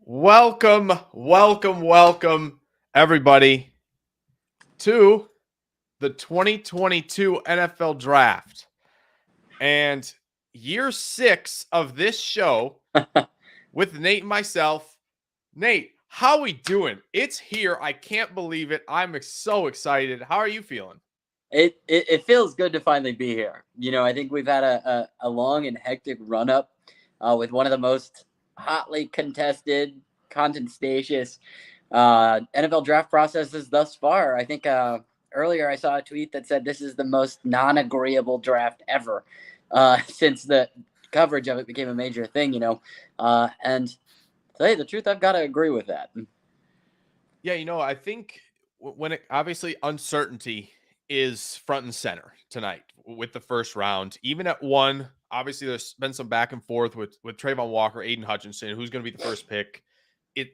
Welcome, everybody, to the 2022 NFL Draft. And year 6 of this show with Nate and myself. Nate, how we doing? It's here. I can't believe it. I'm so excited. How are you feeling? It feels good to finally be here. I think we've had a long and hectic run up with one of the most hotly contested, contentious NFL draft processes thus far. I think earlier I saw a tweet that said this is the most non-agreeable draft ever since the coverage of it became a major thing. And to tell you the truth, I've got to agree with that. Yeah, I think when it obviously uncertainty is front and center tonight with the first round. Even at 1, obviously there's been some back and forth with Travon Walker, Aiden Hutchinson, who's going to be the first pick.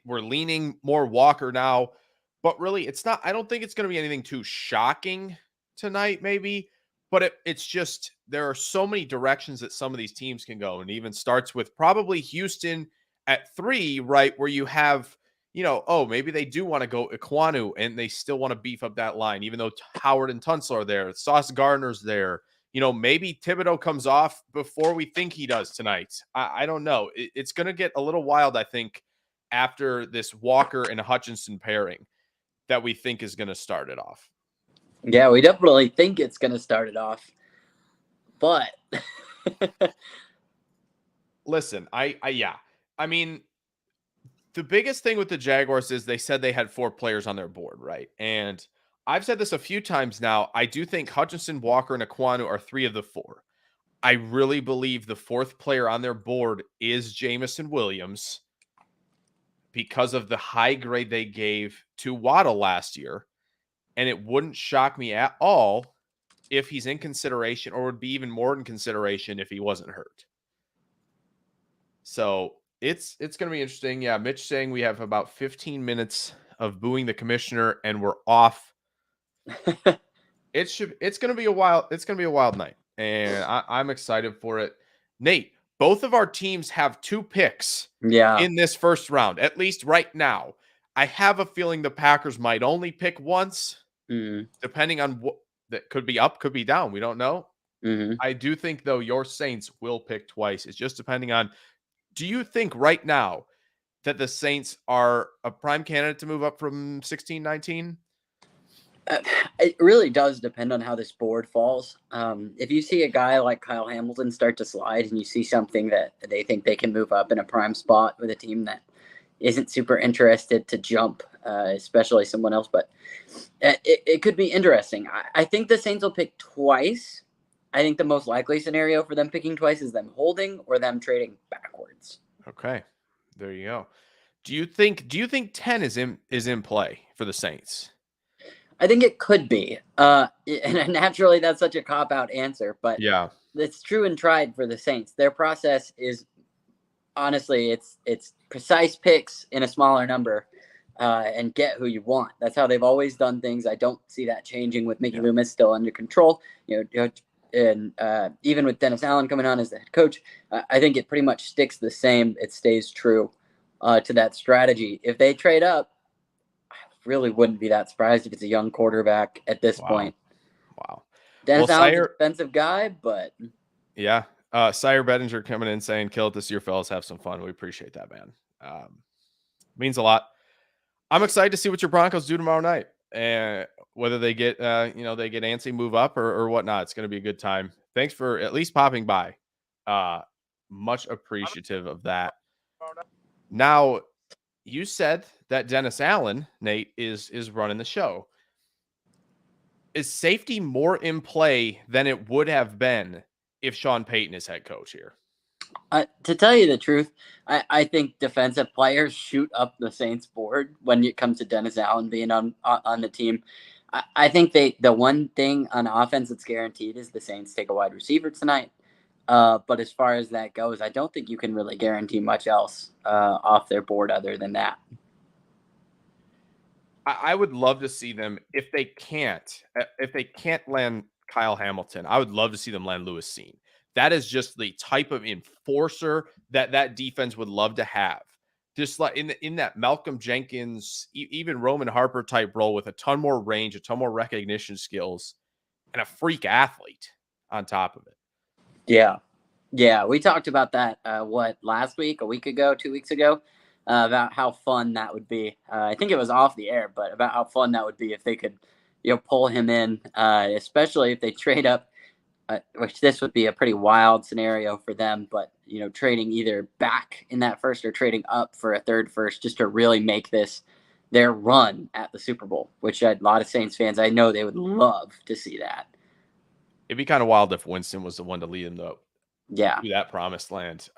We're leaning more Walker now, but really it's not. I don't think it's going to be anything too shocking tonight, maybe. But it's just there are so many directions that some of these teams can go, and even starts with probably Houston at 3, right, where you have maybe they do want to go Ikwonu and they still want to beef up that line, even though Howard and Tunsil are there. Sauce Gardner's there. Maybe Thibodeaux comes off before we think he does tonight. I don't know. It's going to get a little wild, I think, after this Walker and Hutchinson pairing that we think is going to start it off. Yeah, we definitely think it's going to start it off. But listen, I mean, the biggest thing with the Jaguars is they said they had 4 players on their board, right? And I've said this a few times now. I do think Hutchinson, Walker, and Ikwonu are 3 of the 4. I really believe the 4th player on their board is Jameson Williams because of the high grade they gave to Waddle last year. And it wouldn't shock me at all if he's in consideration, or would be even more in consideration if he wasn't hurt. So it's going to be interesting. Yeah, Mitch saying we have about 15 minutes of booing the commissioner and we're off. It's going to be a wild night, and I'm excited for it. Nate, both of our teams have 2 picks in this first round, at least right now. I have a feeling the Packers might only pick once, depending on what that could be up, could be down. We don't know. I do think, though, your Saints will pick twice. It's just depending on, do you think right now that the Saints are a prime candidate to move up from 16-19? It really does depend on how this board falls. If you see a guy like Kyle Hamilton start to slide and you see something that they think they can move up in a prime spot with a team that isn't super interested to jump, especially someone else, but it could be interesting. I think the Saints will pick twice. I think the most likely scenario for them picking twice is them holding or them trading backwards. Okay, there you go. Do you think 10 is in play for the Saints? I think it could be. And naturally, that's such a cop-out answer, but yeah, it's true and tried for the Saints. Their process is, honestly, it's precise picks in a smaller number and get who you want. That's how they've always done things. I don't see that changing with Mickey Loomis still under control. And even with Dennis Allen coming on as the head coach, I think it pretty much sticks the same. It stays true to that strategy. If they trade up, really wouldn't be that surprised if it's a young quarterback at this point. Wow. Dennis Allen's a defensive guy, but yeah. Sire Bettinger coming in saying, kill it this year, fellas. Have some fun. We appreciate that, man. Means a lot. I'm excited to see what your Broncos do tomorrow night. And whether they get, they get antsy, move up or whatnot. It's going to be a good time. Thanks for at least popping by. Much appreciative of that. Now, you said that Dennis Allen, Nate, is running the show. Is safety more in play than it would have been if Sean Payton is head coach here? To tell you the truth, I think defensive players shoot up the Saints board when it comes to Dennis Allen being on the team. I think the one thing on offense that's guaranteed is the Saints take a wide receiver tonight. But as far as that goes, I don't think you can really guarantee much else off their board other than that. I would love to see them, if they can't land Kyle Hamilton, I would love to see them land Lewis Cine. That is just the type of enforcer that defense would love to have. just like in that Malcolm Jenkins, even Roman Harper type role with a ton more range, a ton more recognition skills, and a freak athlete on top of it. Yeah. Yeah. We talked about that, last week, a week ago, 2 weeks ago, about how fun that would be. I think it was off the air, but about how fun that would be if they could, pull him in, especially if they trade up, which this would be a pretty wild scenario for them, but, trading either back in that first or trading up for a third first just to really make this their run at the Super Bowl, which a lot of Saints fans, I know they would love to see that. It'd be kind of wild if Winston was the one to lead them to that promised land.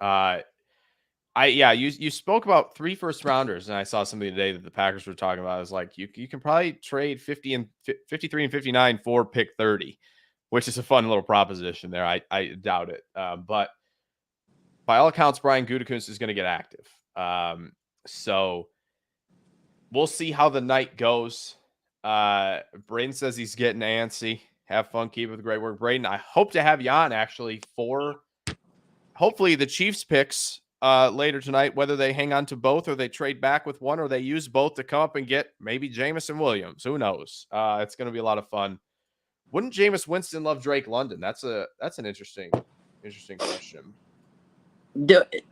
You spoke about 3 first rounders, and I saw something today that the Packers were talking about. It was like you can probably trade 53 and 59 for pick 30, which is a fun little proposition there. I doubt it, but by all accounts, Brian Gutekunst is going to get active. So we'll see how the night goes. Braden says he's getting antsy. Have fun, keep up the great work, Braden. I hope to have you on actually for hopefully the Chiefs picks later tonight, whether they hang on to both or they trade back with one or they use both to come up and get maybe Jameson Williams. Who knows? It's going to be a lot of fun. Wouldn't Jameis Winston love Drake London? That's an interesting question.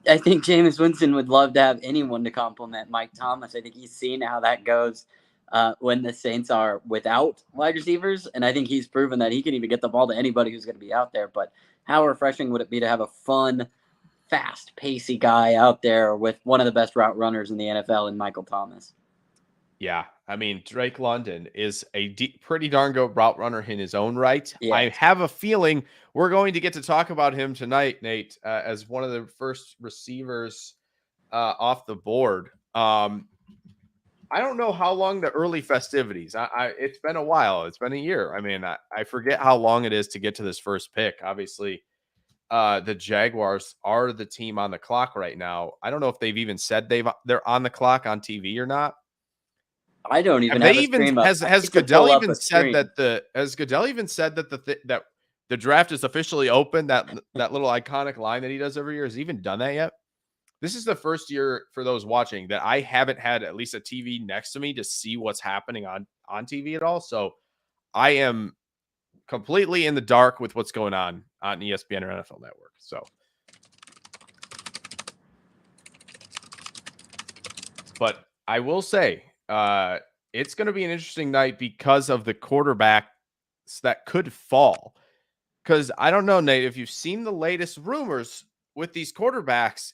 I think Jameis Winston would love to have anyone to compliment Mike Thomas. I think he's seen how that goes when the Saints are without wide receivers, and I think he's proven that he can even get the ball to anybody who's going to be out there. But how refreshing would it be to have a fun, fast, pacey guy out there with one of the best route runners in the NFL in Michael Thomas? Yeah, I mean, Drake London is a pretty darn good route runner in his own right. Yeah. I have a feeling we're going to get to talk about him tonight, Nate, as one of the first receivers off the board. I don't know how long the early festivities. It's been a while. It's been a year. I mean, I forget how long it is to get to this first pick. Obviously, the Jaguars are the team on the clock right now. I don't know if they've even said they're on the clock on TV or not. I don't even have a stream up. Has Goodell even said that that the draft is officially open? That little iconic line that he does every year, has he even done that yet? This is the first year for those watching that I haven't had at least a TV next to me to see what's happening on TV at all. So I am completely in the dark with what's going on ESPN or NFL Network. So, but I will say, it's going to be an interesting night because of the quarterbacks that could fall. Because I don't know, Nate, if you've seen the latest rumors with these quarterbacks,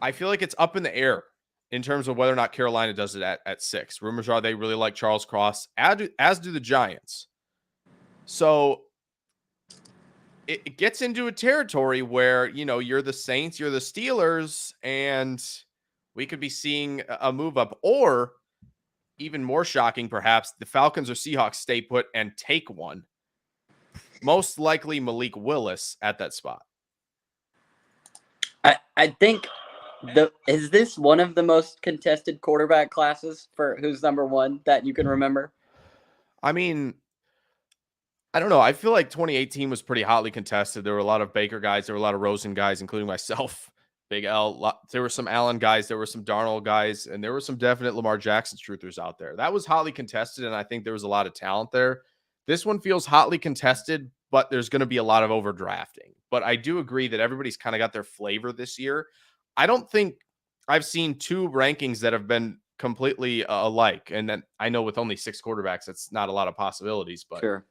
I feel like it's up in the air in terms of whether or not Carolina does it at 6. Rumors are they really like Charles Cross, as do the Giants. So it gets into a territory where, you're the Saints, you're the Steelers, and we could be seeing a move up, or even more shocking, perhaps the Falcons or Seahawks stay put and take one. Most likely Malik Willis at that spot. I think is this one of the most contested quarterback classes for who's number one that you can remember? I mean, I don't know. I feel like 2018 was pretty hotly contested. There were a lot of Baker guys. There were a lot of Rosen guys, including myself. Big L. There were some Allen guys. There were some Darnold guys. And there were some definite Lamar Jackson truthers out there. That was hotly contested, and I think there was a lot of talent there. This one feels hotly contested, but there's going to be a lot of overdrafting. But I do agree that everybody's kind of got their flavor this year. I don't think I've seen 2 rankings that have been completely alike. And then I know with only 6 quarterbacks, that's not a lot of possibilities. But sure.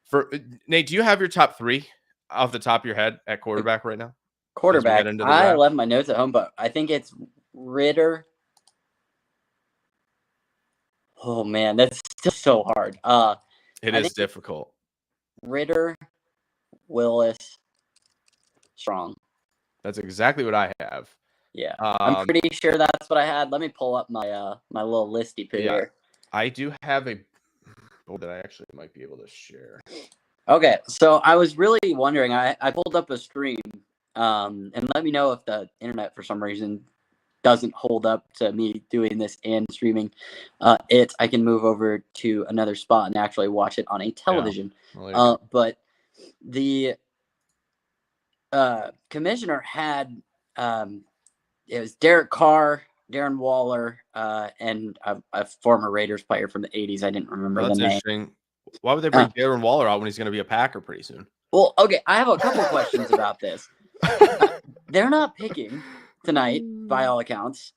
For Nate, do you have your top 3 off the top of your head at quarterback right now? Quarterback. I left my notes at home, but I think it's Ritter. Oh man, that's still so hard. It is difficult. Ritter, Willis, Strong. That's exactly what I have. Yeah, I'm pretty sure that's what I had. Let me pull up my my little listy here. I do have a that I actually might be able to share. Okay, so I was really wondering. I pulled up a stream, and let me know if the internet for some reason doesn't hold up to me doing this and streaming I can move over to another spot and actually watch it on a television. Yeah. Well, but the commissioner had it was Derek Carr, Darren Waller, and a former Raiders player from the 80s. I didn't remember the name. Interesting. Why would they bring Darren Waller out when he's going to be a Packer pretty soon? Well, okay, I have a couple questions about this. They're not picking tonight, by all accounts.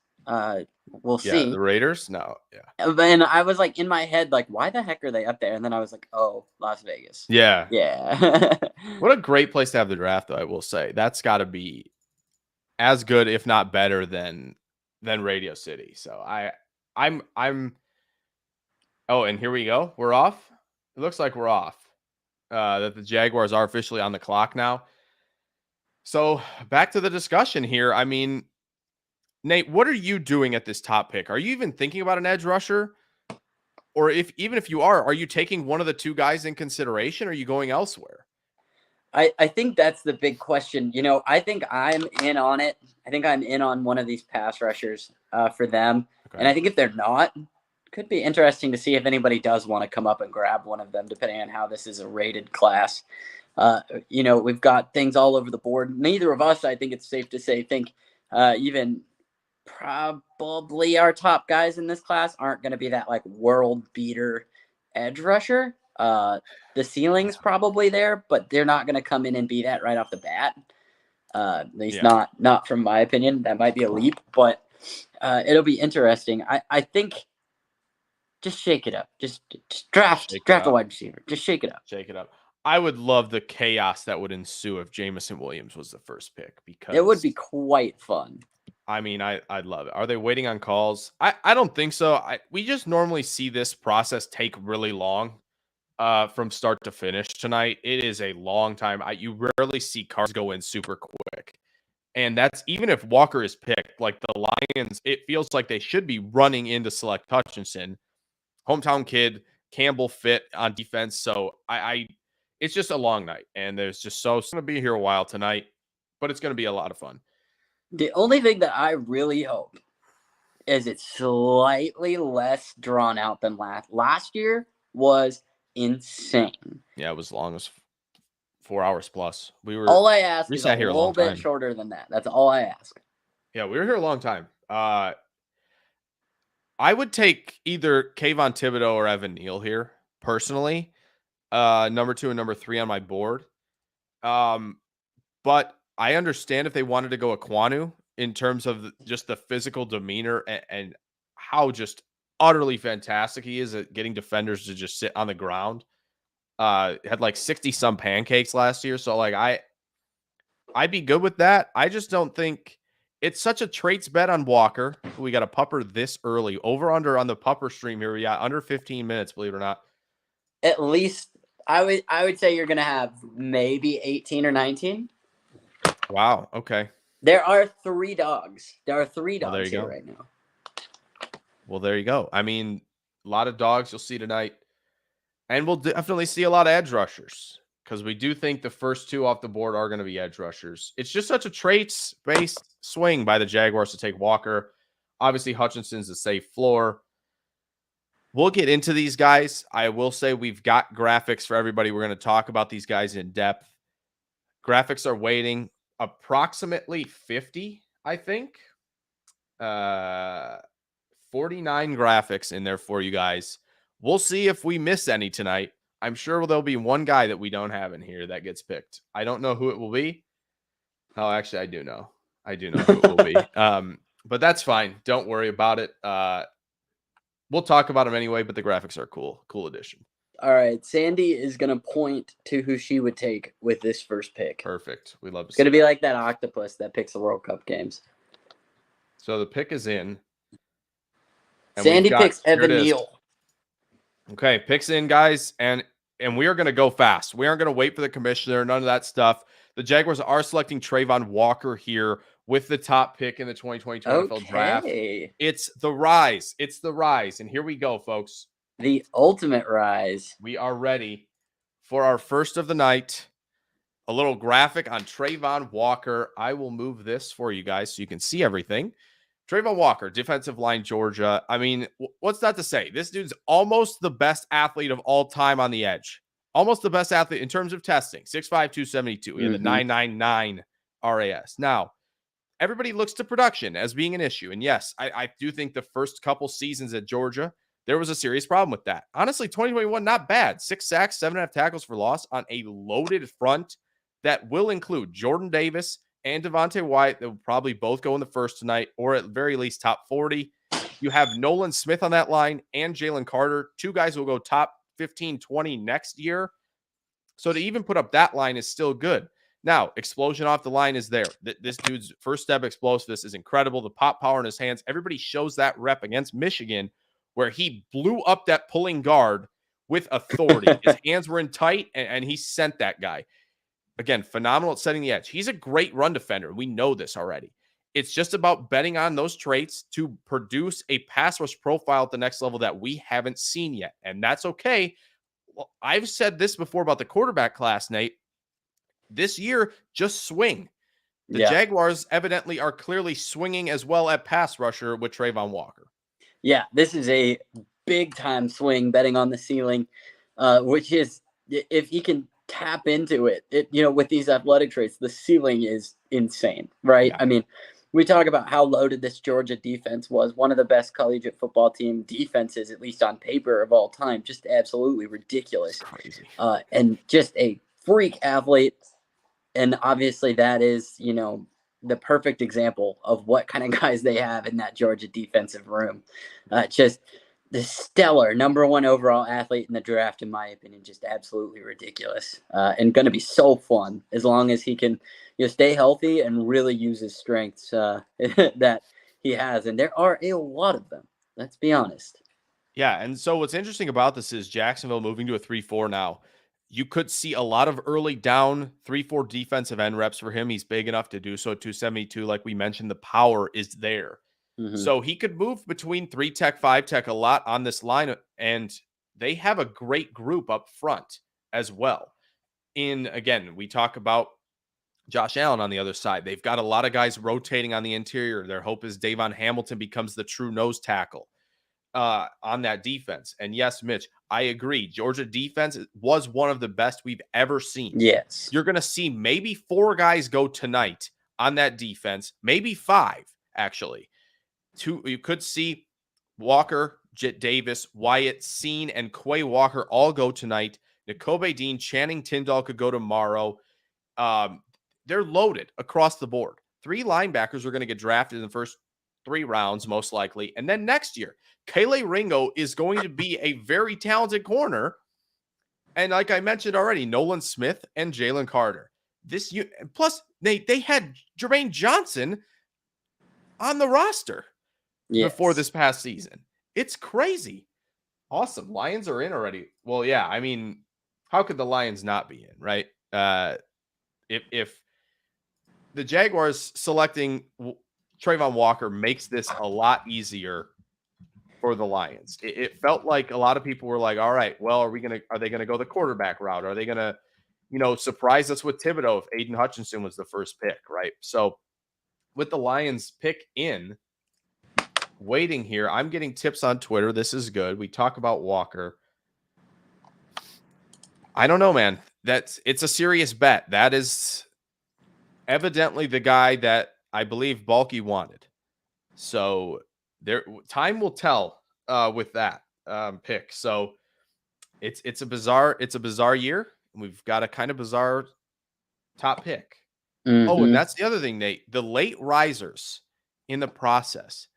We'll see. The Raiders? No. Yeah. And I was like in my head, like, why the heck are they up there? And then I was like, oh, Las Vegas. Yeah. Yeah. What a great place to have the draft, though, I will say. That's got to be as good, if not better, than Radio City. So I'm oh, and here we go. We're off. It looks like we're off. That the Jaguars are officially on the clock now. So back to the discussion here. I mean, Nate, what are you doing at this top pick? Are you even thinking about an edge rusher? Or even if you are you taking one of the two guys in consideration? Or are you going elsewhere? I think that's the big question. You know, I think I'm in on it. I think I'm in on one of these pass rushers for them. Okay. And I think if they're not, could be interesting to see if anybody does want to come up and grab one of them, depending on how this is a rated class. You know, we've got things all over the board. Neither of us, I think it's safe to say, think even probably our top guys in this class aren't going to be that like world beater edge rusher. The ceiling's probably there, but they're not going to come in and be that right off the bat. At least not from my opinion. That might be a leap, but it'll be interesting. I think just shake it up. Just draft a wide receiver. Just shake it up. Shake it up. I would love the chaos that would ensue if Jameson Williams was the first pick, because it would be quite fun. I mean, I'd love it. Are they waiting on calls? I don't think so. We just normally see this process take really long from start to finish tonight. It is a long time. You rarely see cars go in super quick. And that's even if Walker is picked, like the Lions, it feels like they should be running in to select Hutchinson. Hometown kid, Campbell fit on defense. So it's just a long night, and there's just it's going to be here a while tonight, but it's going to be a lot of fun. The only thing that I really hope is it's slightly less drawn out than last year was insane. Yeah, it was long as 4 hours plus. All I ask is a little bit shorter than that. That's all I ask. Yeah, we were here a long time. I would take either Kayvon Thibodeaux or Evan Neal here, personally. Number 2 and number 3 on my board. But I understand if they wanted to go Ikwonu in terms of just the physical demeanor and how just utterly fantastic he is at getting defenders to just sit on the ground. Had like 60-some pancakes last year. So like I'd be good with that. I just don't think it's such a traits bet on Walker. We got a pupper this early. Over under on the pupper stream here. We got under 15 minutes, believe it or not. At least I would say you're gonna have maybe 18 or 19. Wow. Okay. There are 3 dogs. There are 3 dogs here right now. Well, there you go. I mean, a lot of dogs you'll see tonight. And we'll definitely see a lot of edge rushers, because we do think the first 2 off the board are going to be edge rushers. It's just such a traits-based swing by the Jaguars to take Walker. Obviously, Hutchinson's a safe floor. We'll get into these guys. I will say we've got graphics for everybody. We're going to talk about these guys in depth. Graphics are waiting approximately 50, I think. 49 graphics in there for you guys. We'll see if we miss any tonight. I'm sure there'll be one guy that we don't have in here that gets picked. I don't know who it will be. Oh, actually, I do know. I do know who it will be. But that's fine. Don't worry about it. We'll talk about them anyway, but the graphics are cool. Cool addition. All right. Sandy is going to point to who she would take with this first pick. Perfect. We love to see it. It's going to be like that octopus that picks the World Cup games. So the pick is in. Sandy picks Evan Neal. Okay, picks in, guys, and we are going to go fast. We aren't going to wait for the commissioner, none of that stuff. The Jaguars are selecting Travon Walker here with the top pick in the 2022 NFL draft. It's the rise. It's the rise. And here we go, folks. The ultimate rise. We are ready for our first of the night. A little graphic on Travon Walker. I will move this for you guys so you can see everything. Travon Walker, defensive line, Georgia. I mean, what's that to say? This dude's almost the best athlete of all time on the edge. Almost the best athlete in terms of testing. 6'5", 272. He had the 999 RAS. Now, everybody looks to production as being an issue. And yes, I do think the first couple seasons at Georgia, there was a serious problem with that. Honestly, 2021, not bad. 6 sacks, 7.5 tackles for loss on a loaded front that will include Jordan Davis and Devontae Wyatt. That will probably both go in the first tonight, or at very least top 40. You have Nolan Smith on that line and Jalen Carter. 2 guys will go top 15, 20 next year. So to even put up that line is still good. Now, explosion off the line is there. This dude's first step explosiveness is incredible. The pop power in his hands. Everybody shows that rep against Michigan, where he blew up that pulling guard with authority. His hands were in tight, and he sent that guy. Again, phenomenal at setting the edge. He's a great run defender. We know this already. It's just about betting on those traits to produce a pass rush profile at the next level that we haven't seen yet. And that's okay. Well, I've said this before about the quarterback class, Nate. This year, just swing. The Jaguars evidently are clearly swinging as well at pass rusher with Travon Walker. Yeah, this is a big-time swing, betting on the ceiling, which is, if he can tap into it, with these athletic traits, the ceiling is insane, right? Yeah. I mean, we talk about how loaded this Georgia defense was, one of the best collegiate football team defenses, at least on paper, of all time. Just absolutely ridiculous. Crazy. And just a freak athlete. And obviously that is, the perfect example of what kind of guys they have in that Georgia defensive room. Just the stellar #1 overall athlete in the draft, in my opinion, just absolutely ridiculous. And going to be so fun as long as he can stay healthy and really use his strengths that he has. And there are a lot of them. Let's be honest. Yeah. And so what's interesting about this is Jacksonville moving to a 3-4 now. You could see a lot of early down 3-4 defensive end reps for him. He's big enough to do so. 272, like we mentioned, the power is there. Mm-hmm. So he could move between 3 tech, 5 tech a lot on this line. And they have a great group up front as well. Again, we talk about Josh Allen on the other side. They've got a lot of guys rotating on the interior. Their hope is Davon Hamilton becomes the true nose tackle on that defense. And yes, Mitch, I agree. Georgia defense was one of the best we've ever seen. Yes. You're going to see maybe 4 guys go tonight on that defense, maybe 5, actually. 2, you could see Walker, Jet Davis, Wyatt, Cine, and Quay Walker all go tonight. Nakobe Dean, Channing Tindall could go tomorrow. They're loaded across the board. 3 linebackers are going to get drafted in the first 3 rounds, most likely. And then next year, Kale Ringo is going to be a very talented corner. And like I mentioned already, Nolan Smith and Jalen Carter. Plus, they had Jermaine Johnson on the roster before this past season. It's crazy. Awesome. Lions are in already. Well, yeah, I mean, how could the Lions not be in, right? If the Jaguars selecting Travon Walker makes this a lot easier for the Lions. It felt like a lot of people were like, all right, well, are they going to go the quarterback route? Are they going to, surprise us with Thibodeaux if Aiden Hutchinson was the first pick, right? So with the Lions pick in, waiting here, I'm getting tips on Twitter. This is good. We talk about Walker. I don't know, man. It's a serious bet. That is evidently the guy that I believe Balky wanted. So time will tell with that pick. So it's a bizarre year. We've got a kind of bizarre top pick. Mm-hmm. Oh, and that's the other thing, Nate. The late risers in the process.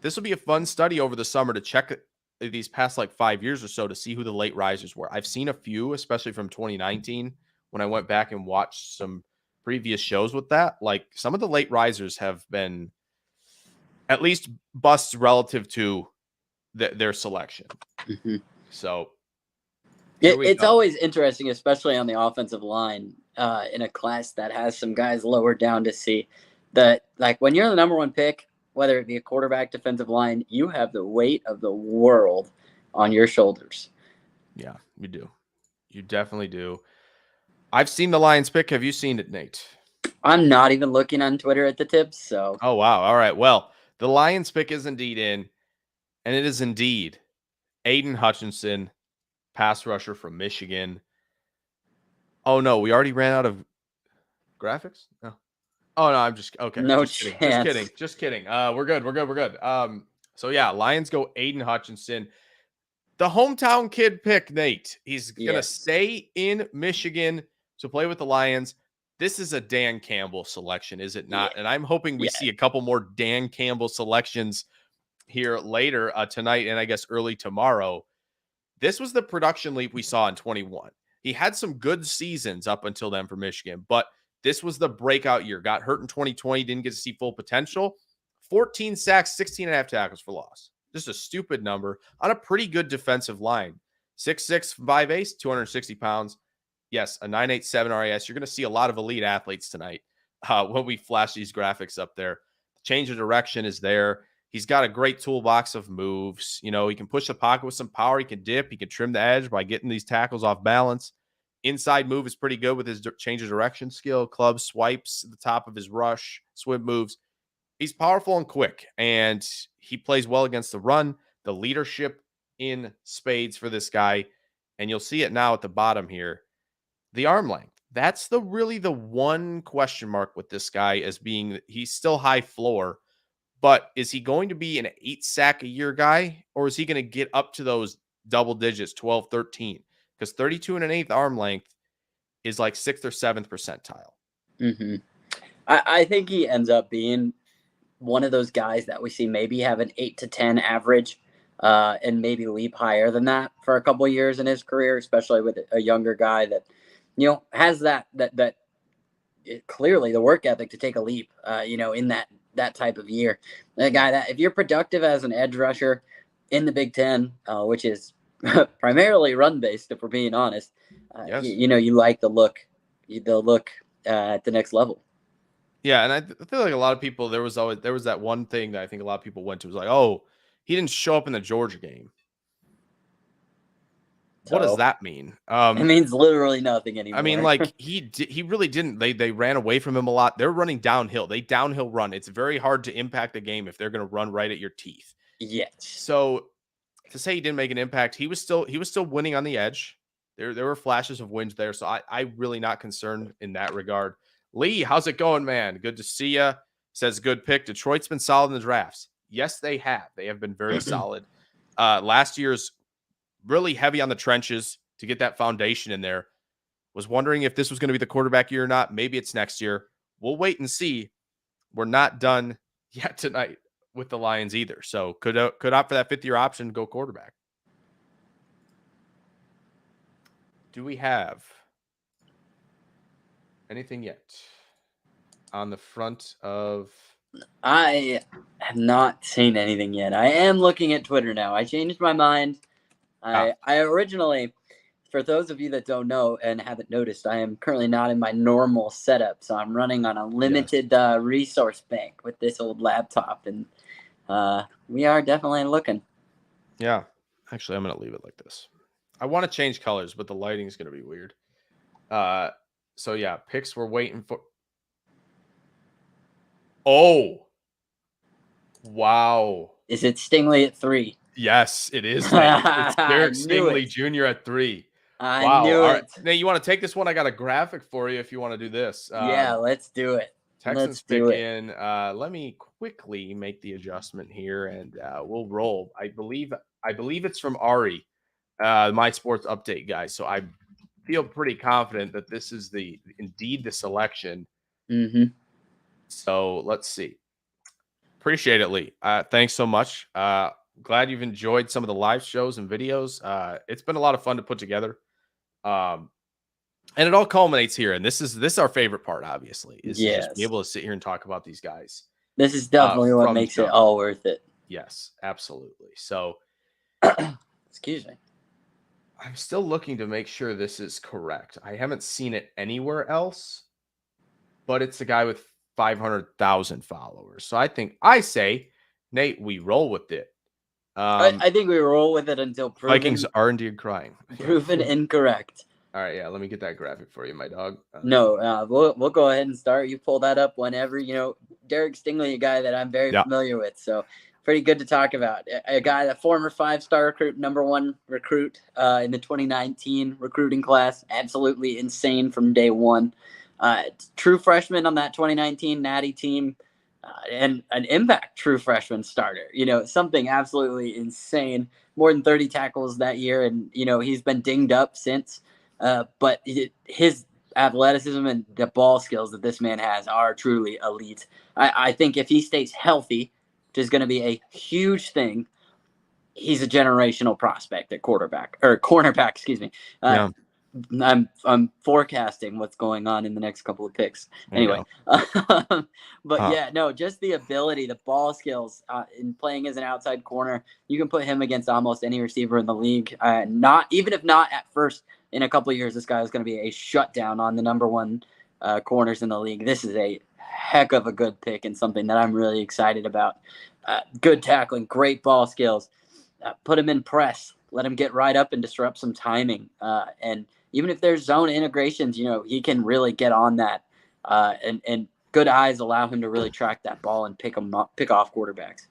This will be a fun study over the summer to check these past 5 years or so to see who the late risers were. I've seen a few, especially from 2019 when I went back and watched some previous shows with that. Some of the late risers have been at least busts relative to their selection. Mm-hmm. So it's always interesting, especially on the offensive line in a class that has some guys lower down, to see that, when you're the #1 pick, whether it be a quarterback, defensive line, you have the weight of the world on your shoulders. Yeah, you do. You definitely do. I've seen the Lions pick. Have you seen it, Nate? I'm not even looking on Twitter at the tips. So. Oh, wow. All right. Well, the Lions pick is indeed in, and it is indeed Aiden Hutchinson, pass rusher from Michigan. Oh, no. We already ran out of graphics? No. Oh no, I'm just okay. No Just kidding. chance. Just kidding. Just kidding. We're good. We're good. We're good. So yeah, Lions go Aiden Hutchinson. The hometown kid pick, Nate. He's gonna Yes. stay in Michigan to play with the Lions. This is a Dan Campbell selection, is it not? Yeah. And I'm hoping we see a couple more Dan Campbell selections here later tonight and I guess early tomorrow. This was the production leap we saw in 21. He had some good seasons up until then for Michigan, but this was the breakout year. Got hurt in 2020, didn't get to see full potential. 14 sacks, 16 and a half tackles for loss. Just a stupid number on a pretty good defensive line. 6'6", 5'8", 260 pounds. Yes, a 9.87 RAS. You're going to see a lot of elite athletes tonight when we flash these graphics up there. Change of direction is there. He's got a great toolbox of moves. You know, he can push the pocket with some power. He can dip. He can trim the edge by getting these tackles off balance. Inside move is pretty good with his change of direction skill. Club swipes at the top of his rush, swim moves. He's powerful and quick, and he plays well against the run. The leadership in spades for this guy, and you'll see it now at the bottom here. The arm length. That's really the one question mark with this guy as being he's still high floor. But is he going to be an 8 sack a year guy, or is he going to get up to those double digits, 12, 13? Because 32 and an eighth arm length is like 6th or 7th percentile. Mm-hmm. I think he ends up being one of those guys that we see maybe have an 8 to 10 average and maybe leap higher than that for a couple of years in his career, especially with a younger guy that, you know, has that clearly the work ethic to take a leap, you know, in that type of year. A guy that if you're productive as an edge rusher in the Big Ten, which is primarily run based, if we're being honest, yes. you know, you like the look at the next level. Yeah, and I feel like a lot of people there was that one thing that I think a lot of people went to was like, oh, he didn't show up in the Georgia game. What does that mean? It means literally nothing anymore. I mean, like he really didn't. They ran away from him a lot. They're running downhill. They downhill run. It's very hard to impact the game if they're going to run right at your teeth. Yes. So to say he didn't make an impact, he was still winning on the edge. There were flashes of wins there. So I really not concerned in that regard. Lee, how's it going, man? Good to see you. Says good pick. Detroit's been solid in the drafts. Yes, they have. They have been very solid. Last year's really heavy on the trenches to get that foundation in there. Was wondering if this was going to be the quarterback year or not. Maybe it's next year. We'll wait and see. We're not done yet tonight with the Lions either. So could opt for that 5th-year option, go quarterback. Do we have anything yet on the front of? I have not seen anything yet. I am looking at Twitter now. I changed my mind. I originally, for those of you that don't know and haven't noticed, I am currently not in my normal setup. So I'm running on a limited resource bank with this old laptop. And we are definitely looking. Yeah. Actually, I'm going to leave it like this. I want to change colors, but the lighting is going to be weird. So, yeah, picks we're waiting for. Oh. Wow. Is it Stingley at 3? Yes, it is. It's Derek Stingley Jr. at 3. I knew it. Right. Now, you want to take this one? I got a graphic for you if you want to do this. Yeah, let's do it. Texans pick in. Let me quickly make the adjustment here, and we'll roll. I believe it's from Ari, my sports update guy. So I feel pretty confident that this is indeed the selection. Mm-hmm. So let's see. Appreciate it, Lee. Thanks so much. Glad you've enjoyed some of the live shows and videos. It's been a lot of fun to put together. And it all culminates here. And this is our favorite part, obviously, is to just be able to sit here and talk about these guys. This is definitely what makes it all worth it. Yes, absolutely. So, excuse me. I'm still looking to make sure this is correct. I haven't seen it anywhere else, but it's a guy with 500,000 followers. So I say, Nate, we roll with it. I think we roll with it until proven. Vikings are indeed crying. Proven incorrect. All right, yeah. Let me get that graphic for you, my dog. No, we'll go ahead and start. You pull that up whenever. You know, Derek Stingley, a guy that I'm very familiar with, so pretty good to talk about. A guy, that former 5-star recruit, #1 recruit in the 2019 recruiting class, absolutely insane from day one. True freshman on that 2019 Natty team, and an impact true freshman starter. Something absolutely insane. More than 30 tackles that year, and he's been dinged up since. But his athleticism and the ball skills that this man has are truly elite. I think if he stays healthy, which is going to be a huge thing, he's a generational prospect at cornerback. Excuse me. Yeah. I'm forecasting what's going on in the next couple of picks. Anyway, just the ability, the ball skills in playing as an outside corner. You can put him against almost any receiver in the league. Even if not at first, in a couple of years, this guy is going to be a shutdown on the number one corners in the league. This is a heck of a good pick and something that I'm really excited about. Good tackling, great ball skills. Put him in press. Let him get right up and disrupt some timing. And even if there's zone integrations, he can really get on that. And good eyes allow him to really track that ball and pick off quarterbacks.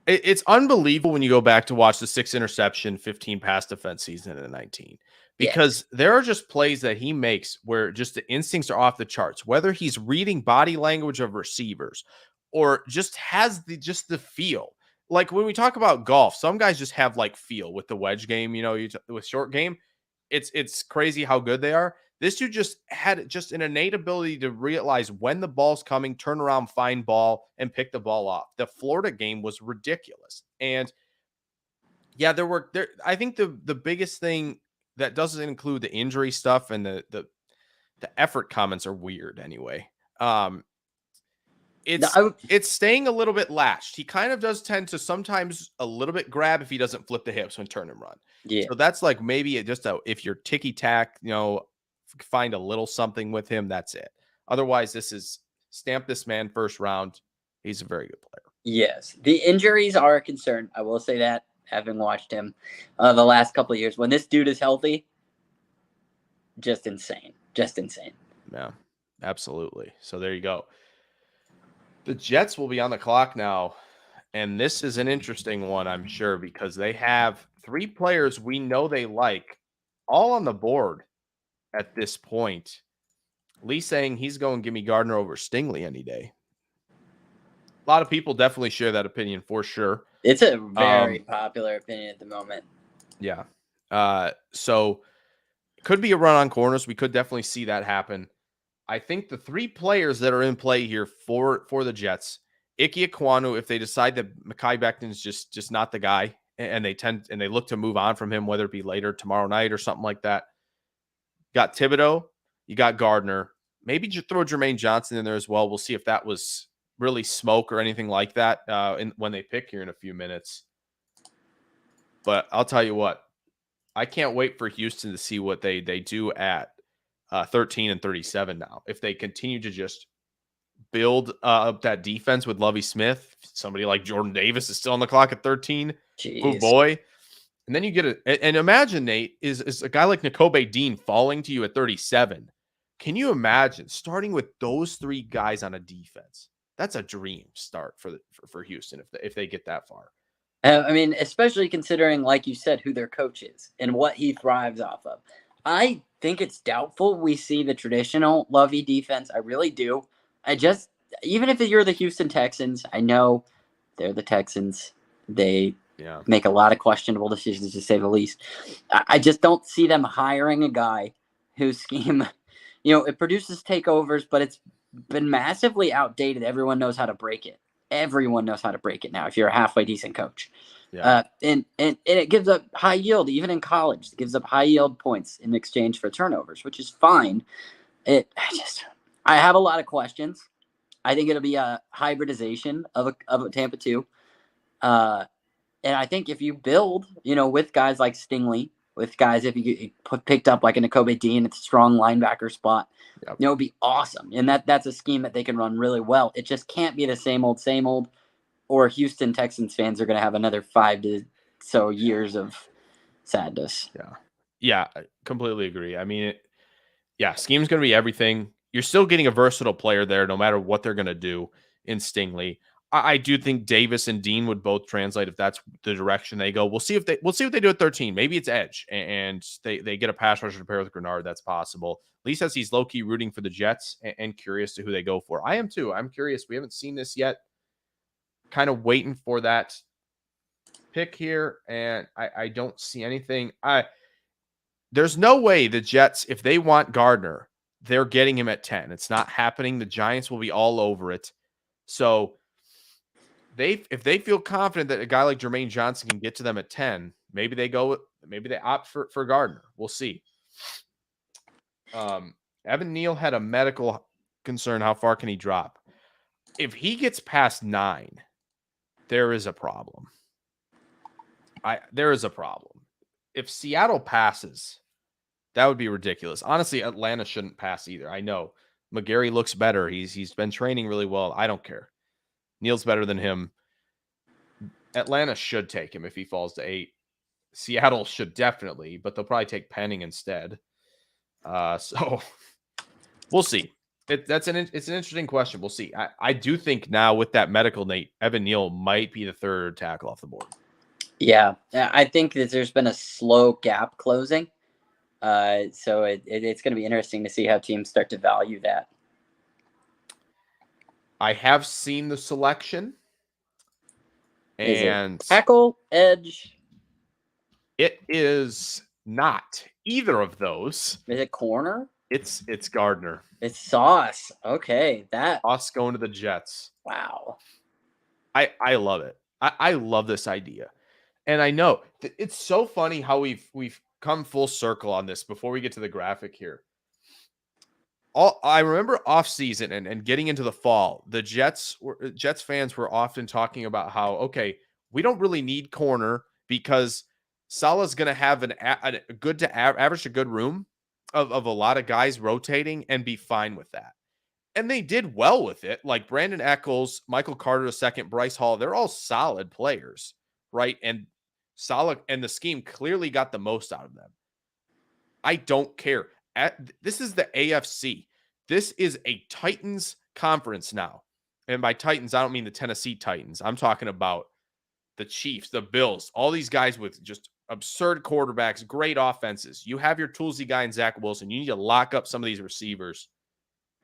It's unbelievable when you go back to watch the 6 interception, 15 pass defense season in the 19, because there are just plays that he makes where just the instincts are off the charts, whether he's reading body language of receivers or just has the feel. Like when we talk about golf, some guys just have like feel with the wedge game, with short game. It's crazy how good they are. This dude just had just an innate ability to realize when the ball's coming, turn around, find ball, and pick the ball off. The Florida game was ridiculous. And yeah, I think the biggest thing that doesn't include the injury stuff and the effort comments are weird anyway. It's staying a little bit latched. He kind of does tend to sometimes a little bit grab if he doesn't flip the hips when turn and run. Yeah. So that's like maybe if you're ticky tack, find a little something with him. That's it. Otherwise, this is stamp this man first round. He's a very good player. Yes. The injuries are a concern. I will say that, having watched him the last couple of years. When this dude is healthy, just insane. Just insane. Yeah, absolutely. So there you go. The Jets will be on the clock now, and this is an interesting one, I'm sure, because they have 3 players we know they like all on the board at this point. Lee saying he's going to give me Gardner over Stingley any day. A lot of people definitely share that opinion for sure. It's a very popular opinion at the moment. Yeah. So could be a run on corners. We could definitely see that happen. I think the 3 players that are in play here for the Jets, Ikwonu, if they decide that Mekhi Becton's just not the guy, and they look to move on from him, whether it be later tomorrow night or something like that. Got Thibodeaux, you got Gardner, maybe just throw Jermaine Johnson in there as well. We'll see if that was really smoke or anything like that when they pick here in a few minutes. But I'll tell you what, I can't wait for Houston to see what they do at 13 and 37 now. If they continue to just build up that defense with Lovie Smith, somebody like Jordan Davis is still on the clock at 13. Oh boy. And then you get and imagine, Nate, is a guy like Nakobe Dean falling to you at 37. Can you imagine starting with those 3 guys on a defense? That's a dream start for Houston if they get that far. I mean, especially considering, like you said, who their coach is and what he thrives off of. I think it's doubtful we see the traditional Lovey defense. I really do. Even if you're the Houston Texans, I know they're the Texans. They make a lot of questionable decisions, to say the least. I just don't see them hiring a guy whose scheme, it produces takeovers, but it's been massively outdated. Everyone knows how to break it. Everyone knows how to break it now if you're a halfway decent coach. Yeah. And it gives up high yield, even in college. It gives up high yield points in exchange for turnovers, which is fine. I have a lot of questions. I think it'll be a hybridization of a Tampa 2. And I think if you build, with guys like Stingley, with guys, if you picked up like a Nakobe Dean, it's a strong linebacker spot, it would be awesome. And that's a scheme that they can run really well. It just can't be the same old, or Houston Texans fans are going to have another 5 to so years of sadness. Yeah, I completely agree. I mean, scheme's going to be everything. You're still getting a versatile player there, no matter what they're going to do in Stingley. I do think Davis and Dean would both translate if that's the direction they go. We'll see what they do at 13. Maybe it's edge and they get a pass rusher to pair with Grenard. That's possible. Lee says he's low key rooting for the Jets and curious to who they go for. I am too. I'm curious. We haven't seen this yet. Kind of waiting for that pick here, and I don't see anything. There's no way the Jets, if they want Gardner, they're getting him at 10. It's not happening. The Giants will be all over it. So if they feel confident that a guy like Jermaine Johnson can get to them at 10, maybe they opt for Gardner. We'll see. Evan Neal had a medical concern. How far can he drop? If he gets past 9, there is a problem. There is a problem. If Seattle passes, that would be ridiculous. Honestly, Atlanta shouldn't pass either. I know McGarry looks better. He's been training really well. I don't care. Neal's better than him. Atlanta should take him if he falls to 8. Seattle should definitely, but they'll probably take Penning instead. So we'll see. It's an interesting question. We'll see. I do think now with that medical, Nate, Evan Neal might be the third tackle off the board. Yeah, I think that there's been a slow gap closing. So it's going to be interesting to see how teams start to value that. I have seen the selection. And tackle, edge? It is not either of those. Is it corner? It's Gardner. It's Sauce. Okay, Sauce going to the Jets. Wow. I love it. I love this idea. And I know it's so funny how we've come full circle on this before we get to the graphic here. I remember off season and getting into the fall, the Jets fans were often talking about how, okay, we don't really need corner because Salah's going to have a good to average to good room of a lot of guys rotating and be fine with that. And they did well with it. Like Brandon Echols, Michael Carter II, Bryce Hall, they're all solid players, right? And Salah and the scheme clearly got the most out of them. I don't care. This is the AFC. This is a Titans conference now. And by Titans, I don't mean the Tennessee Titans. I'm talking about the Chiefs, the Bills, all these guys with just absurd quarterbacks, great offenses. You have your toolsy guy in Zach Wilson. You need to lock up some of these receivers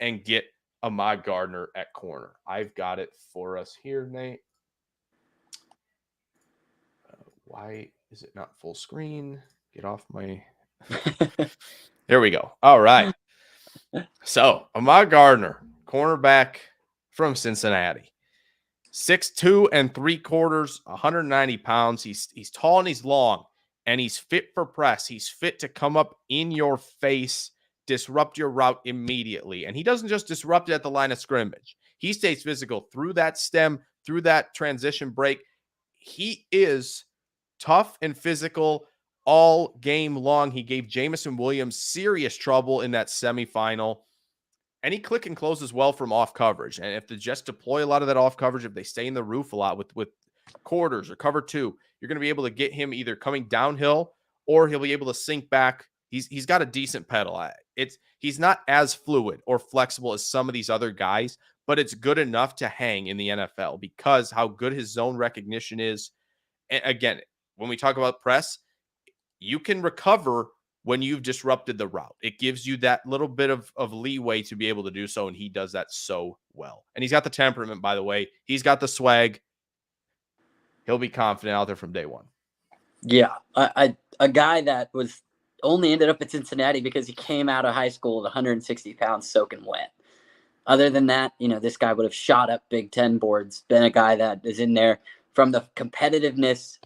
and get Ahmad Gardner at corner. I've got it for us here, Nate. Why is it not full screen? Get off my... There we go. All right. So, Ahmad Gardner, cornerback from Cincinnati. 6'2" and 3/4, 190 pounds. He's tall and he's long, and he's fit for press. He's fit to come up in your face, disrupt your route immediately. And he doesn't just disrupt it at the line of scrimmage. He stays physical through that stem, through that transition break. He is tough and physical all game long. He gave Jameson Williams serious trouble in that semifinal. And he click and closes well from off coverage. And if the Jets deploy a lot of that off coverage, if they stay in the roof a lot with quarters or cover 2, you're going to be able to get him either coming downhill or he'll be able to sink back. He's got a decent pedal. He's not as fluid or flexible as some of these other guys, but it's good enough to hang in the NFL because how good his zone recognition is. And again, when we talk about press, you can recover when you've disrupted the route. It gives you that little bit of leeway to be able to do so, and he does that so well. And he's got the temperament, by the way. He's got the swag. He'll be confident out there from day one. Yeah, a guy that was only ended up at Cincinnati because he came out of high school at 160 pounds soaking wet. Other than that, this guy would have shot up Big Ten boards, been a guy that is in there from the competitiveness,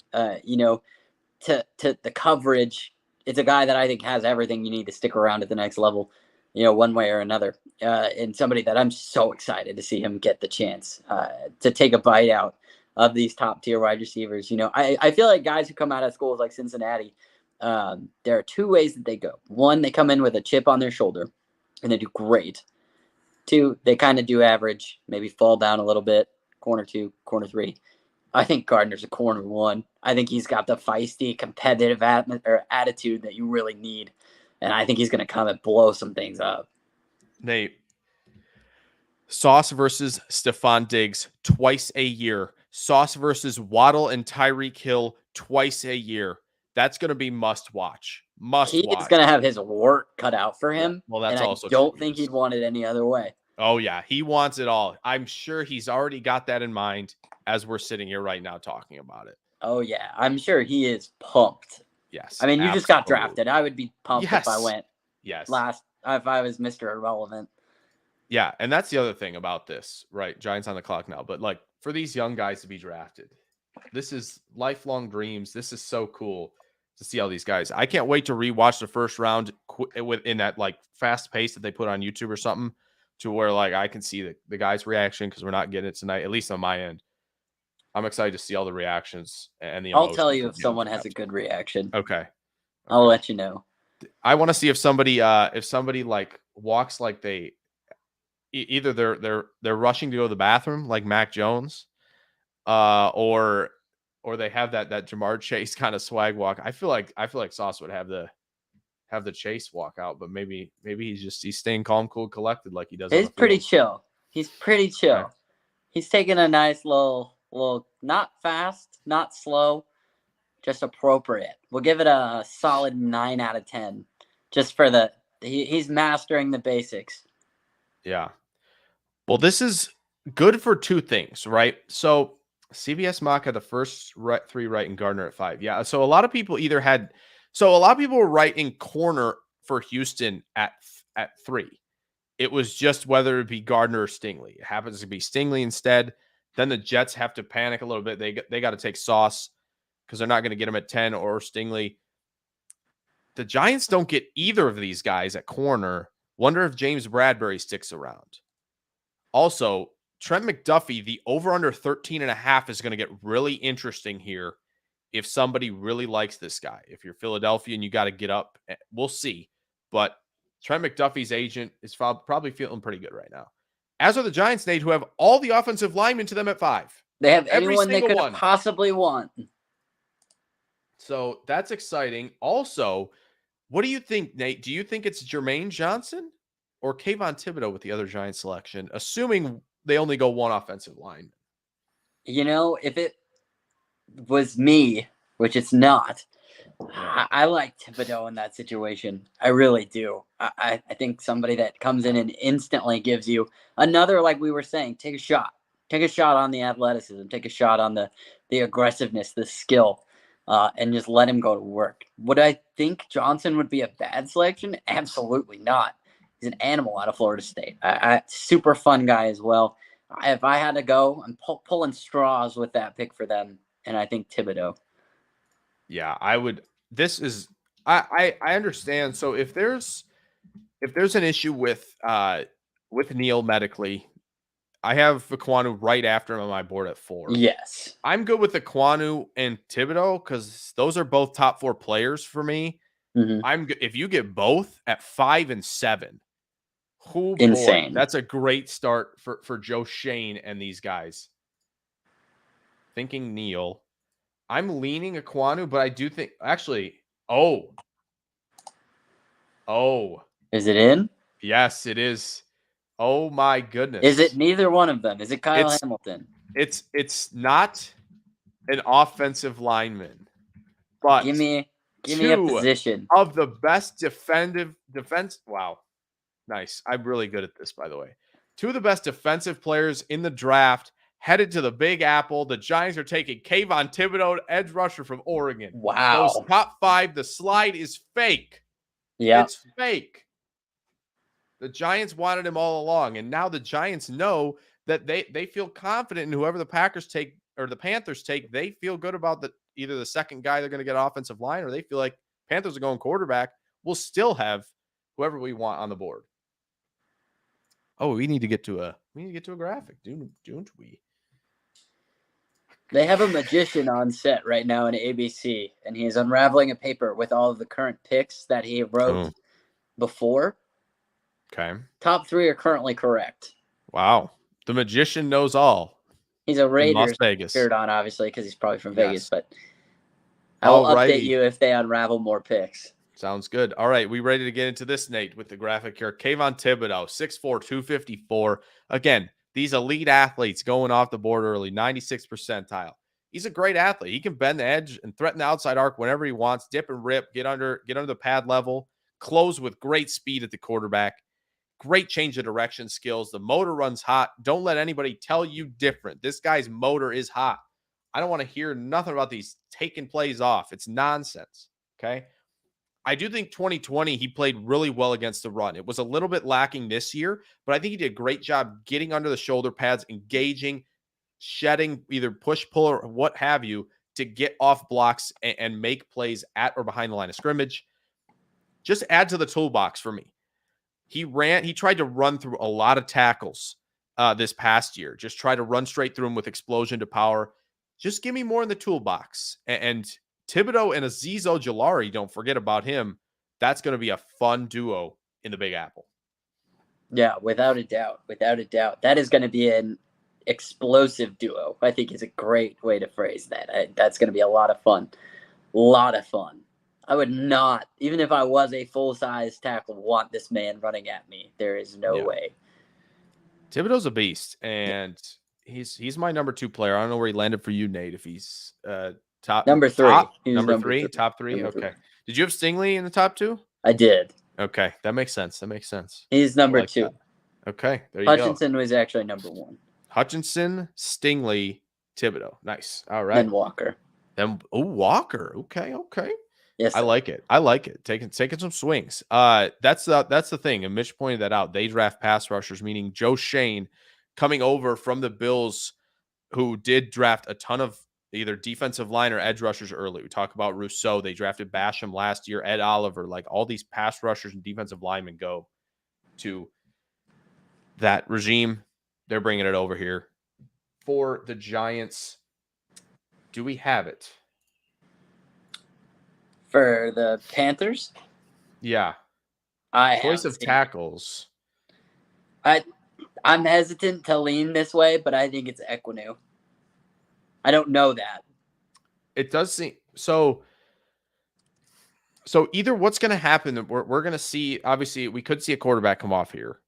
to the coverage. It's a guy that I think has everything you need to stick around at the next level, one way or another. And somebody that I'm so excited to see him get the chance to take a bite out of these top tier wide receivers. I feel like guys who come out of schools like Cincinnati, there are 2 ways that they go. 1, they come in with a chip on their shoulder and they do great. 2, they kind of do average, maybe fall down a little bit, corner 2, corner 3. I think Gardner's a corner 1. I think he's got the feisty, competitive attitude that you really need. And I think he's going to come and blow some things up. Nate, Sauce versus Stephon Diggs twice a year. Sauce versus Waddle and Tyreek Hill twice a year. That's going to be must watch. Must He watch. is going to have his work cut out for Yeah. him. Well, that's and also I don't true, think yes. he'd want it any other way. Oh, yeah. He wants it all. I'm sure he's already got that in mind as we're sitting here right now talking about it. Oh, yeah. I'm sure he is pumped. Yes. I mean, you just got absolutely. drafted. I would be pumped if I went Yes. if I was Mr. Irrelevant. Yeah. And that's the other thing about this, right? Giants on the clock now. But like for these young guys to be drafted, this is lifelong dreams. This is so cool to see all these guys. I can't wait to rewatch the first round in that like fast pace that they put on YouTube or something, to where like I can see the guys' reaction, because we're not getting it tonight, at least on my end. I'm excited to see all the reactions and the emotions. I'll tell you if someone has a good reaction. Okay. I'll let you know. I want to see if somebody like walks like they either they're rushing to go to the bathroom like Mac Jones, or they have that Jamar Chase kind of swag walk. I feel like Sauce would have the Chase walk out, but maybe he's staying calm, cool, collected like he does. He's pretty chill. He's pretty chill. Okay. He's taking a nice little, not fast, not slow, just appropriate. We'll give it a solid 9 out of 10, just for he's mastering the basics. Yeah. Well, this is good for two things, right? So CBS mock had the first 3 right and Gardner at 5. Yeah. So a lot of people were right in corner for Houston at 3. It was just whether it be Gardner or Stingley. It happens to be Stingley instead. Then the Jets have to panic a little bit. They got to take Sauce because they're not going to get him at 10 or Stingley. The Giants don't get either of these guys at corner. Wonder if James Bradbury sticks around. Also, Trent McDuffie, the over-under 13.5 is going to get really interesting here if somebody really likes this guy. If you're Philadelphia and you got to get up, we'll see. But Trent McDuffie's agent is probably feeling pretty good right now. As are the Giants, Nate, who have all the offensive linemen to them at 5. They have everyone they could possibly want. So that's exciting. Also, what do you think, Nate? Do you think it's Jermaine Johnson or Kayvon Thibodeaux with the other Giants selection, assuming they only go one offensive line? You know, if it was me, which it's not, I like Thibodeaux in that situation. I really do. I think somebody that comes in and instantly gives you another, like we were saying, take a shot. Take a shot on the athleticism. Take a shot on the aggressiveness, the skill, and just let him go to work. Would I think Johnson would be a bad selection? Absolutely not. He's an animal out of Florida State. Super fun guy as well. If I had to go, I'm pulling straws with that pick for them, and I think Thibodeaux. Yeah, I would. This is I understand. So if there's an issue with Neal medically, I have Ikwonu right after him on my board at 4. Yes, I'm good with Ikwonu and Thibodeaux because those are both top 4 players for me. Mm-hmm. If you get both at 5 and 7, insane. Boy, that's a great start for Joe Shane and these guys. Thinking Neal. I'm leaning Ikwonu, but I do think actually. Oh, is it in? Yes, it is. Oh my goodness! Is it neither one of them? Is it Kyle Hamilton? It's not an offensive lineman, but give me a position of the best defense. Wow, nice! I'm really good at this, by the way. 2 of the best defensive players in the draft headed to the Big Apple. The Giants are taking Kayvon Thibodeaux, edge rusher from Oregon. Wow. Those top 5. The slide is fake. Yeah. It's fake. The Giants wanted him all along, and now the Giants know that they feel confident in whoever the Packers take or the Panthers take. They feel good about either the second guy they're going to get offensive line, or they feel like Panthers are going quarterback. We'll still have whoever we want on the board. Oh, we need to get to a graphic, don't we? They have a magician on set right now in ABC, and he is unraveling a paper with all of the current picks that he wrote before. Okay. Top 3 are currently correct. Wow. The magician knows all. He's a Raiders shirt on, obviously, because he's probably from Vegas, but I will update you if they unravel more picks. Sounds good. All right, we ready to get into this, Nate, with the graphic here. Kayvon Thibodeaux, 6'4", 254. Again, these elite athletes going off the board early, 96th percentile. He's a great athlete. He can bend the edge and threaten the outside arc whenever he wants, dip and rip, get under the pad level, close with great speed at the quarterback. Great change of direction skills. The motor runs hot. Don't let anybody tell you different. This guy's motor is hot. I don't want to hear nothing about these taking plays off. It's nonsense. Okay. I do think 2020, he played really well against the run. It was a little bit lacking this year, but I think he did a great job getting under the shoulder pads, engaging, shedding, either push, pull, or what have you, to get off blocks and make plays at or behind the line of scrimmage. Just add to the toolbox for me. He tried to run through a lot of tackles this past year. Just try to run straight through them with explosion to power. Just give me more in the toolbox. And Thibodeaux and Azeez Ojulari, don't forget about him. That's going to be a fun duo in the Big Apple. Yeah, without a doubt. Without a doubt. That is going to be an explosive duo. I think is a great way to phrase that. That's going to be a lot of fun. A lot of fun. I would not, even if I was a full-size tackle, want this man running at me. There is no way. Thibodeau's a beast, and he's my number 2 player. I don't know where he landed for you, Nate, if he's top number 3. Number three? Top 3? Number okay. 3. Did you have Stingley in the top 2? I did. Okay, that makes sense. He's number 2. That. Okay, there you Hutchinson go. was actually number 1. Hutchinson, Stingley, Thibodeaux. Nice. All right. Then Walker. Walker. Okay. Yes, I like it. Taking some swings. That's the thing. And Mitch pointed that out. They draft pass rushers, meaning Joe Shane coming over from the Bills, who did draft a ton of either defensive line or edge rushers early. We talk about Rousseau. They drafted Basham last year, Ed Oliver, like all these pass rushers and defensive linemen go to that regime. They're bringing it over here for the Giants. Do we have it? For the Panthers? Yeah. Choice of tackles. I'm hesitant to lean this way, but I think it's Ikwonu. I don't know that. It does seem so either what's going to happen, we're going to see, obviously, we could see a quarterback come off here.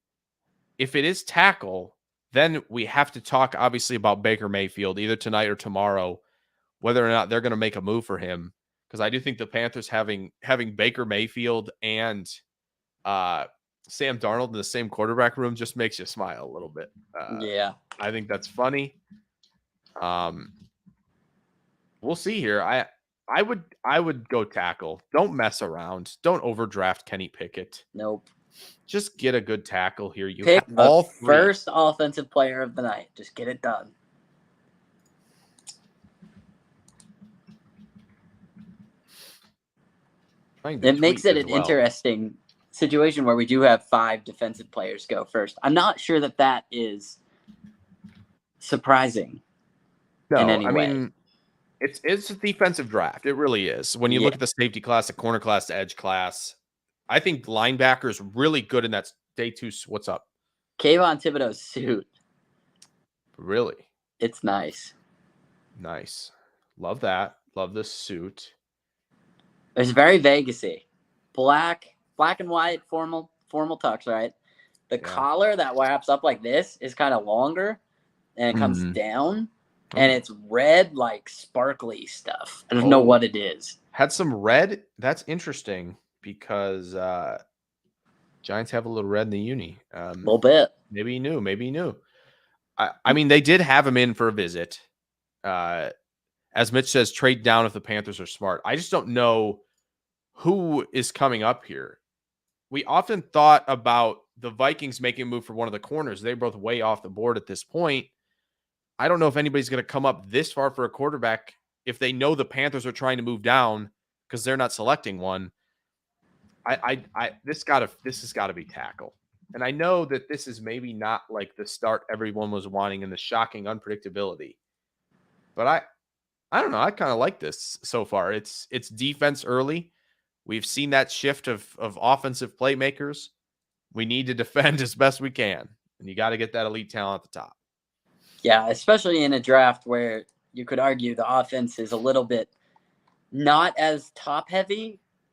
If it is tackle, then we have to talk, obviously, about Baker Mayfield either tonight or tomorrow, whether or not they're going to make a move for him. Because I do think the Panthers having Baker Mayfield and Sam Darnold in the same quarterback room just makes you smile a little bit. Yeah. I think that's funny. We'll see here. I would go tackle. Don't mess around. Don't overdraft Kenny Pickett. Nope. Just get a good tackle here. You pick have all the first offensive player of the night. Just get it done. It makes it an interesting situation where we do have 5 defensive players go first. I'm not sure that is surprising in any way. Mean, it's a defensive draft. It really is. When you look at the safety class, the corner class, the edge class, I think linebacker is really good in that day 2. What's up? Kayvon Thibodeaux's suit. Really? It's nice. Nice. Love that. Love this suit. It's very Vegas-y. Black and white, formal tux, right? The collar that wraps up like this is kind of longer, and it comes down, and it's red, like sparkly stuff. I don't know what it is. Had some red. That's interesting because Giants have a little red in the uni. A little bit. Maybe he knew. I mean, they did have him in for a visit. As Mitch says, trade down if the Panthers are smart. I just don't know who is coming up here. We often thought about the Vikings making a move for one of the corners. They're both way off the board at this point. I don't know if anybody's going to come up this far for a quarterback if they know the Panthers are trying to move down because they're not selecting one. This has got to be tackle. And I know that this is maybe not like the start everyone was wanting and the shocking unpredictability. But I don't know. I kind of like this so far. It's defense early. We've seen that shift of offensive playmakers. We need to defend as best we can. And you got to get that elite talent at the top. Yeah, especially in a draft where you could argue the offense is a little bit not as top heavy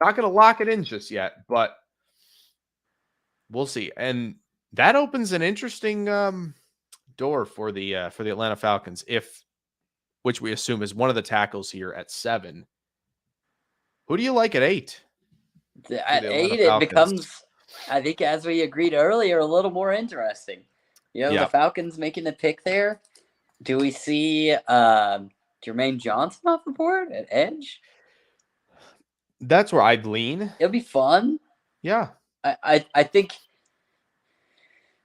Not going to lock it in just yet, but we'll see. And that opens an interesting door for the Atlanta Falcons, which we assume is one of the tackles here at 7. Who do you like at 8? At 8, it becomes, I think, as we agreed earlier, a little more interesting. The Falcons making the pick there. Do we see Jermaine Johnson off the board at edge? That's where I'd lean. It'll be fun. Yeah. I think.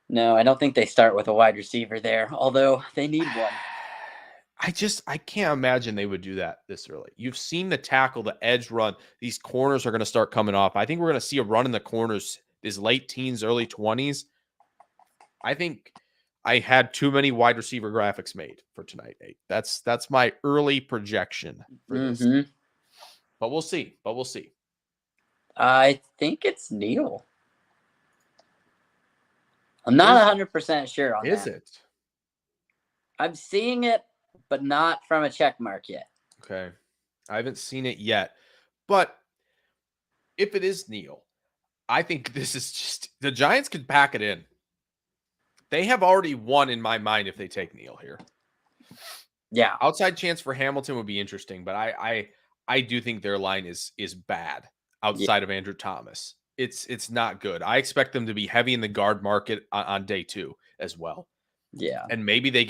No, I don't think they start with a wide receiver there, although they need one. I can't imagine they would do that this early. You've seen the tackle, the edge run. These corners are going to start coming off. I think we're going to see a run in the corners is late teens, early 20s. I think I had too many wide receiver graphics made for tonight, Nate. That's my early projection for this. But we'll see. I think it's Neal. I'm not 100% sure on that. Is it? I'm seeing it, but not from a check mark yet. Okay. I haven't seen it yet. But if it is Neal, I think this is just the Giants could pack it in. They have already won in my mind if they take Neal here. Yeah. Outside chance for Hamilton would be interesting, but I do think their line is bad outside of Andrew Thomas. It's not good. I expect them to be heavy in the guard market on day 2 as well. Yeah. And maybe they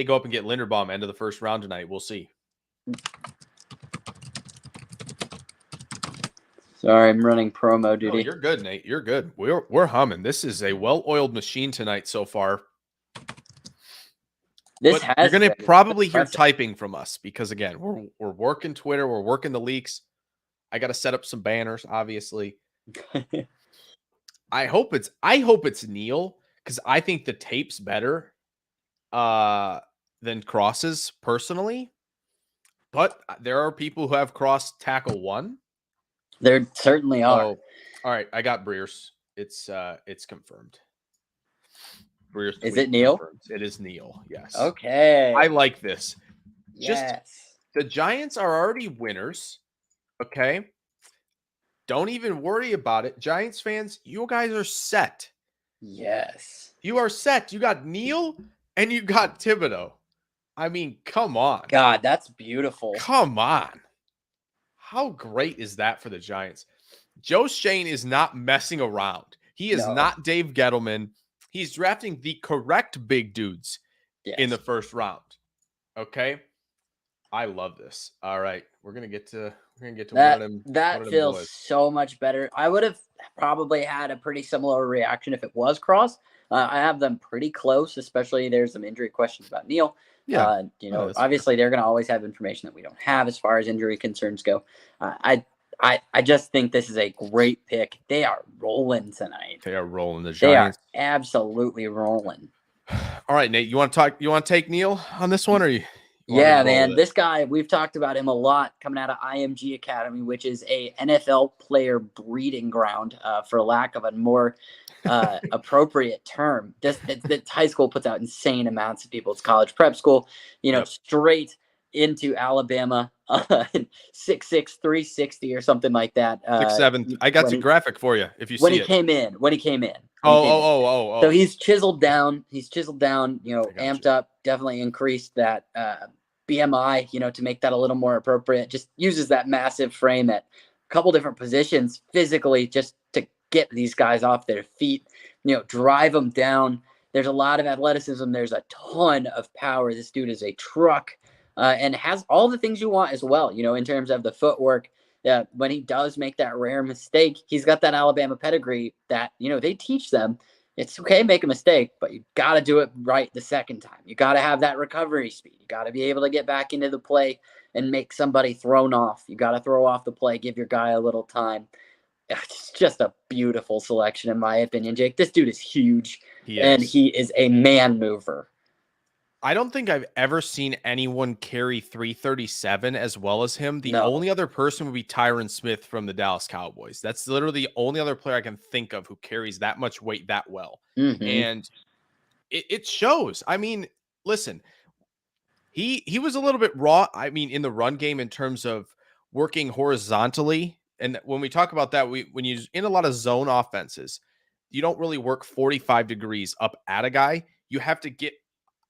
go up and get Linderbaum end of the first round tonight. We'll see. Sorry, I'm running promo duty. No, you're good, Nate. You're good. We're humming. This is a well-oiled machine tonight so far. You're going to probably hear typing from us because again, we're working Twitter, we're working the leaks. I got to set up some banners, obviously. I hope it's Neal because I think the tape's better than Cross's personally. But there are people who have Cross tackle 1. There certainly are. Oh, all right, I got Breers. It's confirmed. Breers. Is it Neal? Confirmed. It is Neal. Yes. Okay. I like this. Yes. The Giants are already winners. Okay. Don't even worry about it. Giants fans, you guys are set. Yes. You are set. You got Neal and you got Thibodeaux. I mean, come on. God, that's beautiful. Come on. How great is that for the Giants? Joe Schoen is not messing around. He is not Dave Gettleman. He's drafting the correct big dudes in the first round. Okay? I love this. All right. We're gonna get to that feels so much better. I would have probably had a pretty similar reaction if it was Cross. I have them pretty close, especially there's some injury questions about Neal. Yeah. Obviously they're going to always have information that we don't have as far as injury concerns go. I just think this is a great pick. They are rolling tonight. They are rolling. The Giants. They are absolutely rolling. All right, Nate, you want to take Neal on this one, or you? Yeah, man. This guy, we've talked about him a lot coming out of IMG Academy, which is a NFL player breeding ground, for lack of a more appropriate term. This high school puts out insane amounts of people. It's college prep school, straight into Alabama, 6'6", 360 or something like that. 6'7". I got the graphic for you if you see it. When he came in. Oh. So he's chiseled down, amped up, definitely increased that BMI, to make that a little more appropriate. Just uses that massive frame at a couple different positions physically just to get these guys off their feet, drive them down. There's a lot of athleticism. There's a ton of power. This dude is a truck and has all the things you want as well, in terms of the footwork. When he does make that rare mistake, he's got that Alabama pedigree that, they teach them. It's okay to make a mistake, but you got to do it right the second time. You got to have that recovery speed. You got to be able to get back into the play and make somebody thrown off. You got to throw off the play, give your guy a little time. It's just a beautiful selection, in my opinion, Jake. This dude is huge, and he is a man mover. I don't think I've ever seen anyone carry 337 as well as him. The only other person would be Tyron Smith from the Dallas Cowboys. That's literally the only other player I can think of who carries that much weight that well. Mm-hmm. And it shows. I mean, listen, he was a little bit raw, in the run game in terms of working horizontally And when we talk about that, when you're in a lot of zone offenses, you don't really work 45 degrees up at a guy. You have to get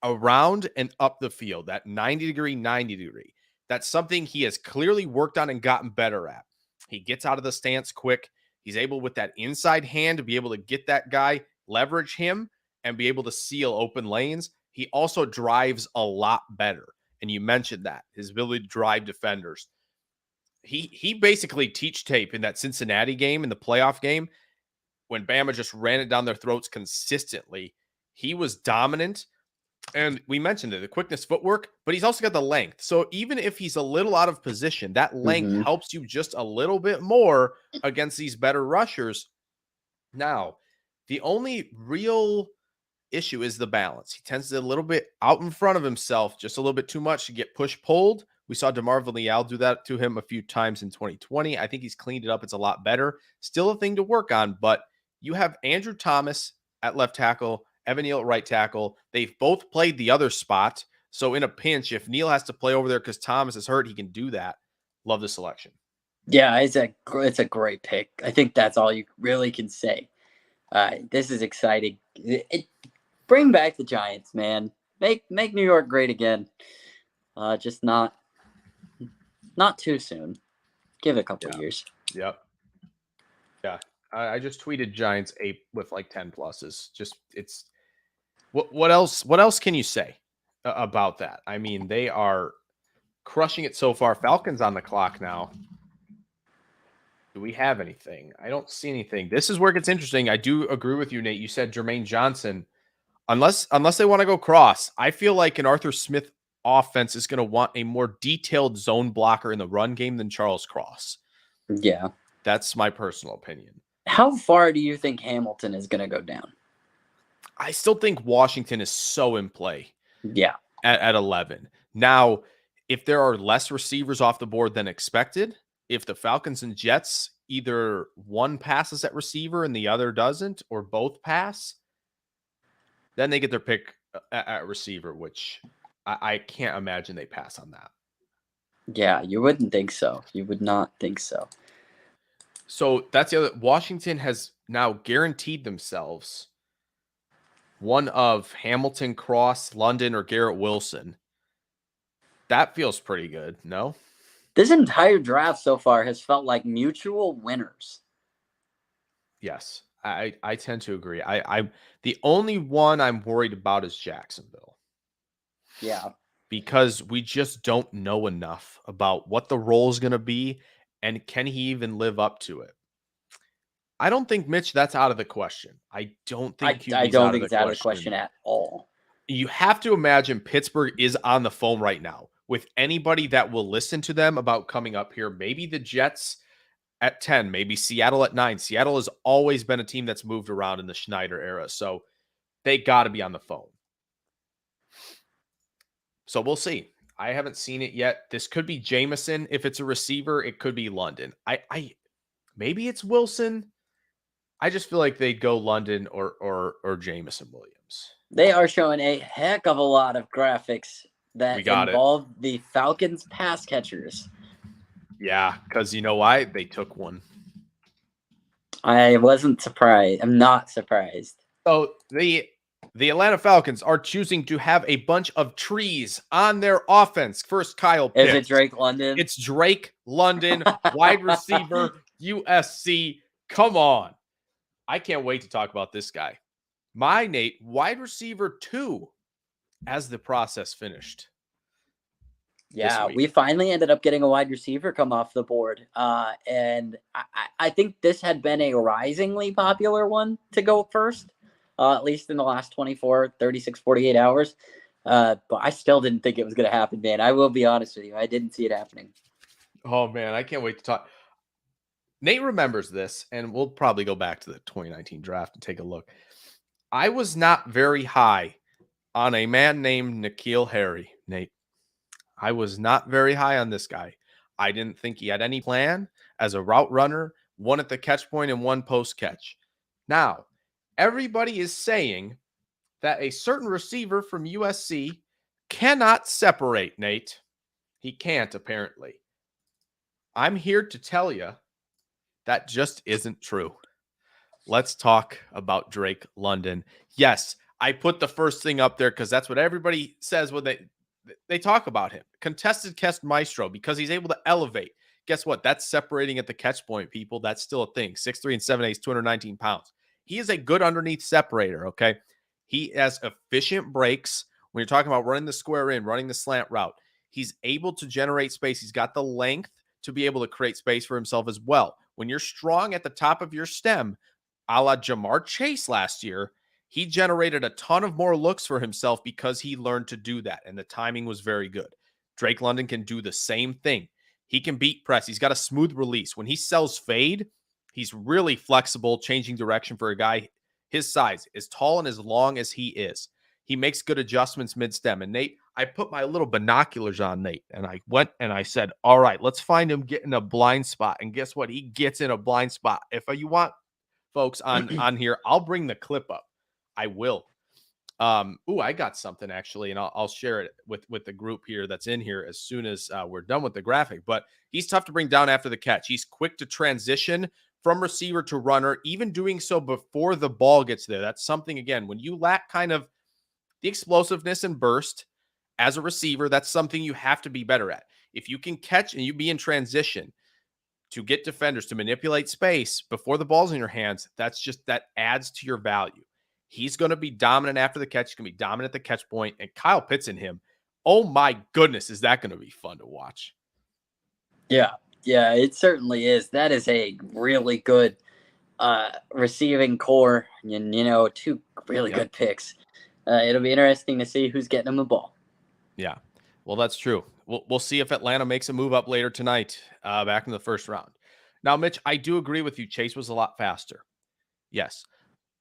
around and up the field, that 90 degree. That's something he has clearly worked on and gotten better at. He gets out of the stance quick. He's able with that inside hand to be able to get that guy, leverage him, and be able to seal open lanes. He also drives a lot better. And you mentioned that, his ability to drive defenders. He basically teach tape in that Cincinnati game, in the playoff game, when Bama just ran it down their throats consistently. He was dominant. And we mentioned it, the quickness, footwork, but he's also got the length. So even if he's a little out of position, that length helps you just a little bit more against these better rushers. Now, the only real issue is the balance. He tends to a little bit out in front of himself, just a little bit too much to get pulled. We saw DeMarvin Leal do that to him a few times in 2020. I think he's cleaned it up. It's a lot better. Still a thing to work on, but you have Andrew Thomas at left tackle, Evan Neal at right tackle. They've both played the other spot. So in a pinch, if Neal has to play over there because Thomas is hurt, he can do that. Love the selection. Yeah, it's a great pick. I think that's all you really can say. This is exciting. Bring back the Giants, man. Make New York great again. Just not too soon. Give it a couple years. Yep. Yeah. I just tweeted Giants 8 with like 10 pluses. Just it's what else can you say about that? I mean, they are crushing it so far. Falcons on the clock now. Do we have anything? I don't see anything. This is where it gets interesting. I do agree with you, Nate. You said Jermaine Johnson. Unless they want to go cross, I feel like an Arthur Smith offense is going to want a more detailed zone blocker in the run game than Charles Cross. Yeah. That's my personal opinion. How far do you think Hamilton is going to go down? I still think Washington is so in play. Yeah. At 11. Now, if there are less receivers off the board than expected, if the Falcons and Jets either one passes at receiver and the other doesn't, or both pass, then they get their pick at receiver, which I can't imagine they pass on that. Yeah, you wouldn't think so. You would not think so. So that's the other. Washington has now guaranteed themselves one of Hamilton, Cross, London, or Garrett Wilson. That feels pretty good, no? This entire draft so far has felt like mutual winners. Yes, I tend to agree. I the only one I'm worried about is Jacksonville. Yeah. Because we just don't know enough about what the role is going to be and can he even live up to it. I don't think, Mitch, that's out of the question. I don't think I don't think it's out of the question at all. You have to imagine Pittsburgh is on the phone right now with anybody that will listen to them about coming up here. Maybe the Jets at 10, maybe Seattle at 9. Seattle has always been a team that's moved around in the Schneider era, so they got to be on the phone. So we'll see. I haven't seen it yet. This could be Jameson. If it's a receiver, it could be London. I maybe it's Wilson. I just feel like they'd go London or Jameson Williams. They are showing a heck of a lot of graphics that involve the Falcons pass catchers. Yeah, because you know why? They took one. I wasn't surprised. I'm not surprised. So the Atlanta Falcons are choosing to have a bunch of trees on their offense. First, Kyle Pitts. Is it Drake London? It's Drake London, wide receiver, USC. Come on. I can't wait to talk about this guy. My Nate, wide receiver 2 as the process finished. Yeah, we finally ended up getting a wide receiver come off the board. And I think this had been a risingly popular one to go first, at least in the last 24, 36, 48 hours. But I still didn't think it was going to happen, man. I will be honest with you. I didn't see it happening. Oh, man, I can't wait to talk. Nate remembers this, and we'll probably go back to the 2019 draft and take a look. I was not very high on a man named N'Keal Harry, Nate. I was not very high on this guy. I didn't think he had any plan as a route runner, one at the catch point and one post catch. Now, everybody is saying that a certain receiver from USC cannot separate, Nate. He can't, apparently. I'm here to tell you That just isn't true. Let's talk about Drake London. Yes, I put the first thing up there because that's what everybody says when they talk about him. Contested catch maestro, because he's able to elevate. Guess what? That's separating at the catch point, people. That's still a thing. 6'3" and 7'8", 219 pounds. He is a good underneath separator, okay? He has efficient breaks. When you're talking about running the square in, running the slant route, he's able to generate space. He's got the length to be able to create space for himself as well. When you're strong at the top of your stem, a la Jamar Chase last year, he generated a ton of more looks for himself because he learned to do that, and the timing was very good. Drake London can do the same thing. He can beat press. He's got a smooth release. When he sells fade, he's really flexible, changing direction for a guy his size, as tall and as long as he is. He makes good adjustments mid-stem. And Nate, I put my little binoculars on Nate, and I went and I said, all right, let's find him getting a blind spot. And guess what? He gets in a blind spot. If you want folks on here, I'll bring the clip up. I will. I got something actually, and I'll share it with the group here that's in here as soon as we're done with the graphic. But he's tough to bring down after the catch. He's quick to transition from receiver to runner, even doing so before the ball gets there. That's something, again, when you lack kind of the explosiveness and burst as a receiver, that's something you have to be better at. If you can catch and you be in transition to get defenders to manipulate space before the ball's in your hands, that adds to your value. He's going to be dominant after the catch. He's going to be dominant at the catch point, and Kyle Pitts in him. Oh my goodness, is that going to be fun to watch? Yeah, it certainly is. That is a really good receiving core, and two really good picks. It'll be interesting to see who's getting him the ball. Yeah, well, that's true. We'll see if Atlanta makes a move up later tonight, back in the first round. Now, Mitch, I do agree with you. Chase was a lot faster. Yes.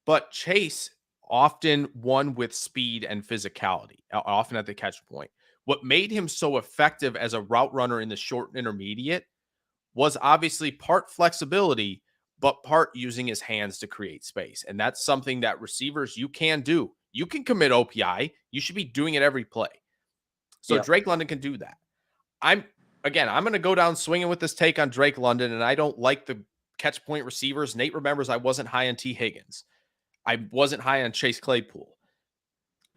But Chase often won with speed and physicality, often at the catch point. What made him so effective as a route runner in the short and intermediate was obviously part flexibility, but part using his hands to create space. And that's something that receivers, you can do. You can commit OPI. You should be doing it every play. So Drake London can do that. I'm going to go down swinging with this take on Drake London, and I don't like the catch point receivers. Nate remembers I wasn't high on T. Higgins. I wasn't high on Chase Claypool.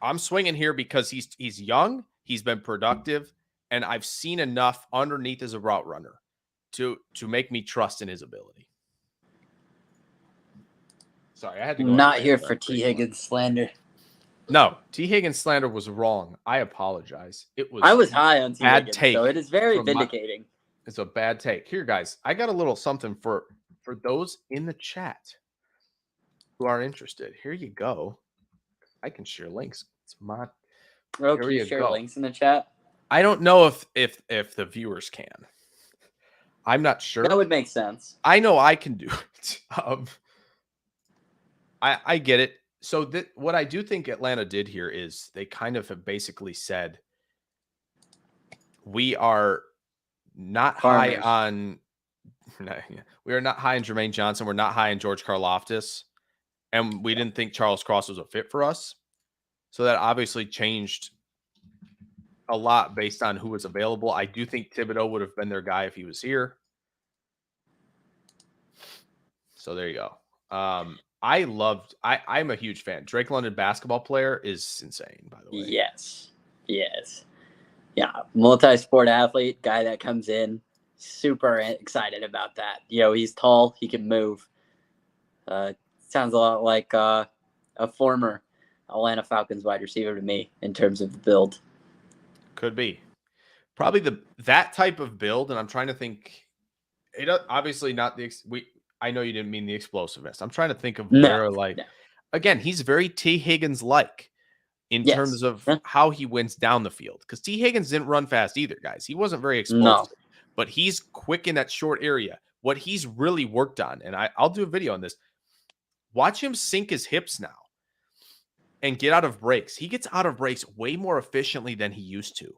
I'm swinging here because he's young, he's been productive, and I've seen enough underneath as a route runner to make me trust in his ability. Sorry, I had to go. Not here for T. Higgins slander. No, T. Higgins slander was wrong. I apologize. I was high on T. Higgins, take, so it is very vindicating. It's a bad take. Here, guys, I got a little something for those in the chat who are interested. Here you go. I can share links. It's my. Oh, can you share links in the chat? I don't know if the viewers can. I'm not sure. That would make sense. I know I can do it. I get it. So what I do think Atlanta did here is they kind of have basically said, we are not high on. We are not high on Jermaine Johnson. We're not high on George Karloftis. And we didn't think Charles Cross was a fit for us. So that obviously changed a lot based on who was available. I do think Thibodeaux would have been their guy if he was here. So there you go. I'm a huge fan. Drake London, basketball player, is insane, by the way. Yes. Yeah, multi-sport athlete, guy that comes in. Super excited about that. He's tall. He can move. Sounds a lot like a former Atlanta Falcons wide receiver to me in terms of the build. Could be. Probably that type of build, and I'm trying to think. It obviously not the I know you didn't mean the explosiveness. I'm trying to think of where again, he's very T. Higgins like in terms of how he wins down the field, because T. Higgins didn't run fast either, guys. He wasn't very explosive, but he's quick in that short area. What he's really worked on, and I'll do a video on this. Watch him sink his hips now and get out of breaks. He gets out of breaks way more efficiently than he used to.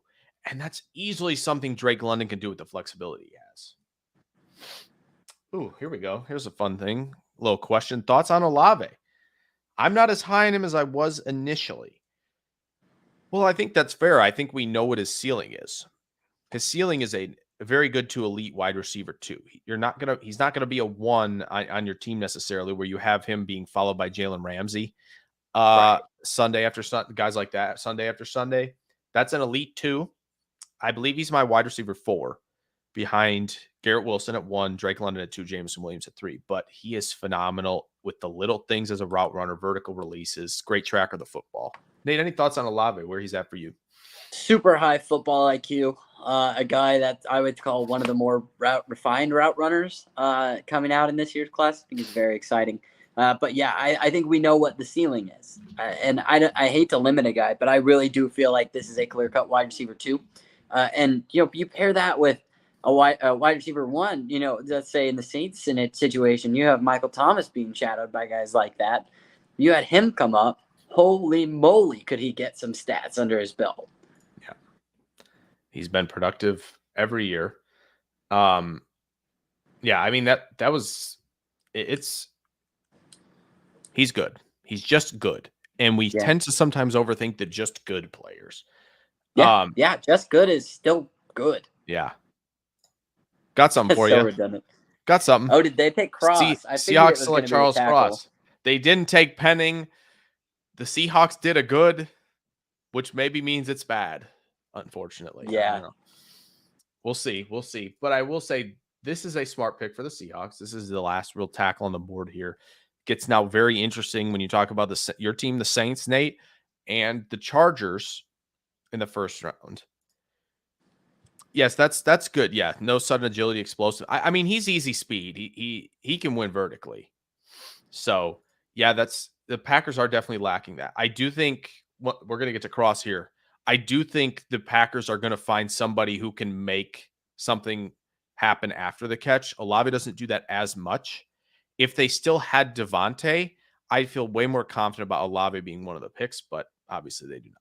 And that's easily something Drake London can do with the flexibility he has. Ooh, here we go. Here's a fun thing. Little question. Thoughts on Olave? I'm not as high on him as I was initially. Well, I think that's fair. I think we know what his ceiling is. His ceiling is a very good to elite wide receiver too. He's not gonna be a one on your team necessarily, where you have him being followed by Jalen Ramsey Right. Sunday after Sunday, guys like that Sunday after Sunday. That's an elite 2. I believe he's my wide receiver 4, behind Garrett Wilson at 1, Drake London at 2, Jameson Williams at 3. But he is phenomenal with the little things as a route runner, vertical releases, great tracker of the football. Nate, any thoughts on Olave, where he's at for you? Super high football IQ. A guy that I would call one of the more refined route runners coming out in this year's class. I think it's very exciting. But yeah, I think we know what the ceiling is. And I hate to limit a guy, but I really do feel like this is a clear-cut wide receiver 2. And, you pair that with a wide receiver 1, let's say in the Saints situation, you have Michael Thomas being shadowed by guys like that. You had him come up. Holy moly, could he get some stats under his belt? Yeah. He's been productive every year. Yeah, I mean, he's good. He's just good. And we tend to sometimes overthink the just good players. Yeah, just good is still good. Yeah. Got something for so you. Redundant. Got something. Oh, did they pick Cross? Seahawks select Charles Cross. They didn't take Penning. The Seahawks did a good, which maybe means it's bad, unfortunately. Yeah. We'll see. But I will say this is a smart pick for the Seahawks. This is the last real tackle on the board here. Gets now very interesting when you talk about your team, the Saints, Nate, and the Chargers in the first round. Yes, that's good. Yeah, no sudden agility, explosive. I mean, he's easy speed. He can win vertically. So yeah, the Packers are definitely lacking that. I do think we're going to get to Cross here. I do think the Packers are going to find somebody who can make something happen after the catch. Olave doesn't do that as much. If they still had Devontae, I'd feel way more confident about Olave being one of the picks, but obviously they do not.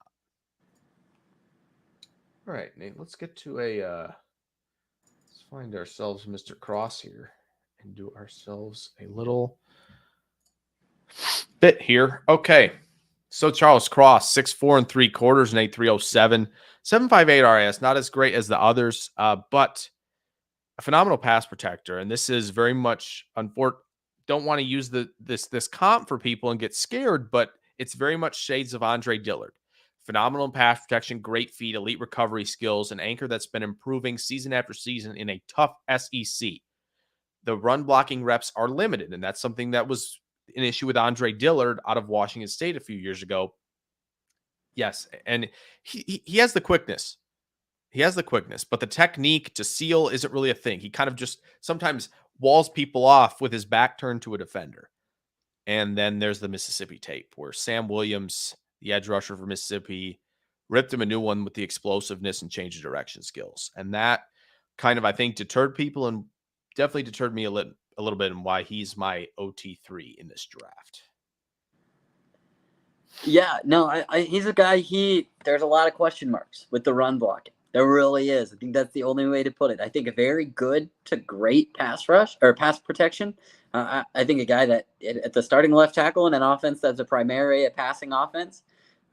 All right, Nate, let's get to let's find ourselves Mr. Cross here and do ourselves a little bit here. Okay. So Charles Cross, 6'4 3/4 and 8.307, 7.58 RAS, not as great as the others, but a phenomenal pass protector. And this is very much don't want to use this comp for people and get scared, but it's very much shades of Andre Dillard. Phenomenal in pass protection, great feet, elite recovery skills, an anchor that's been improving season after season in a tough SEC. The run blocking reps are limited, and that's something that was an issue with Andre Dillard out of Washington State a few years ago. Yes, and he has the quickness. He has the quickness, but the technique to seal isn't really a thing. He kind of just sometimes walls people off with his back turned to a defender. And then there's the Mississippi tape where Sam Williams, the edge rusher for Mississippi, ripped him a new one with the explosiveness and change of direction skills. And that kind of, I think, deterred people and definitely deterred me a little bit and why he's my OT3 in this draft. Yeah, no, he's a guy, there's a lot of question marks with the run blocking. There really is. I think that's the only way to put it. I think a very good to great pass rush or pass protection. I think a guy that at the starting left tackle in an offense that's a primary a passing offense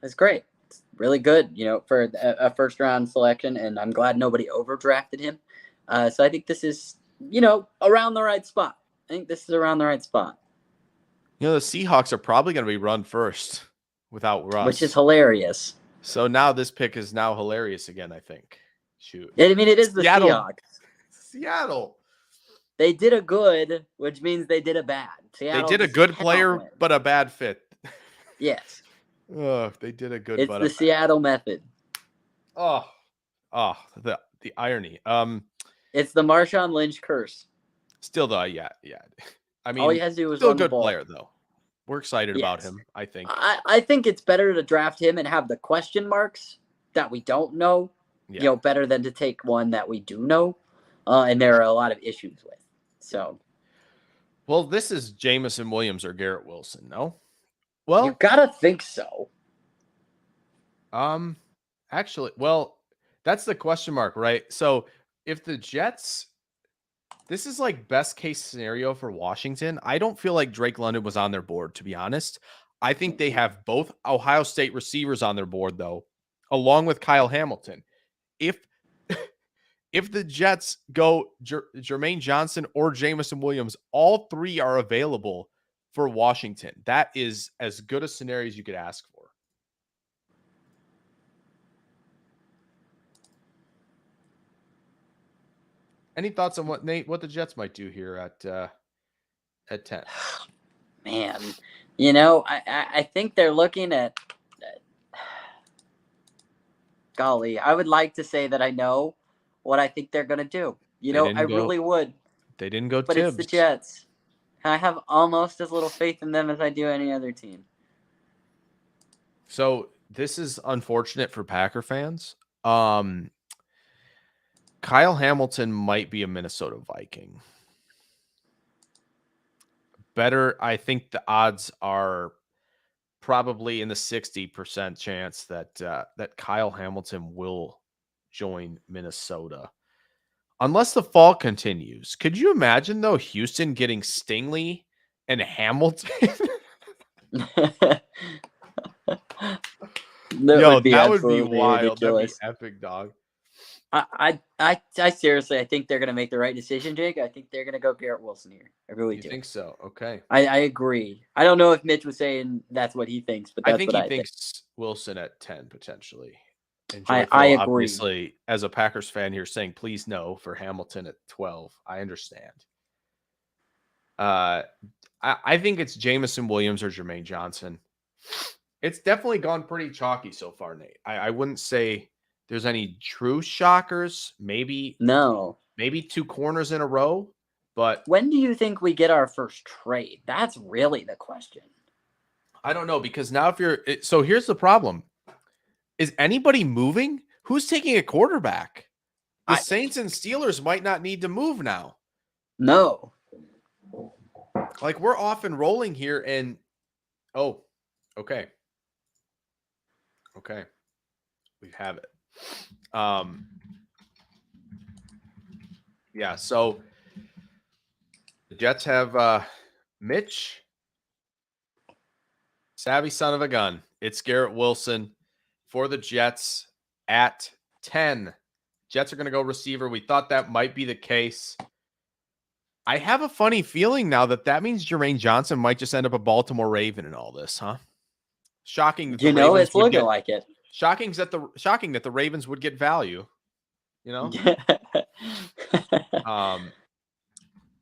is great. It's really good, for a first round selection, and I'm glad nobody overdrafted him. So I think this is, around the right spot. The Seahawks are probably going to be run first without Russ, which is hilarious. So now this pick is now hilarious again, I think. Shoot. I mean, it is the Seahawks. Seattle. They did a good, which means they did a bad. Seattle they did a good player, but a bad fit. Yes. Oh, they did a good. It's the Seattle method. Oh, the irony. It's the Marshawn Lynch curse. Still though, yeah. I mean, all he has to do is still run a good the ball. player though. We're excited about him, I think. I think it's better to draft him and have the question marks that we don't know, better than to take one that we do know, and there are a lot of issues with. So, well, this is Jameson Williams or Garrett Wilson, no? Well, you gotta think so. Actually, well, that's the question mark, right? So, if the Jets... This is like best case scenario for Washington. I don't feel like Drake London was on their board, to be honest. I think they have both Ohio State receivers on their board, though, along with Kyle Hamilton. If If the Jets go Jermaine Johnson or Jameson Williams, all three are available for Washington. That is as good a scenario as you could ask for. Any thoughts on what the Jets might do here at 10? Man, I think they're looking at golly, I would like to say that I know what I think they're going to do. I really would. They didn't go but Tibbs. It's the Jets. I have almost as little faith in them as I do any other team. So this is unfortunate for Packer fans. Kyle Hamilton might be a Minnesota Viking. Better, I think the odds are probably in the 60% chance that Kyle Hamilton will join Minnesota. Unless the fall continues. Could you imagine, though, Houston getting Stingley and Hamilton? that would be wild. Ridiculous. That'd be epic, dog. I seriously, I think they're going to make the right decision, Jake. I think they're going to go Garrett Wilson here. I really do. You think so? Okay. I agree. I don't know if Mitch was saying that's what he thinks, but that's I think what he thinks Wilson at 10 potentially. And I agree. Obviously, as a Packers fan here, saying please no for Hamilton at 12. I understand. I think it's Jameson Williams or Jermaine Johnson. It's definitely gone pretty chalky so far, Nate. I wouldn't say there's any true shockers. Maybe 2 corners in a row. But when do you think we get our first trade? That's really the question. I don't know, because now so here's the problem. Is anybody moving? Who's taking a quarterback? The Saints and Steelers might not need to move now. No. Like, we're off and rolling here, and okay. Okay. We have it. Yeah, so the Jets have Mitch, savvy son of a gun. It's Garrett Wilson for the Jets at 10. Jets are going to go receiver. We thought that might be the case. I have a funny feeling now that means Jermaine Johnson might just end up a Baltimore Raven in all this, huh? Shocking. That it's looking like it. Shocking that the Ravens would get value,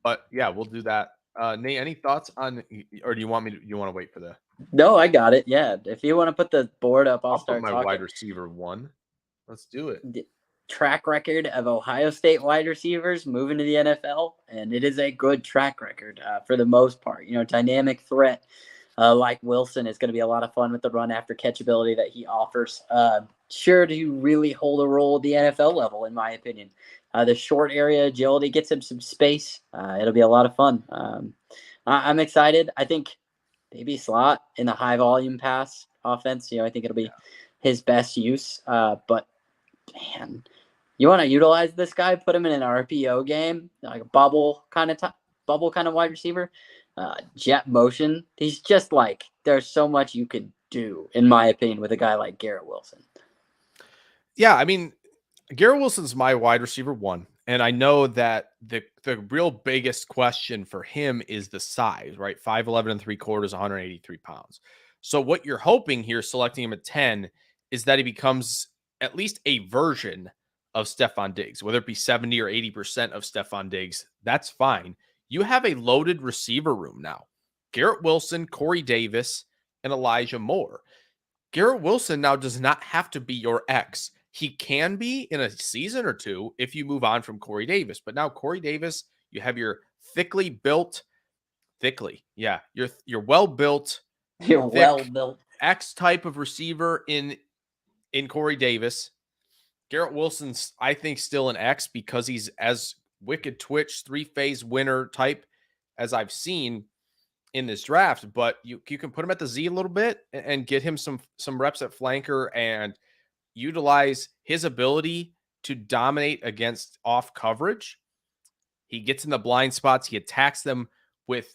But yeah, we'll do that. Nate, any thoughts on, or do you want to wait for the? No, I got it. Yeah. If you want to put the board up, I'll start put my talking. wide receiver 1. Let's do it. The track record of Ohio State wide receivers moving to the NFL, and it is a good track record for the most part. Dynamic threat like Wilson is going to be a lot of fun with the run after catch ability that he offers. Sure to really hold a role at the NFL level, in my opinion. The short area agility gets him some space. It'll be a lot of fun. I'm excited. I think maybe slot in the high volume pass offense. I think it'll be his best use. But man, you want to utilize this guy, put him in an RPO game, like a bubble kind of wide receiver, jet motion. He's just like, there's so much you could do, in my opinion, with a guy like Garrett Wilson. Yeah, I mean, Garrett Wilson's my wide receiver 1. And I know that the real biggest question for him is the size, right? 5'11 3/4, 183 pounds. So what you're hoping here, selecting him at 10, is that he becomes at least a version of Stephon Diggs, whether it be 70 or 80% of Stephon Diggs. That's fine. You have a loaded receiver room now. Garrett Wilson, Corey Davis, and Elijah Moore. Garrett Wilson now does not have to be your X. He can be in a season or two if you move on from Corey Davis. But now Corey Davis, you have your you're well-built. You're well-built. X type of receiver in Corey Davis. Garrett Wilson's, I think, still an X because he's as wicked twitch, 3-phase winner type as I've seen in this draft. But you can put him at the Z a little bit and get him some reps at flanker and utilize his ability to dominate against off coverage. He gets in the blind spots. He attacks them with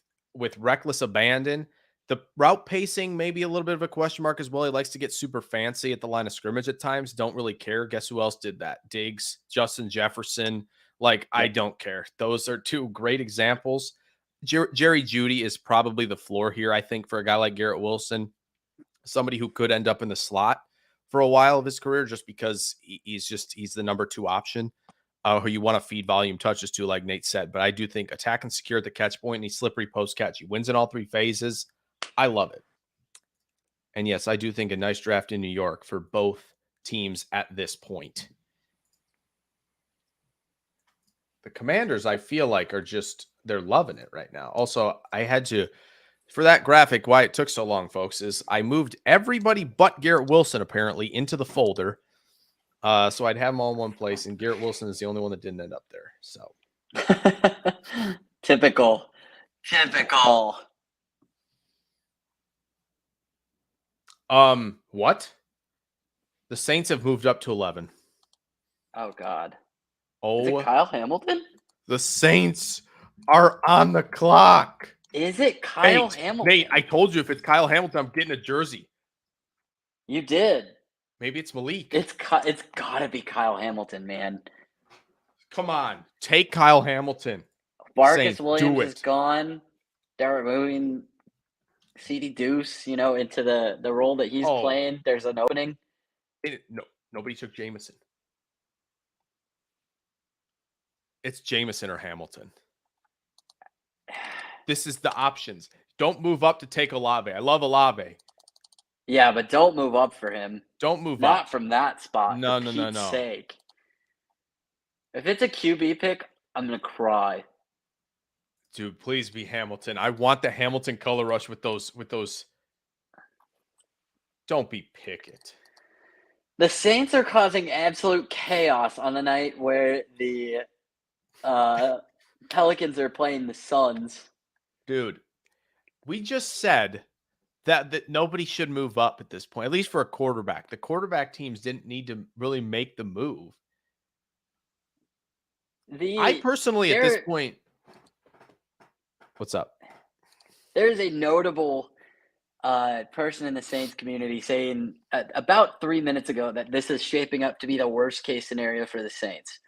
reckless abandon. The route pacing, maybe a little bit of a question mark as well. He likes to get super fancy at the line of scrimmage at times. Don't really care. Guess who else did that? Diggs, Justin Jefferson. Like, I don't care. Those are two great examples. Jerry Jeudy is probably the floor here, I think, for a guy like Garrett Wilson, somebody who could end up in the slot for a while of his career just because he's the number 2 option who you want to feed volume touches to, like Nate said. But I do think attack and secure at the catch point, and he's slippery post catch. He wins in all 3 phases. I love it. And yes, I do think a nice draft in New York for both teams at this point. The Commanders, I feel like, they're loving it right now. Also, I had to, for that graphic, why it took so long, folks, is I moved everybody but Garrett Wilson, apparently, into the folder. So I'd have them all in one place, and Garrett Wilson is the only one that didn't end up there. So Typical. What? The Saints have moved up to 11. Oh, God. Oh, is it Kyle Hamilton? The Saints are on the clock. Is it Kyle Hamilton? Nate, I told you if it's Kyle Hamilton, I'm getting a jersey. You did. Maybe it's Malik. It's got to be Kyle Hamilton, man. Come on. Take Kyle Hamilton. Marcus Williams is gone. They're moving CD Deuce, into the role that he's playing. There's an opening. No, nobody took Jameson. It's Jameson or Hamilton. This is the options. Don't move up to take Olave. I love Olave. Yeah, but don't move up for him. Don't move up. Not from that spot. No. For Pete's sake. If it's a QB pick, I'm going to cry. Dude, please be Hamilton. I want the Hamilton color rush with those. Don't be Pickett. The Saints are causing absolute chaos on the night where the Pelicans are playing the Suns. Dude, we just said that nobody should move up at this point, at least for a quarterback. The quarterback teams didn't need to really make the move. I personally, at this point, what's up? There's a notable person in the Saints community saying about 3 minutes ago that this is shaping up to be the worst case scenario for the Saints.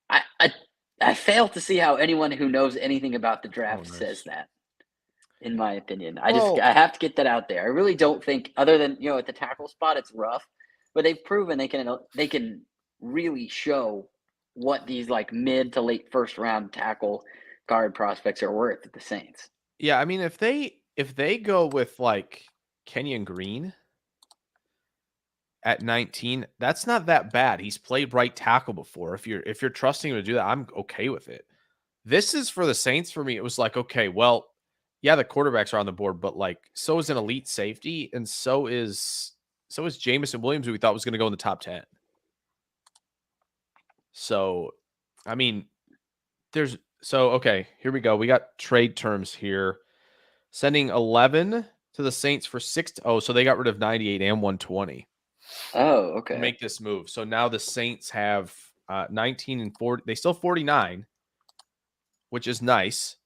I fail to see how anyone who knows anything about the draft says that, in my opinion. I have to get that out there. I really don't think, other than, at the tackle spot, it's rough, but they've proven they can really show what these like mid to late first round tackle guard prospects are worth at the Saints. Yeah, I mean, if they go with like Kenyan Green at 19, that's not that bad. He's played right tackle before. If you're trusting him to do that, I'm okay with it. This is for the Saints. For me, it was like, okay, well, yeah, the quarterbacks are on the board, but like, so is an elite safety, and so is Jameson Williams, who we thought was going to go in the top 10. So, I mean, okay, here we go. We got trade terms here. Sending 11 to the Saints for 6. So they got rid of 98 and 120. Oh, okay. To make this move. So now the Saints have 19 and 40. They still 49, which is nice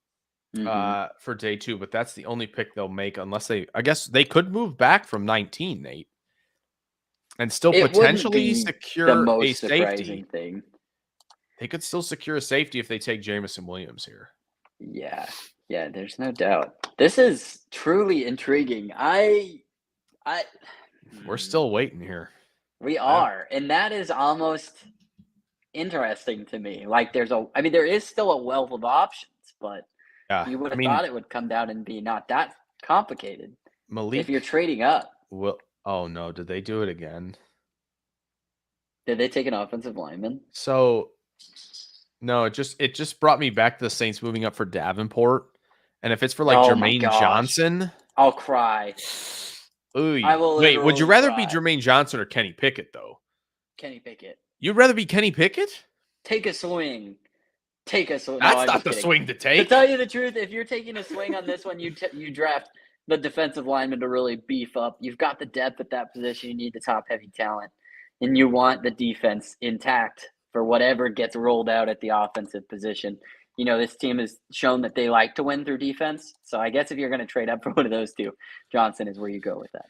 for day 2. But that's the only pick they'll make unless I guess they could move back from 19, Nate, and still potentially secure the most a safety thing. They could still secure a safety if they take Jameson Williams here. Yeah, there's no doubt. This is truly intriguing. We're still waiting here. We are, and that is almost interesting to me. Like there is still a wealth of options, but you would have thought it would come down and be not that complicated. Malik, if you're trading up. Well, oh no, did they do it again? Did they take an offensive lineman? So no, it just brought me back to the Saints moving up for Davenport. And if it's for like Jermaine Johnson, I'll cry. Ooh, wait, would you rather be Jermaine Johnson or Kenny Pickett, though? Kenny Pickett. You'd rather be Kenny Pickett? Take a swing. That's not the swing to take. To tell you the truth, if you're taking a swing on this one, you draft the defensive lineman to really beef up. You've got the depth at that position. You need the top-heavy talent. And you want the defense intact for whatever gets rolled out at the offensive position. this team has shown that they like to win through defense. So I guess if you're going to trade up for one of those two, Johnson is where you go with that.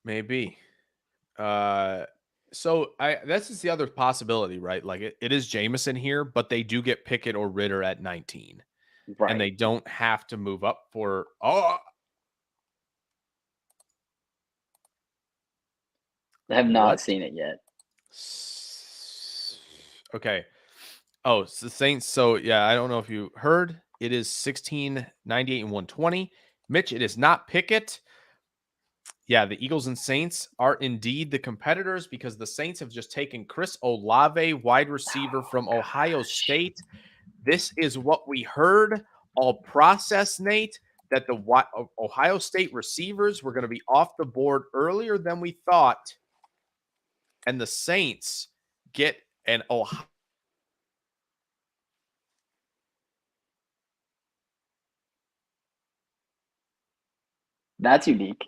Maybe. So this is the other possibility, right? Like it is Jameson here, but they do get Pickett or Ritter at 19. Right. And they don't have to move up for I have not seen it yet. Okay. Oh, it's the Saints. So yeah, I don't know if you heard. It is 16, 98, and 120. Mitch, it is not Pickett. Yeah, the Eagles and Saints are indeed the competitors because the Saints have just taken Chris Olave, wide receiver from Ohio State. This is what we heard all process, Nate, that the Ohio State receivers were going to be off the board earlier than we thought. And the Saints get an Ohio. That's unique.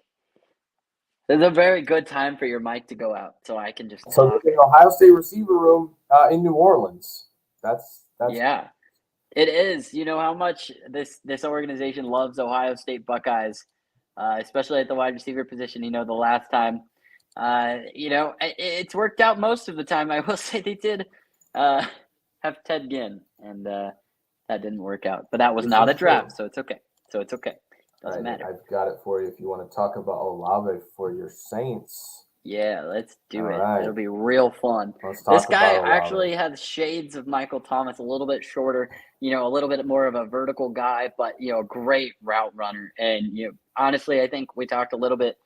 It's a very good time for your mic to go out, so I can just talk. So the Ohio State receiver room in New Orleans. That's yeah, it is. You know how much this organization loves Ohio State Buckeyes, especially at the wide receiver position. The last time, it's worked out most of the time. I will say they did have Ted Ginn, and that didn't work out. But that was not a draft, so it's okay. Doesn't matter. I've got it for you if you want to talk about Olave for your Saints. Yeah, let's do it. Right. It'll be real fun. This guy actually has shades of Michael Thomas, a little bit shorter, a little bit more of a vertical guy, but, great route runner. And, honestly, I think we talked a little bit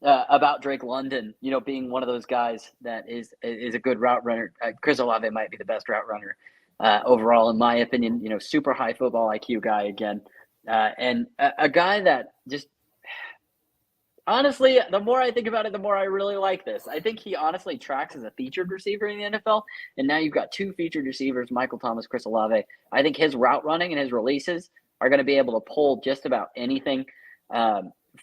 about Drake London, being one of those guys that is a good route runner. Chris Olave might be the best route runner overall, in my opinion. Super high football IQ guy again. And a guy that just, honestly, the more I think about it, the more I really like this. I think he honestly tracks as a featured receiver in the NFL. And now you've got two featured receivers, Michael Thomas, Chris Olave. I think his route running and his releases are going to be able to pull just about anything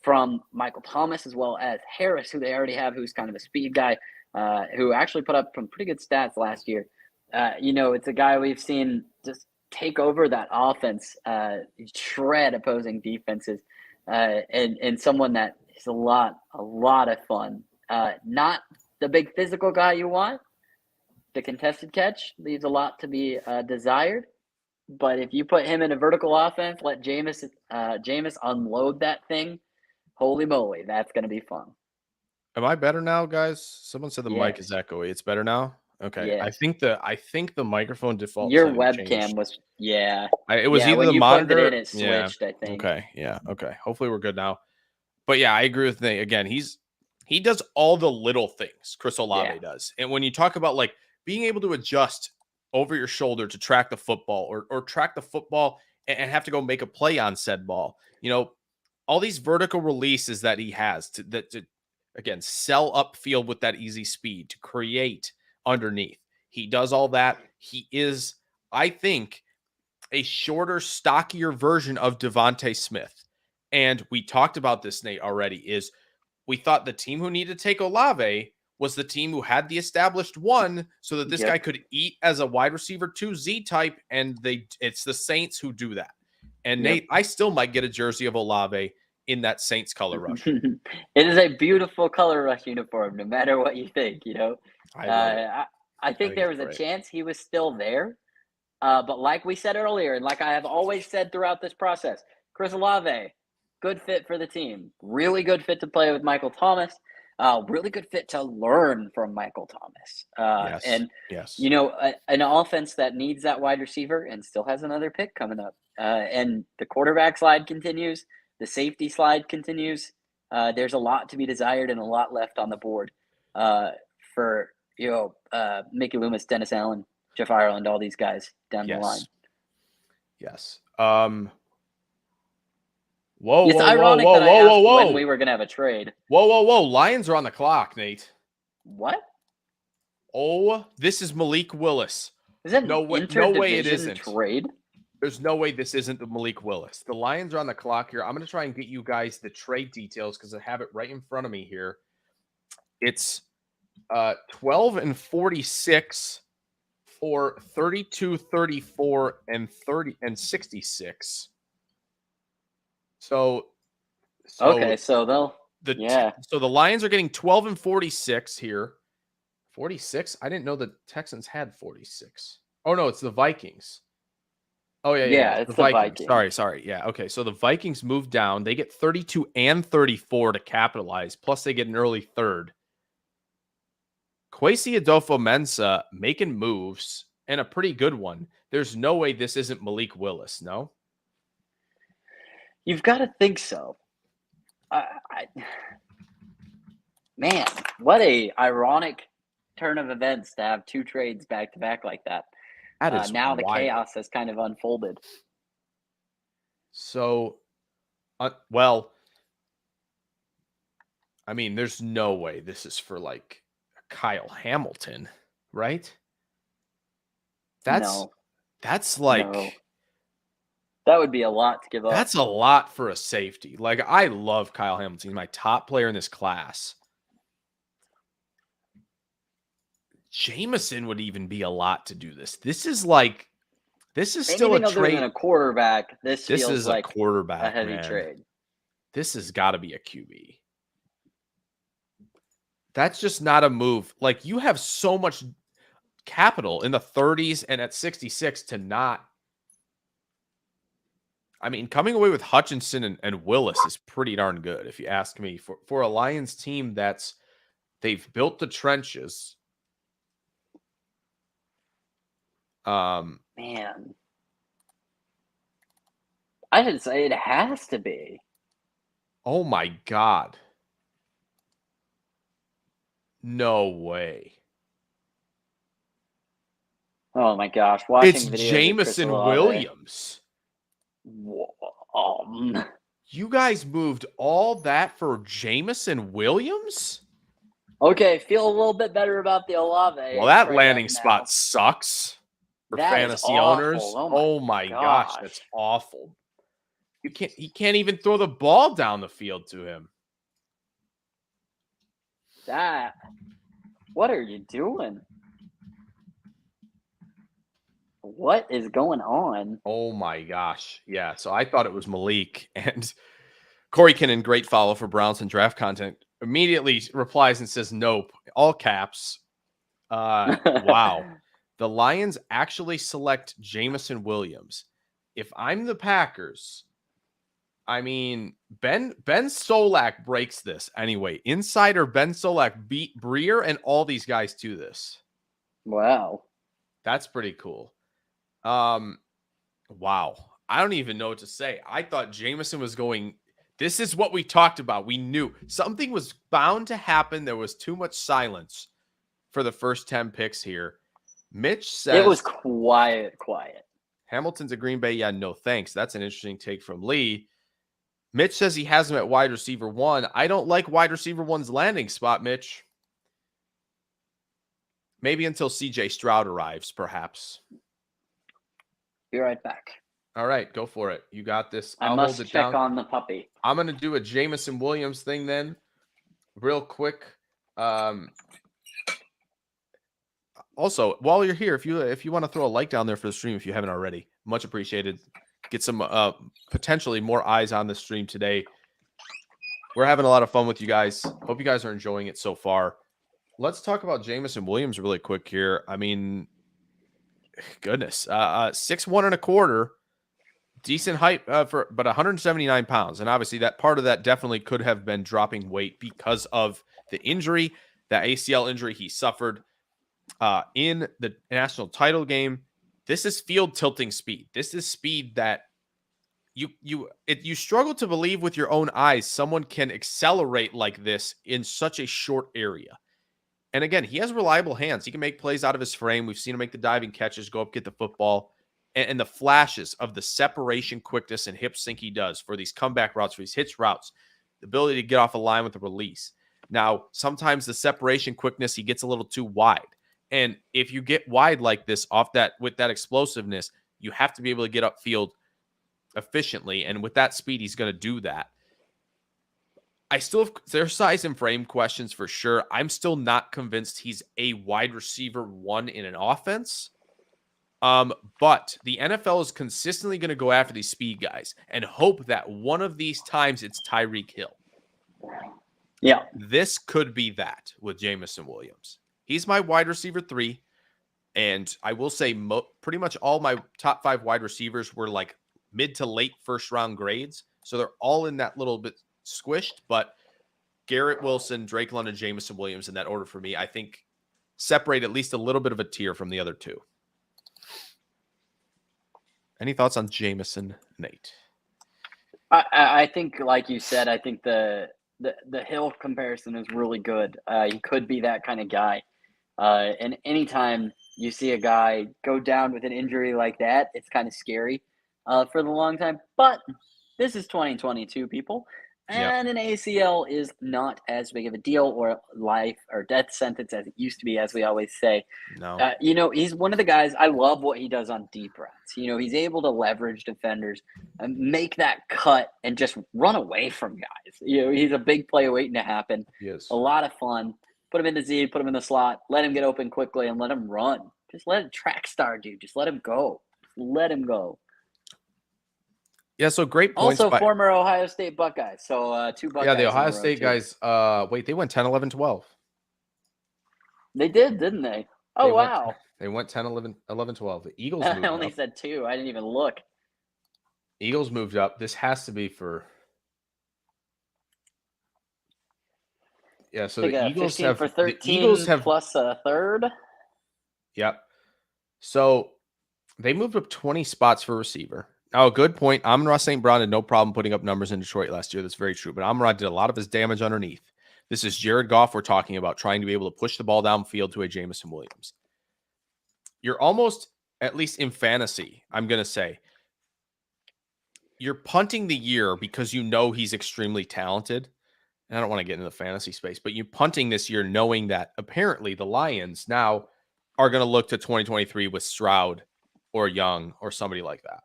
from Michael Thomas, as well as Harris, who they already have, who's kind of a speed guy, who actually put up some pretty good stats last year. It's a guy we've seen just take over that offense, shred opposing defenses, and someone that is a lot of fun. Not the big physical guy you want. The contested catch leaves a lot to be desired. But if you put him in a vertical offense, let Jameis unload that thing, holy moly, that's going to be fun. Am I better now, guys? Someone said the mic is echoey. It's better now? Okay. Yes. I think the microphone default. Your webcam changed. Was it was either the monitor. Put it in, it switched, I think. Okay. Yeah. Okay. Hopefully we're good now. But yeah, I agree with Nate. Again, he does all the little things Chris Olave does. And when you talk about like being able to adjust over your shoulder to track the football or track the football and have to go make a play on said ball, all these vertical releases that he has to again sell upfield with that easy speed to create underneath. He does all that. He is, I think, a shorter, stockier version of Devontae Smith. And we talked about this, Nate, already, is we thought the team who needed to take Olave was the team who had the established one so that this guy could eat as a wide receiver 2 Z type, and it's the Saints who do that. And Nate, I still might get a jersey of Olave in that Saints color rush. It is a beautiful color rush uniform, no matter what you think, I think there was a chance he was still there. But like we said earlier, and like I have always said throughout this process, Chris Olave, good fit for the team. Really good fit to play with Michael Thomas. Really good fit to learn from Michael Thomas. And an offense that needs that wide receiver and still has another pick coming up. And the quarterback slide continues. The safety slide continues. There's a lot to be desired and a lot left on the board for Mickey Loomis, Dennis Allen, Jeff Ireland, all these guys down the line. Yes. It's ironic that I asked when we were going to have a trade. Whoa. Lions are on the clock, Nate. What? Oh, this is Malik Willis. Is that no way it isn't. Trade? There's no way this isn't the Malik Willis. The Lions are on the clock here. I'm going to try and get you guys the trade details because I have it right in front of me here. It's 12 and 46 for 32, 34, and 30 and 66. So okay, so so the Lions are getting 12 and 46 here. 46? I didn't know the Texans had 46. Oh no, it's the Vikings. Oh yeah. it's the Vikings. Sorry. Yeah, okay. So the Vikings move down. They get 32 and 34 to capitalize. Plus they get an early third. Kwesi Adofo-Mensah making moves and a pretty good one. There's no way this isn't Malik Willis, no? You've got to think so. Man, what a ironic turn of events to have two trades back to back like that. That is now wild. The chaos has kind of unfolded. So, well, I mean, there's no way this is for like Kyle Hamilton, right? That's like no. That would be a lot to give up. That's a lot for a safety. Like, I love Kyle Hamilton. He's my top player in this class. Jameson would even be a lot to do this. This is still a trade. Than a quarterback. This feels is like a quarterback, a heavy trade. This has got to be a QB. That's just not a move. Like, you have so much capital in the 30s and at 66 to not. I mean, coming away with Hutchinson and Willis is pretty darn good, if you ask me. For a Lions team they've built the trenches. Man, I should say it has to be. Oh my God. No way. Oh my gosh. It's Jameson Williams. You guys moved all that for Jameson Williams? Okay, feel a little bit better about the Olave. Well, that landing spot sucks for fantasy owners. Oh my gosh, that's awful. He can't even throw the ball down the field to him. What are you doing? What is going on? Oh my gosh. Yeah. So I thought it was Malik, and Corey Kinnan, great follow for Browns and draft content, immediately replies and says, nope, all caps. Wow. The Lions actually select Jameson Williams. If I'm the Packers, I mean, Ben Solak breaks this anyway. Insider Ben Solak beat Breer and all these guys to this. Wow. That's pretty cool. Wow. I don't even know what to say. I thought Jameson was going. This is what we talked about. We knew something was bound to happen. There was too much silence for the first 10 picks here. Mitch says it was quiet. Hamilton's a Green Bay. Yeah, no thanks. That's an interesting take from Lee. Mitch says he has him at wide receiver 1. I don't like wide receiver 1's landing spot, Mitch. Maybe until CJ Stroud arrives, perhaps. Be right back. All right, go for it. You got this. I must check on the puppy. I'm going to do a Jameson Williams thing then, real quick. Also, while you're here, if you want to throw a like down there for the stream, if you haven't already, much appreciated. Get some potentially more eyes on the stream today. We're having a lot of fun with you guys. Hope you guys are enjoying it so far. Let's talk about Jameson Williams really quick here. I mean, goodness, 6'1" and a quarter, decent height but 179 pounds, and obviously that part of that definitely could have been dropping weight because of the injury, that ACL injury he suffered in the national title game. This is field tilting speed. This is speed that you struggle to believe with your own eyes someone can accelerate like this in such a short area. And again, he has reliable hands. He can make plays out of his frame. We've seen him make the diving catches, go up, get the football, and the flashes of the separation, quickness, and hip sync he does for these comeback routes, for these hitch routes, the ability to get off a line with a release. Now, sometimes the separation quickness, he gets a little too wide. And if you get wide like this off that with that explosiveness, you have to be able to get upfield efficiently. And with that speed, he's going to do that. I still have their size and frame questions for sure. I'm still not convinced he's a wide receiver 1 in an offense. But the NFL is consistently going to go after these speed guys and hope that one of these times it's Tyreek Hill. Yeah. This could be that with Jameson Williams. He's my wide receiver 3. And I will say pretty much all my top 5 wide receivers were like mid to late first round grades. So they're all in that little bit squished. But Garrett Wilson, Drake London, Jameson Williams in that order for me, I think separate at least a little bit of a tier from the other 2. Any thoughts on Jameson, Nate? I think, like you said, I think the Hill comparison is really good. He could be that kind of guy. And anytime you see a guy go down with an injury like that, it's kind of scary for the long time. But this is 2022, people. And an ACL is not as big of a deal or life or death sentence as it used to be, as we always say. No. He's one of the guys, I love what he does on deep routes. He's able to leverage defenders and make that cut and just run away from guys. He's a big play waiting to happen. Yes. A lot of fun. Put him in the Z, put him in the slot, let him get open quickly and let him run. Just let him track star, dude. Just let him go. Let him go. Yeah, so great points. Also, former Ohio State Buckeyes. So, 2 Buckeyes. Yeah, the Ohio State guys, they went 10, 11, 12. They did, didn't they? Oh, wow. They went 10, 11, 12. The Eagles moved I only up. said 2. I didn't even look. Eagles moved up. This has to be for... Yeah, so the Eagles have... for 13 the Eagles have plus a third. Yep. So they moved up 20 spots for receiver. Now, a good point. Amon-Ra St. Brown had no problem putting up numbers in Detroit last year. That's very true. But Amon-Ra did a lot of his damage underneath. This is Jared Goff we're talking about, trying to be able to push the ball downfield to a Jameson Williams. You're almost, at least in fantasy, I'm going to say, you're punting the year because you know he's extremely talented. And I don't want to get into the fantasy space, but you're punting this year knowing that apparently the Lions now are going to look to 2023 with Stroud or Young or somebody like that.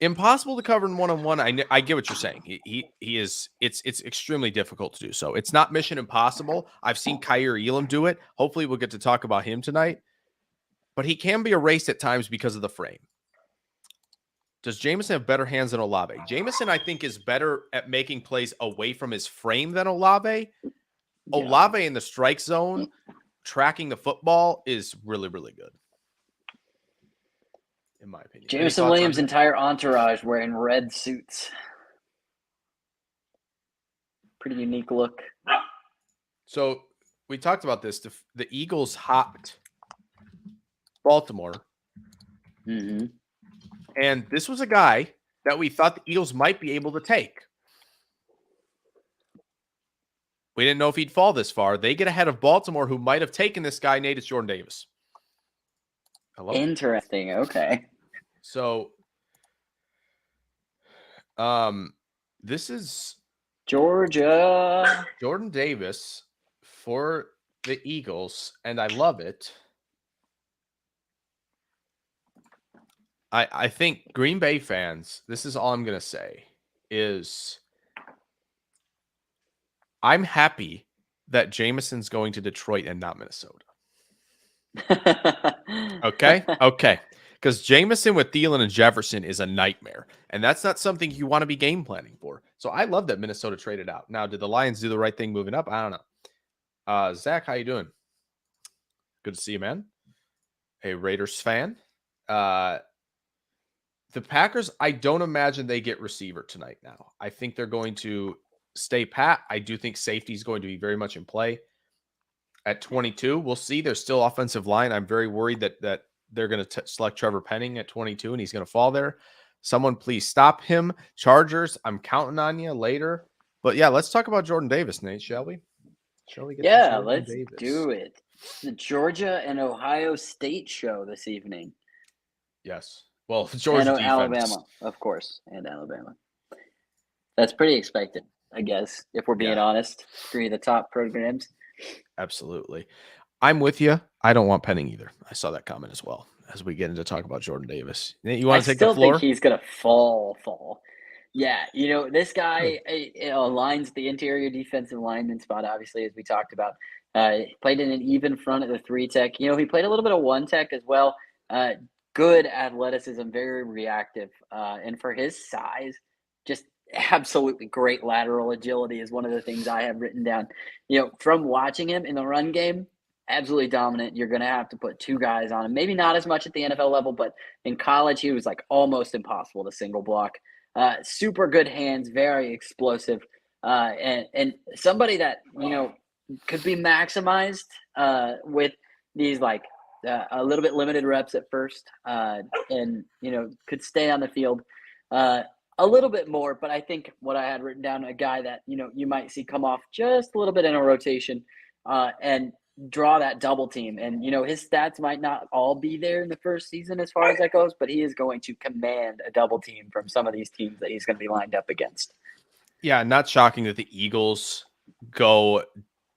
Impossible to cover in one-on-one. I get what you're saying. He is. It's extremely difficult to do so. It's not mission impossible. I've seen Kaiir Elam do it. Hopefully, we'll get to talk about him tonight. But he can be erased at times because of the frame. Does Jameson have better hands than Olave? Jameson, I think, is better at making plays away from his frame than Olave. Yeah. Olave in the strike zone, tracking the football is really, really good. In my opinion. Jameson Williams' entire entourage wearing red suits. Pretty unique look. So we talked about this. The Eagles hopped Baltimore. Mm-hmm. And this was a guy that we thought the Eagles might be able to take. We didn't know if he'd fall this far. They get ahead of Baltimore, who might have taken this guy. Nate, it's Jordan Davis. Hello? Interesting. Okay. So, this is Georgia. Jordan Davis for the Eagles, and I love it. I think Green Bay fans, this is all I'm going to say, is I'm happy that Jameson's going to Detroit and not Minnesota. Okay? Okay. Because Jameson with Thielen and Jefferson is a nightmare. And that's not something you want to be game planning for. So I love that Minnesota traded out. Now, did the Lions do the right thing moving up? I don't know. Zach, how you doing? Good to see you, man. Hey, Raiders fan. The Packers, I don't imagine they get receiver tonight now. I think they're going to stay pat. I do think safety is going to be very much in play. At 22, we'll see. There's still offensive line. I'm very worried that they're going to select Trevor Penning at 22, and he's going to fall there. Someone please stop him. Chargers, I'm counting on you later. But, yeah, let's talk about Jordan Davis, Nate, shall we? Shall we get to let's Davis? Do it. The Georgia and Ohio State show this evening. Yes. Well, Georgia and defense. Alabama, of course, and Alabama. That's pretty expected, I guess, if we're being honest. 3 of the top programs. Absolutely. I'm with you. I don't want Penning either. I saw that comment as well as we get into talk about Jordan Davis. You want to take the floor? I still think he's going to fall. Yeah, this guy aligns the interior defensive lineman spot, obviously, as we talked about. Played in an even front of the 3 tech. He played a little bit of 1 tech as well. Good athleticism, very reactive. And for his size, just absolutely great lateral agility is one of the things I have written down. From watching him in the run game, absolutely dominant. You're going to have to put 2 guys on him. Maybe not as much at the NFL level, but in college, he was like almost impossible to single block. Super good hands, very explosive. And somebody that, could be maximized with these like a little bit limited reps at first, and could stay on the field a little bit more. But I think what I had written down, a guy that you might see come off just a little bit in a rotation and draw that double team. And his stats might not all be there in the first season as far as that goes, but he is going to command a double team from some of these teams that he's going to be lined up against. Yeah, not shocking that the Eagles go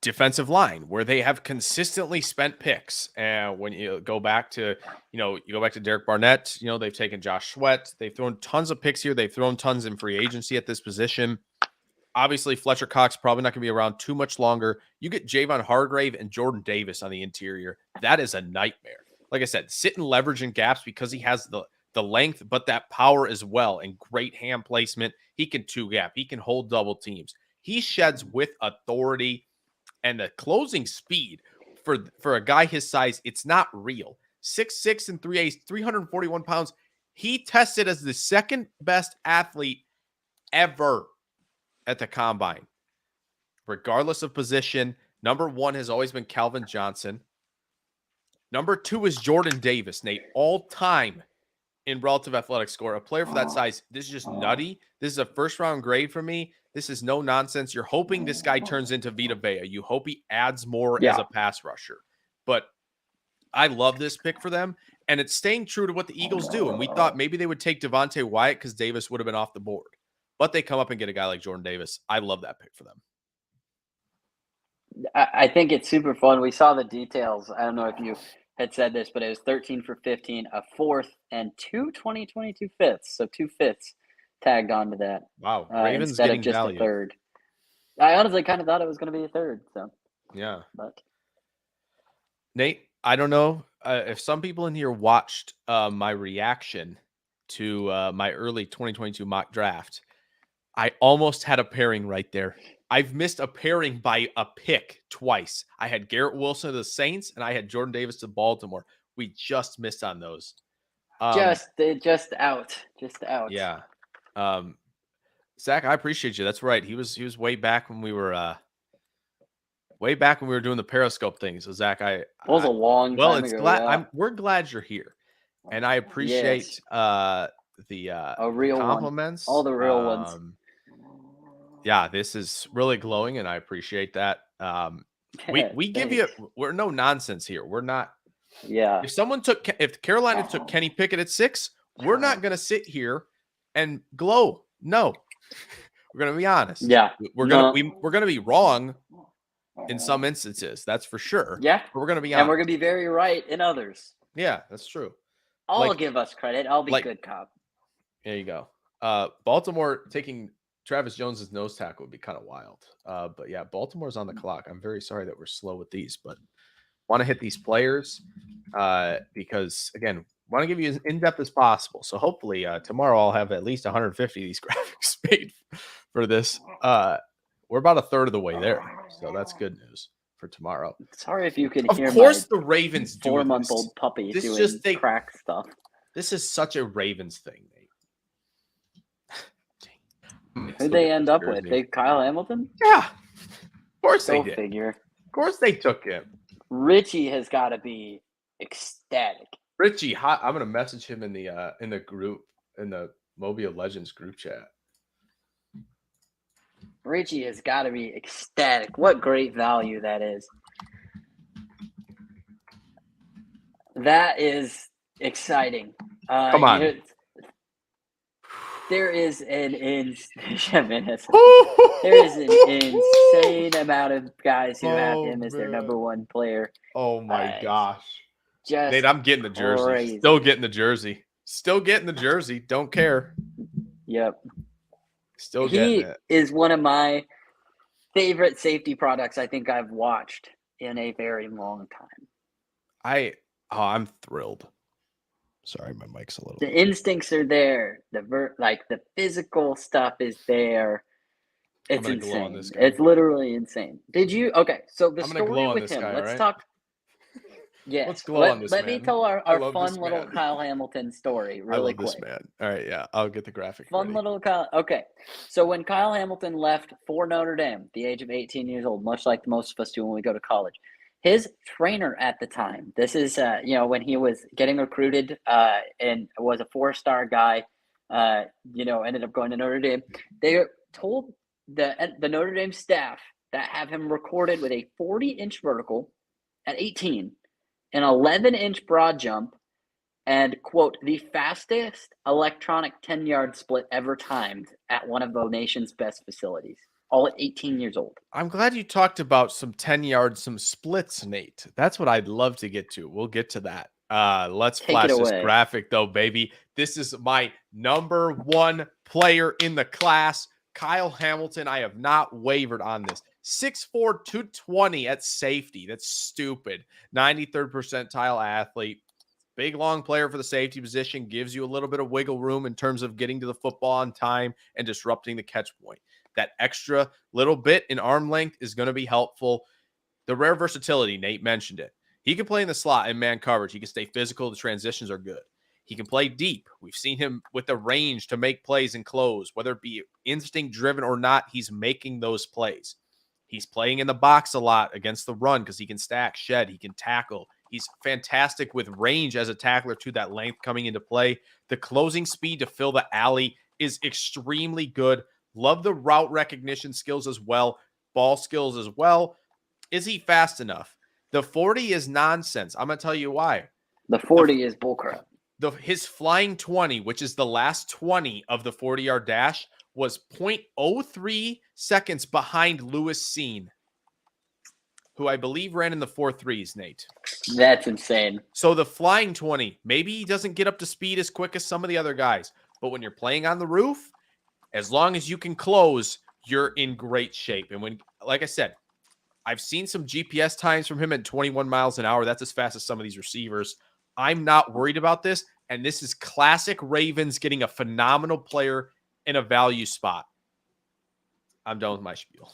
defensive line where they have consistently spent picks. And when you go back to, Derek Barnett, they've taken Josh Sweat. They've thrown tons of picks here. They've thrown tons in free agency at this position. Obviously, Fletcher Cox probably not going to be around too much longer. You get Javon Hargrave and Jordan Davis on the interior. That is a nightmare. Like I said, sit and leverage in gaps because he has the length, but that power as well and great hand placement. He can 2-gap. He can hold double teams. He sheds with authority. And the closing speed for a guy his size, it's not real. 6'6" and 3/8, 341 pounds. He tested as the second best athlete ever at the combine. Regardless of position, number 1 has always been Calvin Johnson. Number 2 is Jordan Davis, Nate, all-time in relative athletic score. A player for that size, this is just nutty. This is a first-round grade for me. This is no nonsense. You're hoping this guy turns into Vita Vea. You hope he adds more as a pass rusher. But I love this pick for them, and it's staying true to what the Eagles do. And we thought maybe they would take Devontae Wyatt because Davis would have been off the board. But they come up and get a guy like Jordan Davis. I love that pick for them. I think it's super fun. We saw the details. I don't know if you had said this, but it was 13 for 15, a 4th, and 2 2022 fifths. So 2 fifths tagged onto that. Wow. Ravens instead getting of just value. a 3rd. I honestly kind of thought it was going to be a 3rd. So yeah. But Nate, I don't know if some people in here watched my reaction to my early 2022 mock draft. I almost had a pairing right there. I've missed a pairing by a pick twice. I had Garrett Wilson of the Saints, and I had Jordan Davis to Baltimore. We just missed on those. Just out. Yeah. Zach, I appreciate you. That's right. He was way back when we were doing the Periscope thing. So Zach, it was a long time ago. Yeah. We're glad you're here, and I appreciate the real compliments, one. All the real ones. Yeah, this is really glowing, and I appreciate that. We give you. We're no nonsense here. We're not. Yeah. If Carolina took Kenny Pickett at 6, we're not going to sit here and glow. No, we're going to be honest. Yeah, we're going to be wrong in some instances. That's for sure. Yeah, but we're going to be honest. And we're going to be very right in others. Yeah, that's true. I'll give us credit. I'll be good cop. There you go. Baltimore taking Travis Jones's nose tackle would be kind of wild. But yeah, Baltimore's on the clock. I'm very sorry that we're slow with these, but want to hit these players because, again, want to give you as in-depth as possible. So hopefully tomorrow I'll have at least 150 of these graphics made for this. We're about a third of the way there. So that's good news for tomorrow. Sorry if you can hear Of course the Ravens do 4-month-old puppy this doing just crack stuff. This is such a Ravens thing, Nate. Who'd they end up with? Kyle Hamilton? Yeah. Of course they did. Figure. Of course they took him. Richie has got to be ecstatic. Richie, I'm gonna message him in the group, in the Mobile Legends group chat. Richie has got to be ecstatic. What great value that is. That is exciting. Come on. There is an insane amount of guys who have him as their number one player. Oh my gosh. Just Nate, I'm getting the jersey. crazy. Still getting the jersey. Don't care. Yep. Still getting it. He is one of my favorite safety products I think I've watched in a very long time. I'm thrilled. Sorry, my mic's a little. The instincts are there. The physical stuff is there. It's insane. It's literally insane. Okay, so the story with him, let's talk. Yes. Let's glow on this Let man. me tell our fun little Kyle Hamilton story really quick. I love this man. All right, yeah. I'll get the graphic ready. Little Kyle. Okay. So when Kyle Hamilton left for Notre Dame, at the age of 18 years old, much like most of us do when we go to college, his trainer at the time, this is, when he was getting recruited and was a 4-star guy, ended up going to Notre Dame, they told the Notre Dame staff that have him recorded with a 40-inch vertical at 18, an 11-inch broad jump, and, quote, the fastest electronic 10-yard split ever timed at one of the nation's best facilities, all at 18 years old. I'm glad you talked about some 10 yards, some splits, Nate. That's what I'd love to get to. We'll get to that. Let's flash this graphic, though, baby. This is my number one player in the class, Kyle Hamilton. I have not wavered on this. 6'4", 220 at safety. That's stupid. 93rd percentile athlete. Big, long player for the safety position. Gives you a little bit of wiggle room in terms of getting to the football on time and disrupting the catch point. That extra little bit in arm length is going to be helpful. The rare versatility, Nate mentioned it. He can play in the slot in man coverage. He can stay physical. The transitions are good. He can play deep. We've seen him with the range to make plays and close. Whether it be instinct-driven or not, he's making those plays. He's playing in the box a lot against the run because he can stack, shed, he can tackle. He's fantastic with range as a tackler to that length coming into play. The closing speed to fill the alley is extremely good. Love the route recognition skills as well. Ball skills as well. Is he fast enough? The 40 is nonsense. I'm going to tell you why. The 40 is bullcrap. His flying 20, which is the last 20 of the 40-yard dash, was 0.03 seconds behind Lewis Cine, who I believe ran in the 4.3s, Nate. That's insane. So the flying 20, maybe he doesn't get up to speed as quick as some of the other guys, but when you're playing on the roof, as long as you can close, you're in great shape. And when, like I said, I've seen some GPS times from him at 21 miles an hour. That's as fast as some of these receivers. I'm not worried about this. And this is classic Ravens getting a phenomenal player in a value spot. I'm done with my spiel.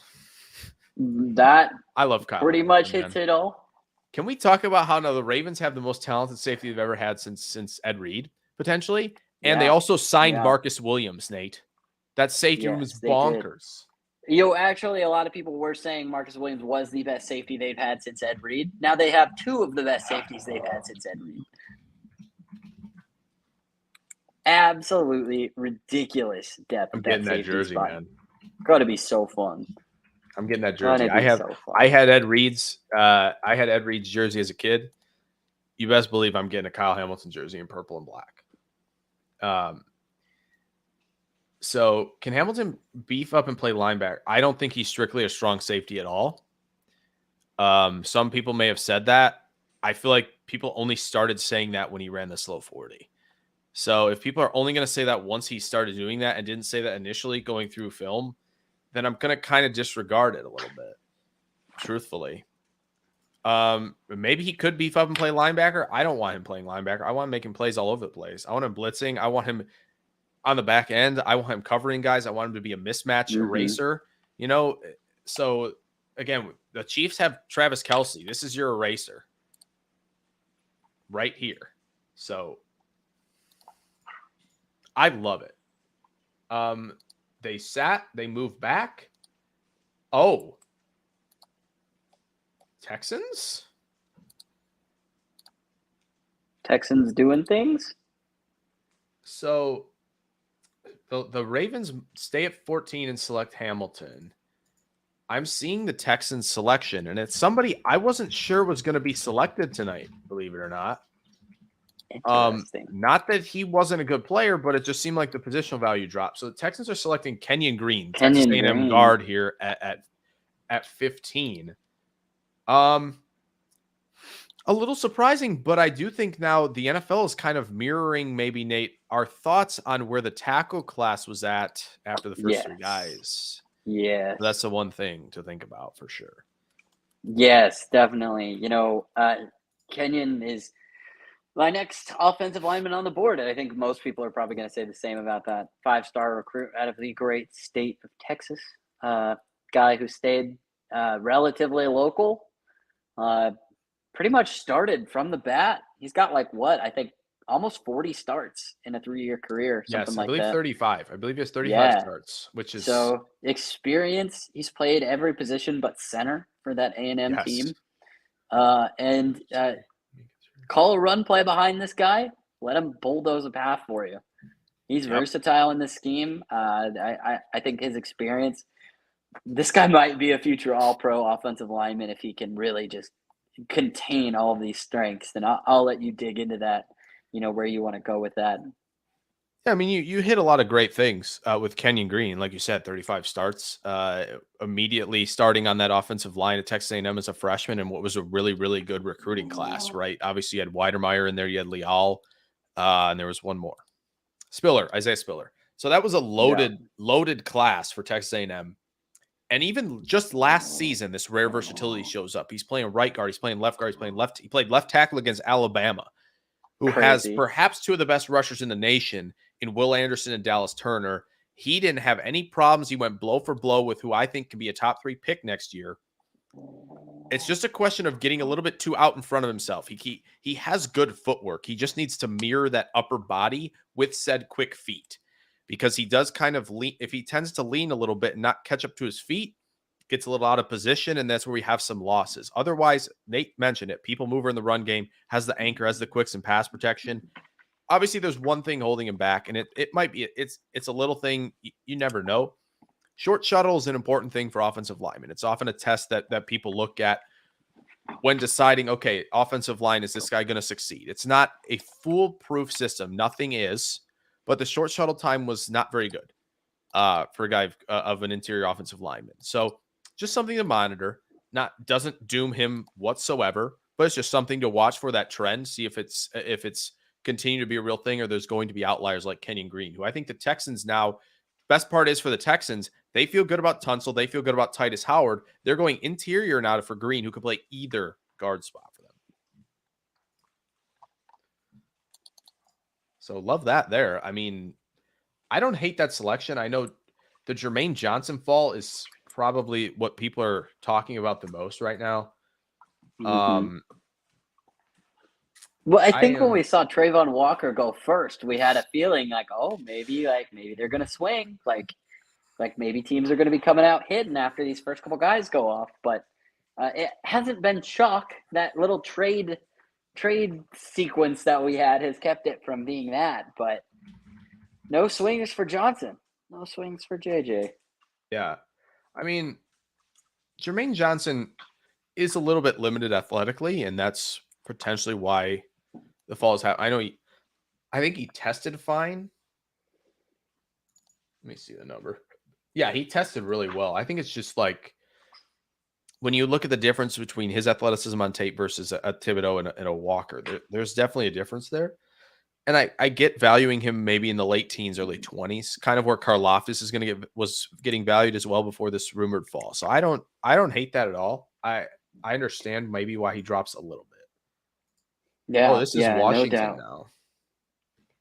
I love Kyle. Pretty much hits it all. Can we talk about how now the Ravens have the most talented safety they've ever had since Ed Reed, potentially? And they also signed Marcus Williams, Nate. That safety room is bonkers. Actually, a lot of people were saying Marcus Williams was the best safety they've had since Ed Reed. Now they have two of the best safeties they've had since Ed Reed. Absolutely ridiculous depth. I'm getting that jersey, man. Got to be so fun. I'm getting that jersey. I had Ed Reed's jersey as a kid. You best believe I'm getting a Kyle Hamilton jersey in purple and black. So can Hamilton beef up and play linebacker? I don't think he's strictly a strong safety at all. Some people may have said that. I feel like people only started saying that when he ran the slow 40. So if people are only going to say that once he started doing that and didn't say that initially going through film, then I'm going to kind of disregard it a little bit, truthfully. Maybe he could beef up and play linebacker. I don't want him playing linebacker. I want him making plays all over the place. I want him blitzing. I want him on the back end. I want him covering guys. I want him to be a mismatch eraser. So again, the Chiefs have Travis Kelce. This is your eraser right here. So I love it. They moved back. Oh, Texans doing things. So the Ravens stay at 14 and select Hamilton. I'm seeing the Texans selection, and it's somebody I wasn't sure was going to be selected tonight, believe it or not. Not that he wasn't a good player, but it just seemed like the positional value dropped. So the Texans are selecting Kenyan Green, Texas A&M guard here at 15. A little surprising, but I do think now the NFL is kind of mirroring, maybe, Nate, our thoughts on where the tackle class was at after the first three guys. Yeah. That's the one thing to think about for sure. Yes, definitely. Kenyan is My next offensive lineman on the board, and I think most people are probably going to say the same about that 5-star recruit out of the great state of Texas. Guy who stayed relatively local, pretty much started from the bat. He's got I think almost 40 starts in a 3-year career, something I like believe that. 35. I believe he has 35 starts, which is so experience. He's played every position but center for that A&M team. And call a run play behind this guy. Let him bulldoze a path for you. He's versatile in this scheme. I think his experience. This guy might be a future All-Pro offensive lineman if he can really just contain all of these strengths. And I'll let you dig into that. Where you want to go with that. Yeah, I mean, you hit a lot of great things with Kenyan Green, like you said, 35 starts, immediately starting on that offensive line at Texas A&M as a freshman, and what was a really, really good recruiting class, right? Obviously, you had Weidermeyer in there, you had Leal, and there was one more, Isaiah Spiller. So that was a loaded class for Texas A&M. And even just last season, this rare versatility shows up. He's playing right guard, he's playing left guard, he's playing left. He played left tackle against Alabama, who has perhaps two of the best rushers in the nation in Will Anderson and Dallas Turner. He didn't have any problems. He went blow for blow with who I think can be a top 3 pick next year. It's just a question of getting a little bit too out in front of himself. He has good footwork. He just needs to mirror that upper body with said quick feet, because he does kind of lean. If he tends to lean a little bit and not catch up to his feet, gets a little out of position, and that's where we have some losses. Otherwise, Nate mentioned it. People mover in the run game, has the anchor, has the quicks and pass protection. Obviously, there's one thing holding him back, and it might be it's a little thing. You never know. Short shuttle is an important thing for offensive linemen. It's often a test that people look at when deciding, okay, offensive line, is this guy going to succeed? It's not a foolproof system. Nothing is, but the short shuttle time was not very good for a guy of an interior offensive lineman. So just something to monitor. Doesn't doom him whatsoever, but it's just something to watch for that trend. See if it's continue to be a real thing, or there's going to be outliers like Kenyan Green, who I think the Texans now. Best part is for the Texans, they feel good about Tunsil. They feel good about Titus Howard. They're going interior now for Green, who can play either guard spot for them. So love that there. I mean, I don't hate that selection. I know the Jermaine Johnson fall is probably what people are talking about the most right now. Well, I think when we saw Travon Walker go first, we had a feeling like, oh, maybe they're going to swing. Like maybe teams are going to be coming out hidden after these first couple guys go off. But it hasn't been chalk. That little trade sequence that we had has kept it from being that. But no swings for Johnson. No swings for JJ. Yeah. I mean, Jermaine Johnson is a little bit limited athletically, and that's potentially why the fall is happening. I think he tested fine. Let me see the number. Yeah, he tested really well. I think it's just like when you look at the difference between his athleticism on tape versus a Thibodeaux and a Walker, there's definitely a difference there. And I get valuing him maybe in the late teens, early 20s, kind of where Karloftis was getting valued as well before this rumored fall. So I don't hate that at all. I understand maybe why he drops a little bit. Yeah. Oh, this is Washington now.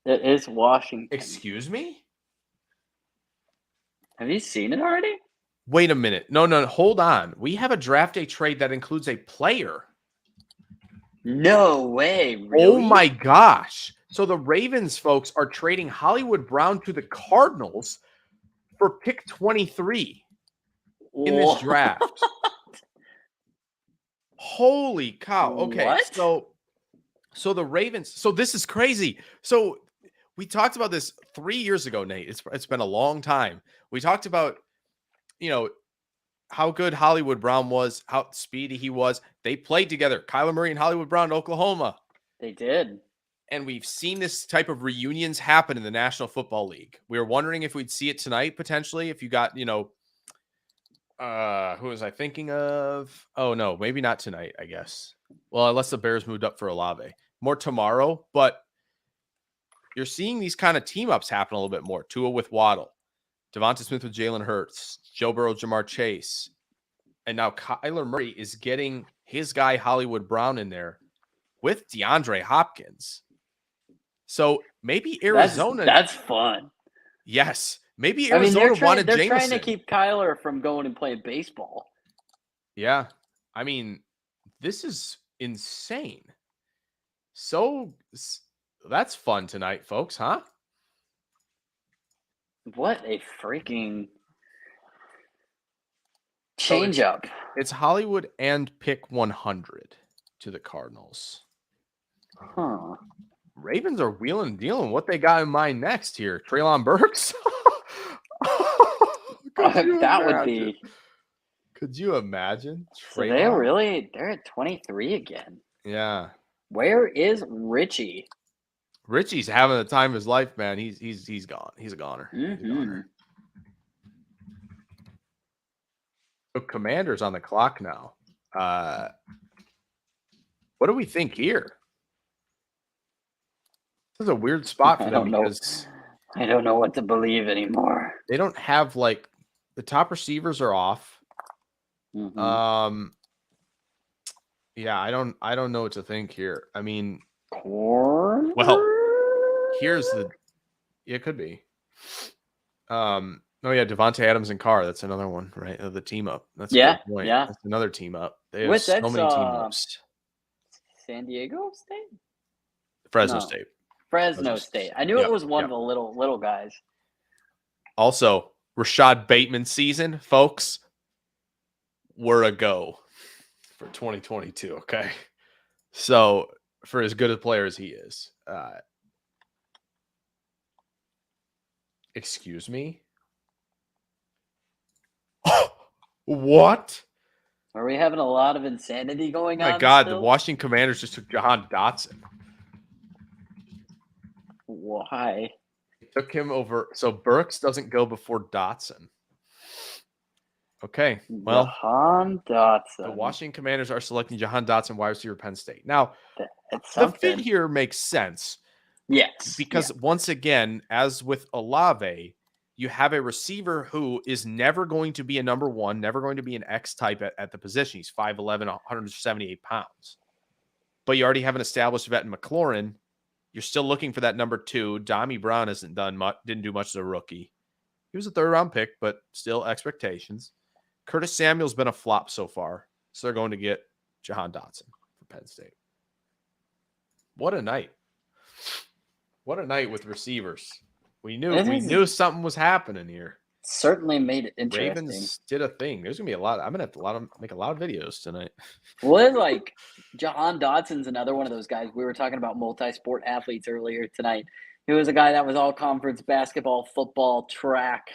It is Washington. Excuse me? Have you seen it already? Wait a minute. No, hold on. We have a draft day trade that includes a player. No way. Really? Oh my gosh. So the Ravens folks are trading Hollywood Brown to the Cardinals for pick 23 in this draft. Holy cow. Okay. What? So the Ravens, so this is crazy. So we talked about this 3 years ago, Nate. It's been a long time. We talked about, how good Hollywood Brown was, how speedy he was. They played together, Kyler Murray and Hollywood Brown in Oklahoma. They did. And we've seen this type of reunions happen in the National Football League. We were wondering if we'd see it tonight, potentially, if you got, who was I thinking of? Oh, no, maybe not tonight, I guess. Well, unless the Bears moved up for Olave. More tomorrow, but you're seeing these kind of team-ups happen a little bit more. Tua with Waddle, Devonta Smith with Jalen Hurts, Joe Burrow, Jamar Chase, and now Kyler Murray is getting his guy Hollywood Brown in there with DeAndre Hopkins. So maybe Arizona. That's fun. Yes. Maybe I mean, Arizona wanted they're Jameson. trying to keep Kyler from going and playing baseball. Yeah. I mean, this is insane. So that's fun tonight, folks, huh? What a freaking change up. It's Hollywood and pick 100 to the Cardinals. Huh. Ravens are wheeling and dealing. What they got in mind next here? Treylon Burks? That would be. Could you imagine? So they're at 23 again. Yeah. Where is Richie? Richie's having the time of his life, man. He's gone. He's a goner. Mm-hmm. He's a goner. So Commander's on the clock now. What do we think here? This is a weird spot for them because I don't know what to believe anymore. They don't have the top receivers are off. Mm-hmm. Yeah, I don't know what to think here. I mean, well, it could be. Oh yeah, Devontae Adams and Carr. That's another one, right? The team up. That's a good point. Yeah. That's another team up. They have so many team ups. San Diego State? Fresno State. Fresno State. I knew it was one of the little guys. Also, Rashad Bateman season, folks. We're a go for 2022. Okay. So for as good a player as he is, excuse me. What? Are we having a lot of insanity going on? Oh my God, still? The Washington Commanders just took Jahan Dotson. Why? Took him over. So Burks doesn't go before Dotson. Okay. Well, Jahan Dotson. The Washington Commanders are selecting Jahan Dotson, wide receiver, Penn State. Now, the fit here makes sense. Yes. Because once again, as with Olave, you have a receiver who is never going to be a number one, never going to be an X type at the position. He's 5'11", 178 pounds. But you already have an established vet in McLaurin. You're still looking for that number two. Dami Brown didn't do much as a rookie. He was a third-round pick, but still expectations. Curtis Samuel's been a flop so far, so they're going to get Jahan Dotson for Penn State. What a night. What a night with receivers. We knew something was happening here. Certainly made it interesting. Ravens did a thing. There's gonna be a lot. I'm gonna have to make a lot of videos tonight. Well, Jahan Dotson's another one of those guys. We were talking about multi-sport athletes earlier tonight. He was a guy that was all conference basketball, football, track.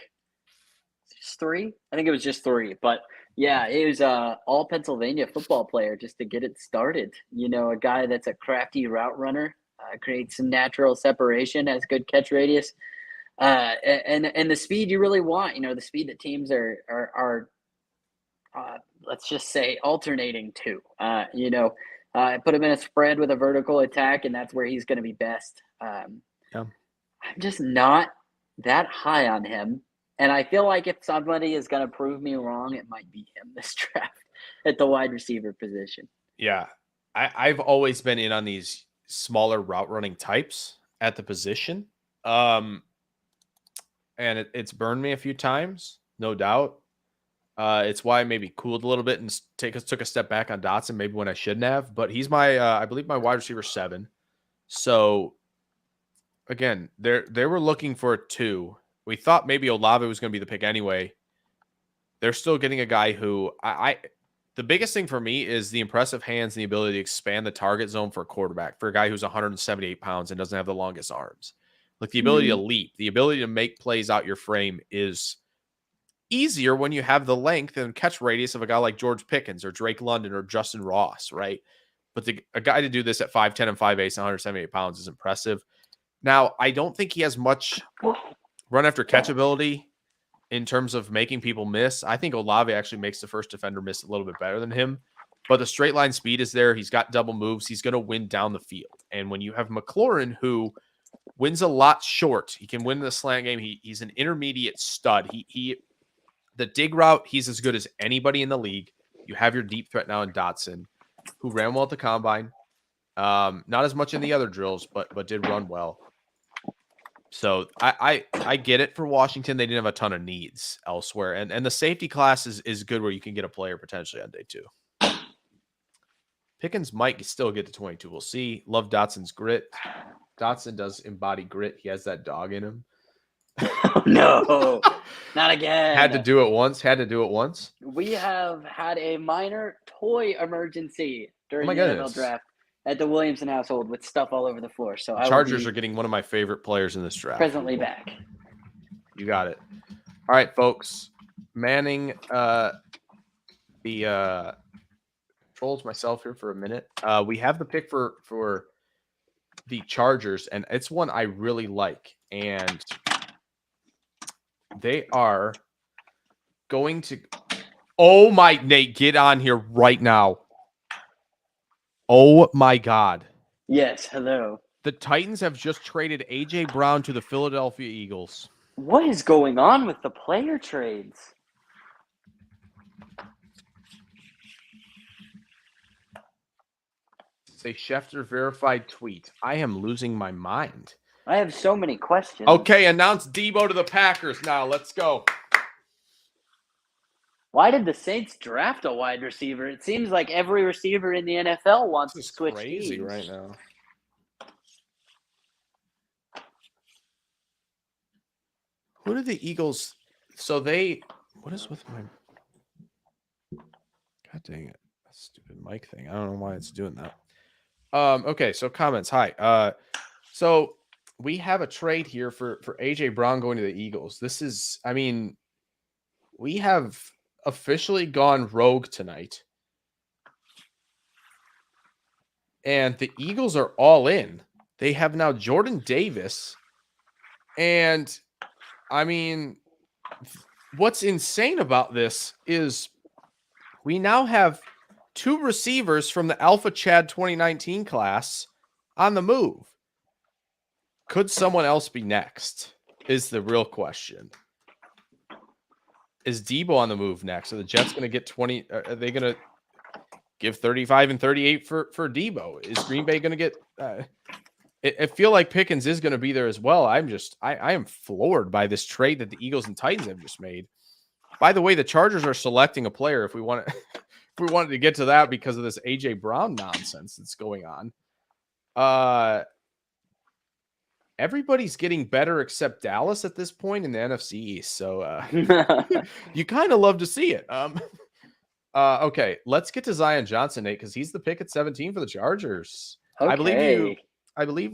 Just three? I think it was just three. But yeah, he was all Pennsylvania football player just to get it started. A guy that's a crafty route runner, creates some natural separation, has good catch radius. And the speed you really want, the speed that teams are let's just say alternating to, put him in a spread with a vertical attack, and that's where he's going to be best. I'm just not that high on him. And I feel like if somebody is going to prove me wrong, it might be him this draft at the wide receiver position. Yeah. I've always been in on these smaller route running types at the position. And it's burned me a few times, no doubt. It's why I maybe cooled a little bit and took a step back on Dotson, maybe when I shouldn't have. But he's I believe my wide receiver 7. So again, they were looking for a 2. We thought maybe Olave was going to be the pick anyway. They're still getting a guy who the biggest thing for me is the impressive hands and the ability to expand the target zone for a quarterback, for a guy who's 178 pounds and doesn't have the longest arms. Like the ability to leap, the ability to make plays out your frame is easier when you have the length and catch radius of a guy like George Pickens or Drake London or Justin Ross, right? But a guy to do this at 5'10" and 5'8" and 178 pounds is impressive. Now, I don't think he has much run after catch ability in terms of making people miss. I think Olave actually makes the first defender miss a little bit better than him. But the straight line speed is there. He's got double moves. He's going to win down the field. And when you have McLaurin, who wins a lot short, he can win the slant game. He's an intermediate stud. The dig route, he's as good as anybody in the league. You have your deep threat now in Dotson, who ran well at the combine. Not as much in the other drills, but did run well. So I get it for Washington. They didn't have a ton of needs elsewhere. And the safety class is good where you can get a player potentially on day 2. Pickens might still get to 22. We'll see. Love Dotson's grit. Dotson does embody grit. He has that dog in him. Oh, no, not again. Had to do it once. We have had a minor toy emergency during my the NFL goodness. draft at the Williamson household with stuff all over the floor. So The Chargers are getting one of my favorite players in this draft. presently back. You got it. All right, folks. Manning the controls myself here for a minute. We have the pick for the Chargers, and it's one I really like. And they are going to oh my Nate, get on here right now. Oh my God. Yes, hello. The Titans have just traded A.J. Brown to the Philadelphia Eagles. What is going on with the player trades? It's a Schefter verified tweet. I am losing my mind. I have so many questions. Okay, announce Debo to the Packers now. Let's go. Why did the Saints draft a wide receiver? It seems like every receiver in the NFL wants to This is switch crazy teams. right now. Who did the Eagles? So they. What is with my? God dang it! That stupid mic thing. I don't know why it's doing that. Okay, so comments. Hi. So we have a trade here for AJ Brown going to the Eagles. This is, I mean, we have officially gone rogue tonight. And the Eagles are all in. They have now Jordan Davis. And I mean, what's insane about this is we now have 2 receivers from the Alpha Chad 2019 class on the move. Could someone else be next? Is the real question. Is Debo on the move next? Are the Jets going to get 20? Are they going to give 35 and 38 for Debo? Is Green Bay going to get? I feel like Pickens is going to be there as well. I am floored by this trade that the Eagles and Titans have just made. By the way, the Chargers are selecting a player if we want to, if we wanted to get to that because of this AJ Brown nonsense that's going on. Everybody's getting better except Dallas at this point in the NFC East. So you kind of love to see it. Okay, let's get to Zion Johnson, Nate, because he's the pick at 17 for the Chargers. Okay. I believe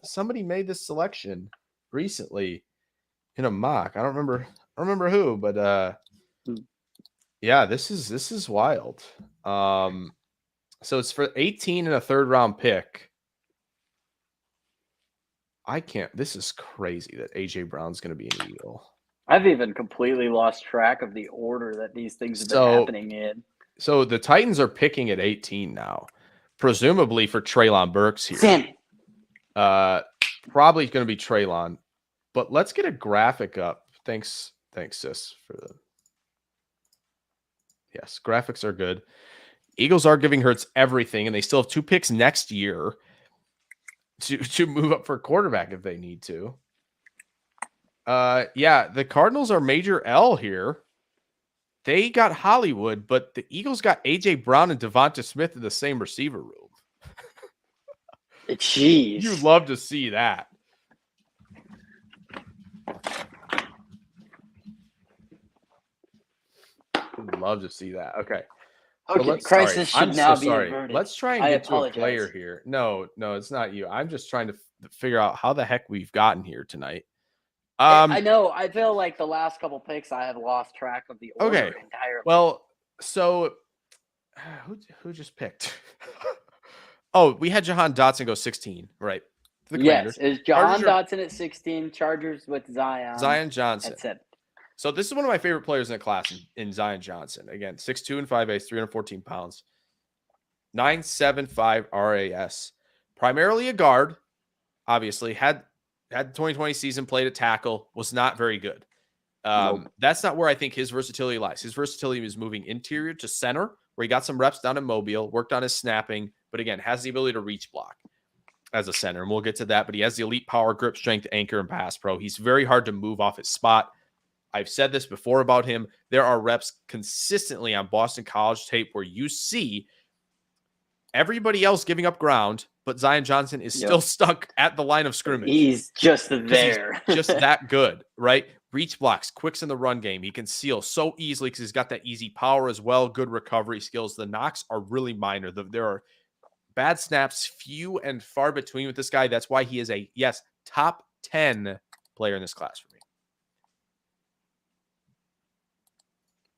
somebody made this selection recently in a mock. I don't remember who, but yeah, this is wild. So it's for 18 and a 3rd round pick. This is crazy that AJ Brown's going to be an Eagle. I've even completely lost track of the order that these things have been happening in. So the Titans are picking at 18 now, presumably for Treylon Burks here. Sammy. Probably going to be Treylon, but let's get a graphic up. Thanks, sis, for the. Yes, graphics are good. Eagles are giving Hurts everything, and they still have 2 picks next year to move up for quarterback if they need to. Yeah, the Cardinals are major L here. They got Hollywood, but the Eagles got AJ Brown and Devonta Smith in the same receiver room. Jeez. You'd love to see that. Would love to see that. Okay. Okay, crisis should now be sorry. averted. Let's try and get to a player here. No, it's not you. I'm just trying to figure out how the heck we've gotten here tonight. I know. I feel like the last couple picks, I have lost track of the order entirely. Well, so who just picked? Oh, we had Jahan Dotson go 16, right? Yes, is Jahan Dotson at 16, Chargers with Zion Johnson. That's it. So this is one of my favorite players in the class in Zion Johnson. Again, 6'2" and 5'8", 314 pounds, 9.75 RAS. Primarily a guard, obviously. Had the 2020 season, played at tackle, was not very good. Nope. That's not where I think his versatility lies. His versatility is moving interior to center, where he got some reps down in Mobile, worked on his snapping, but again, has the ability to reach block as a center. And we'll get to that, but he has the elite power, grip, strength, anchor, and pass pro. He's very hard to move off his spot. I've said this before about him. There are reps consistently on Boston College tape where you see everybody else giving up ground, but Zion Johnson is still stuck at the line of scrimmage. He's just there. He's just that good, right? Reach blocks, quicks in the run game. He can seal so easily because he's got that easy power as well, good recovery skills. The knocks are really minor. There are bad snaps, few and far between with this guy. That's why he is a, top 10 player in this class for me.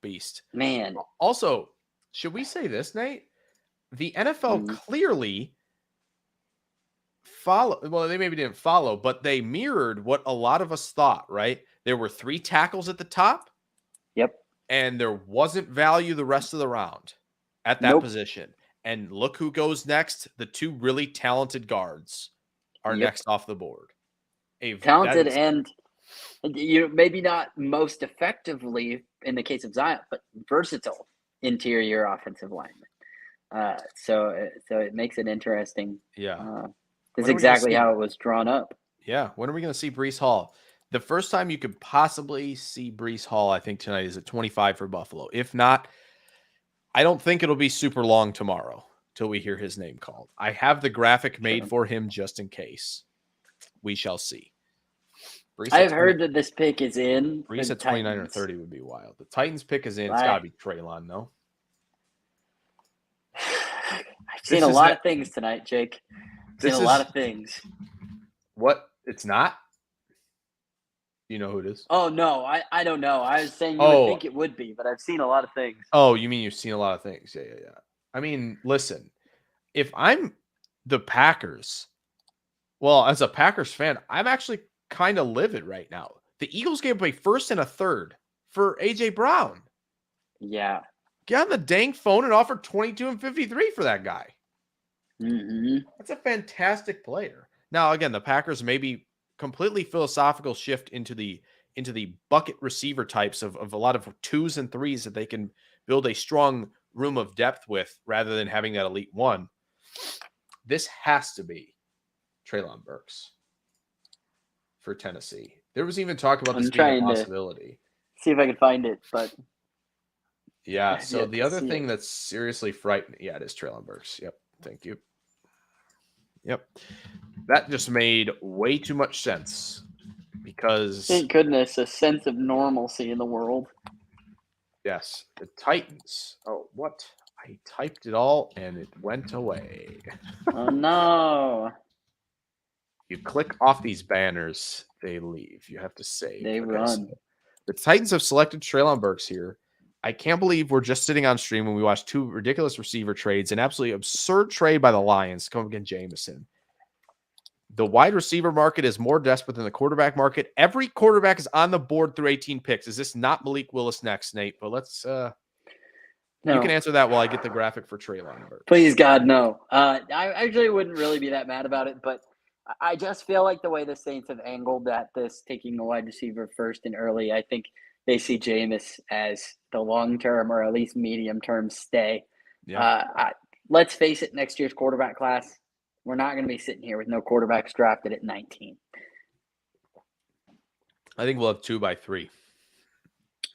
Beast. Man. Also, should we say this, Nate? The NFL clearly they maybe didn't follow, but they mirrored what a lot of us thought, right? There were 3 tackles at the top. Yep. And there wasn't value the rest of the round at that position. And look who goes next. The 2 really talented guards are next off the board. Talented and maybe not most effectively in the case of Zion, but versatile interior offensive lineman. So it makes it interesting. Yeah. This is exactly how it was drawn up. Yeah. When are we going to see Breece Hall? The first time you could possibly see Breece Hall, I think tonight, is at 25 for Buffalo. If not, I don't think it'll be super long tomorrow till we hear his name called. I have the graphic made for him just in case. We shall see. I have heard that this pick is in. Breece at 29 or 30 would be wild. The Titans pick is in. It's got to be Treylon, no? I've seen a lot of things tonight, Jake. I've seen a lot of things. What? It's not? You know who it is? Oh, no. I don't know. I was saying you would think it would be, but I've seen a lot of things. Oh, you mean you've seen a lot of things. Yeah. I mean, listen, if I'm the Packers, well, as a Packers fan, I'm actually kind of livid right now. The Eagles gave up a first and a third for A.J. Brown. Yeah. Get on the dang phone and offer 22 and 53 for that guy. Mm-hmm. That's a fantastic player. Now, again, the Packers maybe completely philosophical shift into the bucket receiver types of a lot of 2s and 3s that they can build a strong room of depth with rather than having that elite 1. This has to be Treylon Burks for Tennessee. There was even talk about this being a possibility. See if I can find it, but yeah. So the other thing that's seriously frightening, it is Treylon Burks. Yep. Thank you. Yep. That just made way too much sense because thank goodness a sense of normalcy in the world. Yes, the Titans. Oh, what? I typed it all and it went away. Oh no. You click off these banners, they leave. You have to save. They run. The Titans have selected Treylon Burks here. I can't believe we're just sitting on stream when we watch 2 ridiculous receiver trades, an absolutely absurd trade by the Lions to come against Jameson. The wide receiver market is more desperate than the quarterback market. Every quarterback is on the board through 18 picks. Is this not Malik Willis next, Nate? But let's no. You can answer that while I get the graphic for Treylon Burks. Please, God, no. I actually wouldn't really be that mad about it, but I just feel like the way the Saints have angled that this taking a wide receiver first and early, I think they see Jameis as the long-term or at least medium-term stay. Yeah. Let's face it, next year's quarterback class, we're not going to be sitting here with no quarterbacks drafted at 19. I think we'll have 2 by 3.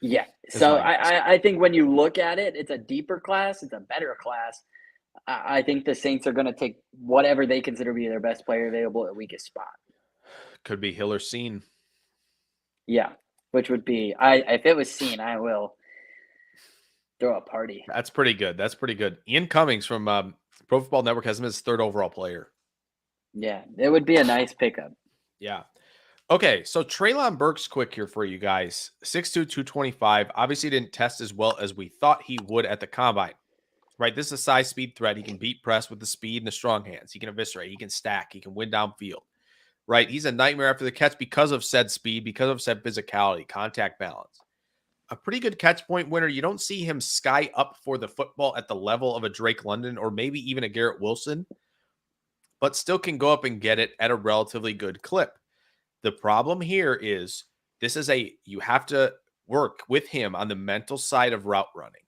Yeah. So I think when you look at it, it's a deeper class. It's a better class. I think the Saints are going to take whatever they consider to be their best player available at weakest spot. Could be Hill or Cine. Yeah. Which would be, if it was Cine, I will throw a party. That's pretty good. Ian Cummings from Pro Football Network has him as 3rd overall player. Yeah, it would be a nice pickup. Yeah. Okay, so Treylon Burks quick here for you guys. 6'2", 225. Obviously didn't test as well as we thought he would at the combine. Right, this is a size speed threat. He can beat press with the speed and the strong hands. He can eviscerate. He can stack. He can win downfield. Right, he's a nightmare after the catch because of said speed, because of said physicality, contact balance. A pretty good catch point winner. You don't see him sky up for the football at the level of a Drake London or maybe even a Garrett Wilson, but still can go up and get it at a relatively good clip. The problem here is you have to work with him on the mental side of route running.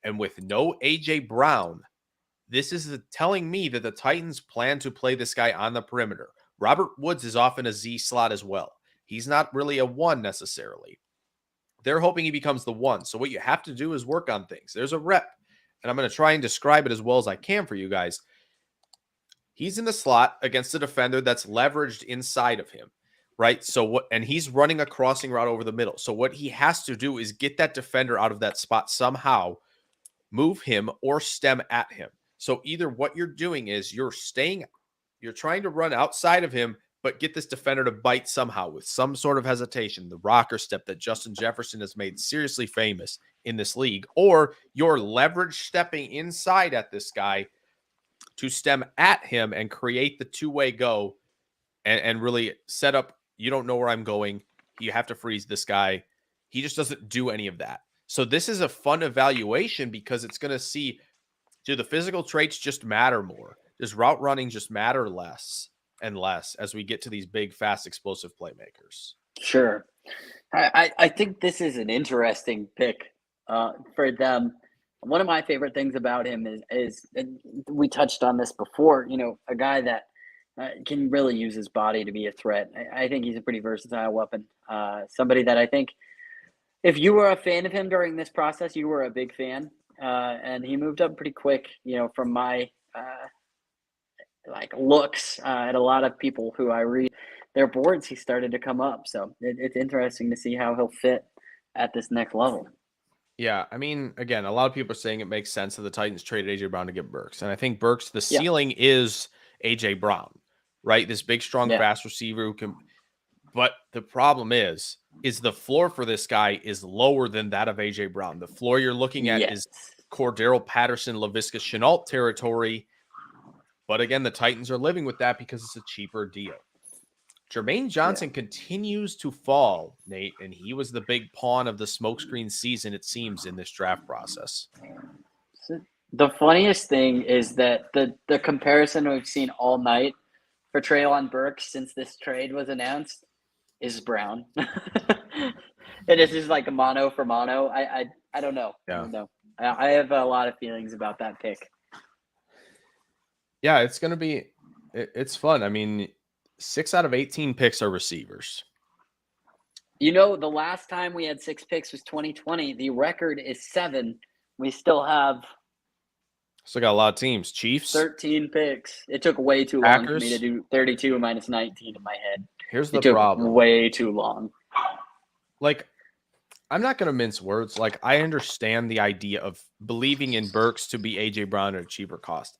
And with no A.J. Brown, This is telling me that the Titans plan to play this guy on the perimeter. Robert Woods is often a Z slot as well. He's not really a 1 necessarily. They're hoping he becomes the 1. So what you have to do is work on things. There's a rep, and I'm going to try and describe it as well as I can for you guys. He's in the slot against a defender that's leveraged inside of him, right? And he's running a crossing route over the middle. So what he has to do is get that defender out of that spot somehow, move him or stem at him. So either what you're doing is you're trying to run outside of him, but get this defender to bite somehow with some sort of hesitation, the rocker step that Justin Jefferson has made seriously famous in this league, or you're leverage stepping inside at this guy to stem at him and create the two-way go and really set up, you don't know where I'm going. You have to freeze this guy. He just doesn't do any of that. So this is a fun evaluation because it's going to see, do the physical traits just matter more? Does route running just matter less and less as we get to these big, fast, explosive playmakers? Sure. I think this is an interesting pick for them. One of my favorite things about him is and we touched on this before, a guy that can really use his body to be a threat. I think he's a pretty versatile weapon. Somebody that I think if you were a fan of him during this process, you were a big fan. And he moved up pretty quick, from my looks at a lot of people who I read their boards, he started to come up. So it's interesting to see how he'll fit at this next level. Yeah, I mean, again, a lot of people are saying it makes sense that the Titans traded A.J. Brown to get Burks. And I think Burks, the ceiling is A.J. Brown, right? This big, strong, fast receiver who can – but the problem is the floor for this guy is lower than that of A.J. Brown. The floor you're looking at is Cordero Patterson, Laviska Shenault territory. But again, the Titans are living with that because it's a cheaper deal. Jermaine Johnson continues to fall, Nate, and he was the big pawn of the smokescreen season, it seems, in this draft process. The funniest thing is that the comparison we've seen all night for Treylon Burks since this trade was announced is Brown. It is just like a mono for mono. I don't know. Yeah. I don't know. I have a lot of feelings about that pick. Yeah, it's going to be – it's fun. I mean – 6 out of 18 picks are receivers. The last time we had 6 picks was 2020. The record is 7. We still got a lot of teams. Chiefs. 13 picks. It took way too long for me to do 32 minus 19 in my head. Here's the problem. Way too long. I'm not going to mince words. I understand the idea of believing in Burks to be A.J. Brown at a cheaper cost.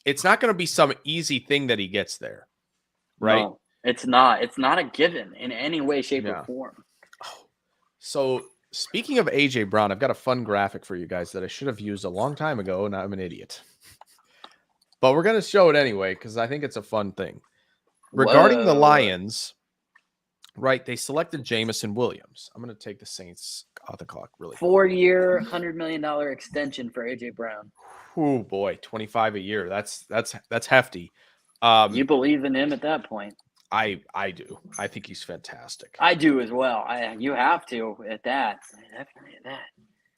It's not going to be some easy thing that he gets there, right? No, it's not. It's not a given in any way, shape, or form. So speaking of A.J. Brown, I've got a fun graphic for you guys that I should have used a long time ago, and I'm an idiot. But we're going to show it anyway because I think it's a fun thing. Regarding the Lions, right, they selected Jameson Williams. I'm going to take the Saints off the clock really quick. 4-year, $100 million extension for A.J. Brown. Oh boy, 25 a year. That's hefty. You believe in him at that point? I do. I think he's fantastic. I do as well. You have to at that. Definitely at that.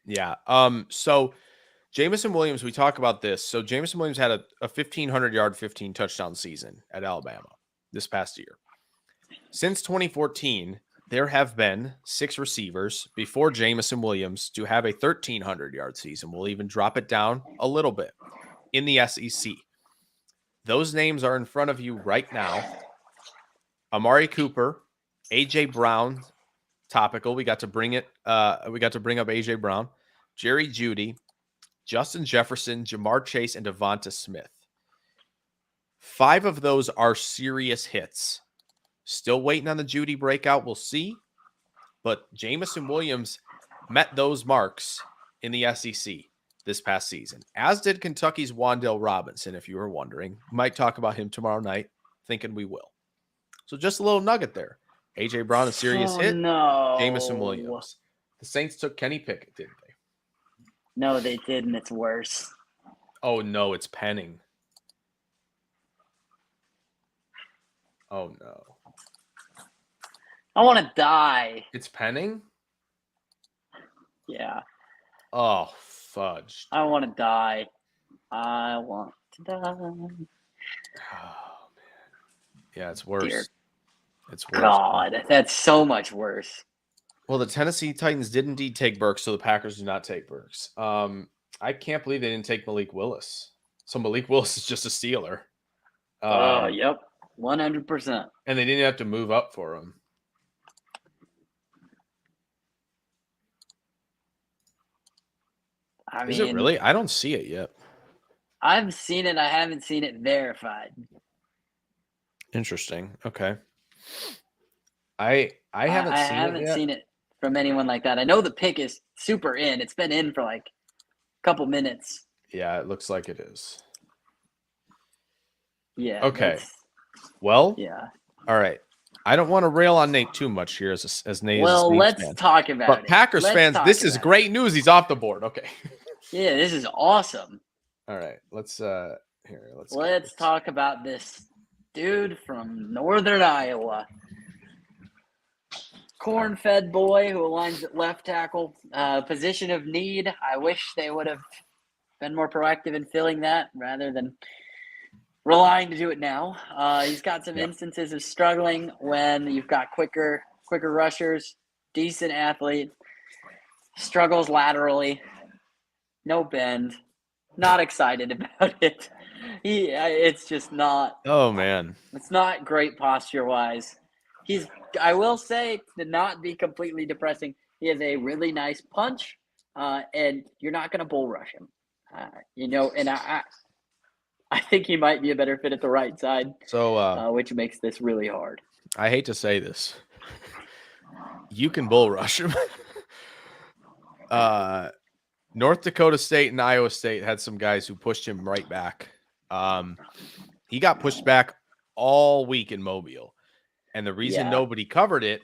Yeah. So Jameson Williams, we talk about this. So Jameson Williams had a 1,500-yard, 15 touchdown season at Alabama this past year. Since 2014, there have been 6 receivers before Jameson Williams to have a 1,300-yard season. We'll even drop it down a little bit in the SEC. Those names are in front of you right now. Amari Cooper, A.J. Brown, topical. We got to bring up A.J. Brown, Jerry Jeudy, Justin Jefferson, Jamar Chase, and Devonta Smith. 5 of those are serious hits. Still waiting on the Jeudy breakout. We'll see. But Jameson Williams met those marks in the SEC this past season, as did Kentucky's Wan'Dale Robinson, if you were wondering. Might talk about him tomorrow night, thinking we will. So just a little nugget there. A.J. Brown, a serious hit. No. Jameson Williams. The Saints took Kenny Pickett, didn't they? No, they didn't. It's worse. Oh, no, it's Penning. Oh, no. I want to die. It's Penning? Yeah. Oh, fudged. I want to die. I want to die. Oh, man. Yeah, it's worse. Dear It's worse. God, that's so much worse. Well, the Tennessee Titans did indeed take Burks, so the Packers do not take Burks. I can't believe they didn't take Malik Willis. So Malik Willis is just a Steeler. Yep, 100%. And they didn't have to move up for him. I mean, Is it really? I don't see it yet. I've seen it. I haven't seen it verified. Interesting. Okay. I haven't I seen haven't it yet. seen it from anyone like that. I know the pick is super in. It's been in for like a couple minutes. Yeah, it looks like it is. Yeah. Okay. Well, Yeah. all right. I don't want to rail on Nate too much here as Nate Well, is a Saints let's fan. talk about But it. Packers Let's fans, talk this is about great news. He's off the board. Okay. it. Yeah, this is awesome. All right. Let's Let's talk about this dude from Northern Iowa. Corn-fed boy who aligns at left tackle. Position of need. I wish they would have been more proactive in filling that rather than relying to do it now. He's got some instances of struggling when you've got quicker rushers, decent athlete, struggles laterally, no bend. Not excited about it. It's just not. Oh man. It's not great posture-wise. I will say, to not be completely depressing, he has a really nice punch, and you're not going to bull rush him. And I think he might be a better fit at the right side, So which makes this really hard. I hate to say this. You can bull rush him. North Dakota State and Iowa State had some guys who pushed him right back. He got pushed back all week in Mobile. And the reason nobody covered it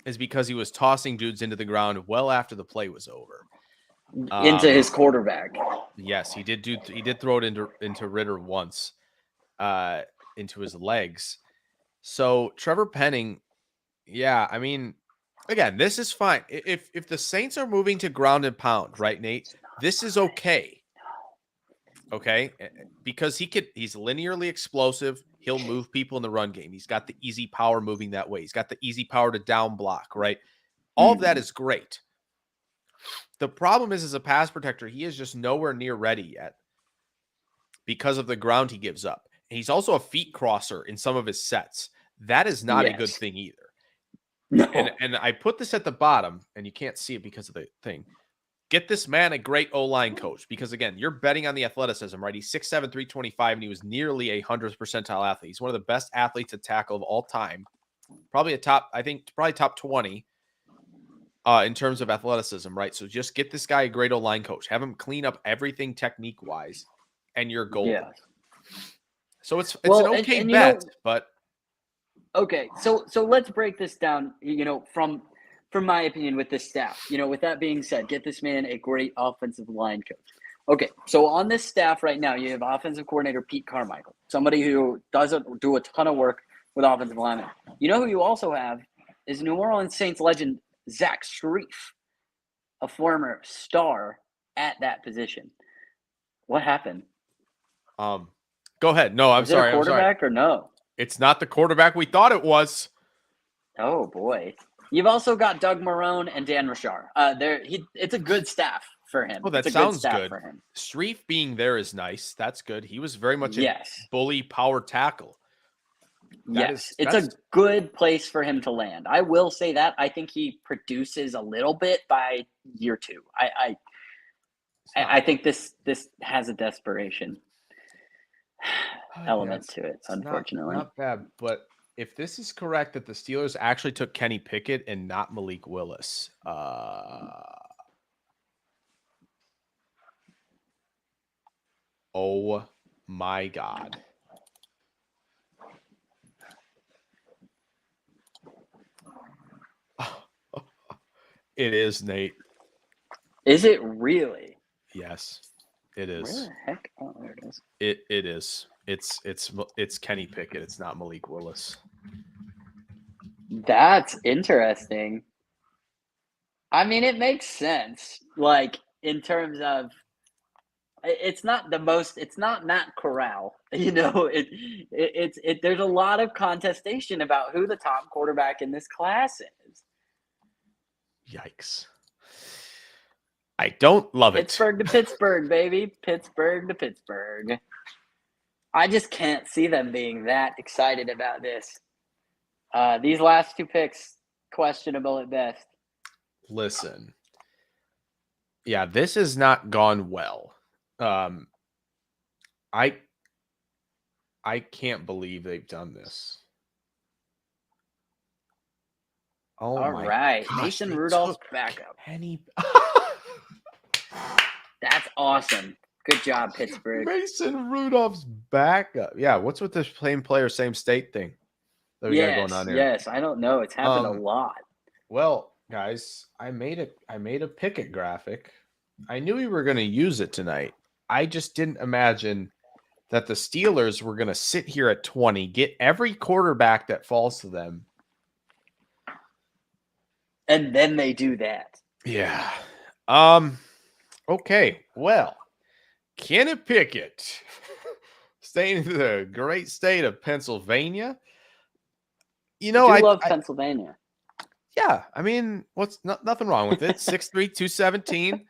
is because he was tossing dudes into the ground well after the play was over. Into his quarterback. Yes, he did throw it into Ritter once, into his legs. So Trevor Penning, I mean, again, this is fine. If the Saints are moving to ground and pound, right, Nate? This is okay. Okay? Because he's linearly explosive. He'll move people in the run game. He's got the easy power moving that way. He's got the easy power to down block, right? All of that is great. The problem is, as a pass protector, he is just nowhere near ready yet because of the ground he gives up. He's also a feet crosser in some of his sets. That is not a good thing either. No. And I put this at the bottom, and you can't see it because of the thing. Get this man a great O-line coach because, again, you're betting on the athleticism, right? He's 6'7", 325, and he was nearly a 100th percentile athlete. He's one of the best athletes at tackle of all time. Probably top 20 in terms of athleticism, right? So just get this guy a great O-line coach. Have him clean up everything technique-wise, and you're golden. Yeah. So it's an okay bet, but... Okay, so let's break this down, from my opinion with this staff. With that being said, get this man a great offensive line coach. Okay, so on this staff right now, you have offensive coordinator Pete Carmichael, somebody who doesn't do a ton of work with offensive linemen. You know who you also have is New Orleans Saints legend Zach Strief, a former star at that position. What happened? Go ahead. No, I'm sorry. Is it a quarterback or no? It's not the quarterback we thought it was. Oh boy. You've also got Doug Marrone and Dan Rashar. It's a good staff for him. Oh, that sounds good. For him. Strief being there is nice. That's good. He was very much a bully power tackle. It's a good place for him to land. I will say that. I think he produces a little bit by year 2. I think this has a desperation element to it, unfortunately. Not bad, but if this is correct that the Steelers actually took Kenny Pickett and not Malik Willis, oh my God. It is, Nate. Is it really? Yes, it is. Where the heck? Oh, there it is. It is. It's Kenny Pickett. It's not Malik Willis. That's interesting. I mean, it makes sense. Like in terms of it's not the most. It's not Matt Corral. There's a lot of contestation about who the top quarterback in this class is. Yikes! I don't love it. Pittsburgh to Pittsburgh, baby. Pittsburgh to Pittsburgh. I just can't see them being that excited about this. These last 2 picks, questionable at best. Listen. Yeah, this has not gone well. I can't believe they've done this. Oh, All my right. gosh, Mason they Rudolph's took backup. Penny. That's awesome. Good job, Pittsburgh. Mason Rudolph's backup. Yeah, what's with this same player, same state thing that we got going on here? Yes, I don't know. It's happened a lot. Well, guys, I made a Pickett graphic. I knew we were going to use it tonight. I just didn't imagine that the Steelers were going to sit here at 20, get every quarterback that falls to them. And then they do that. Yeah. Okay. Well, Kenny Pickett, staying in the great state of Pennsylvania. I love Pennsylvania. Yeah, I mean, nothing wrong with it. 6'3", 217.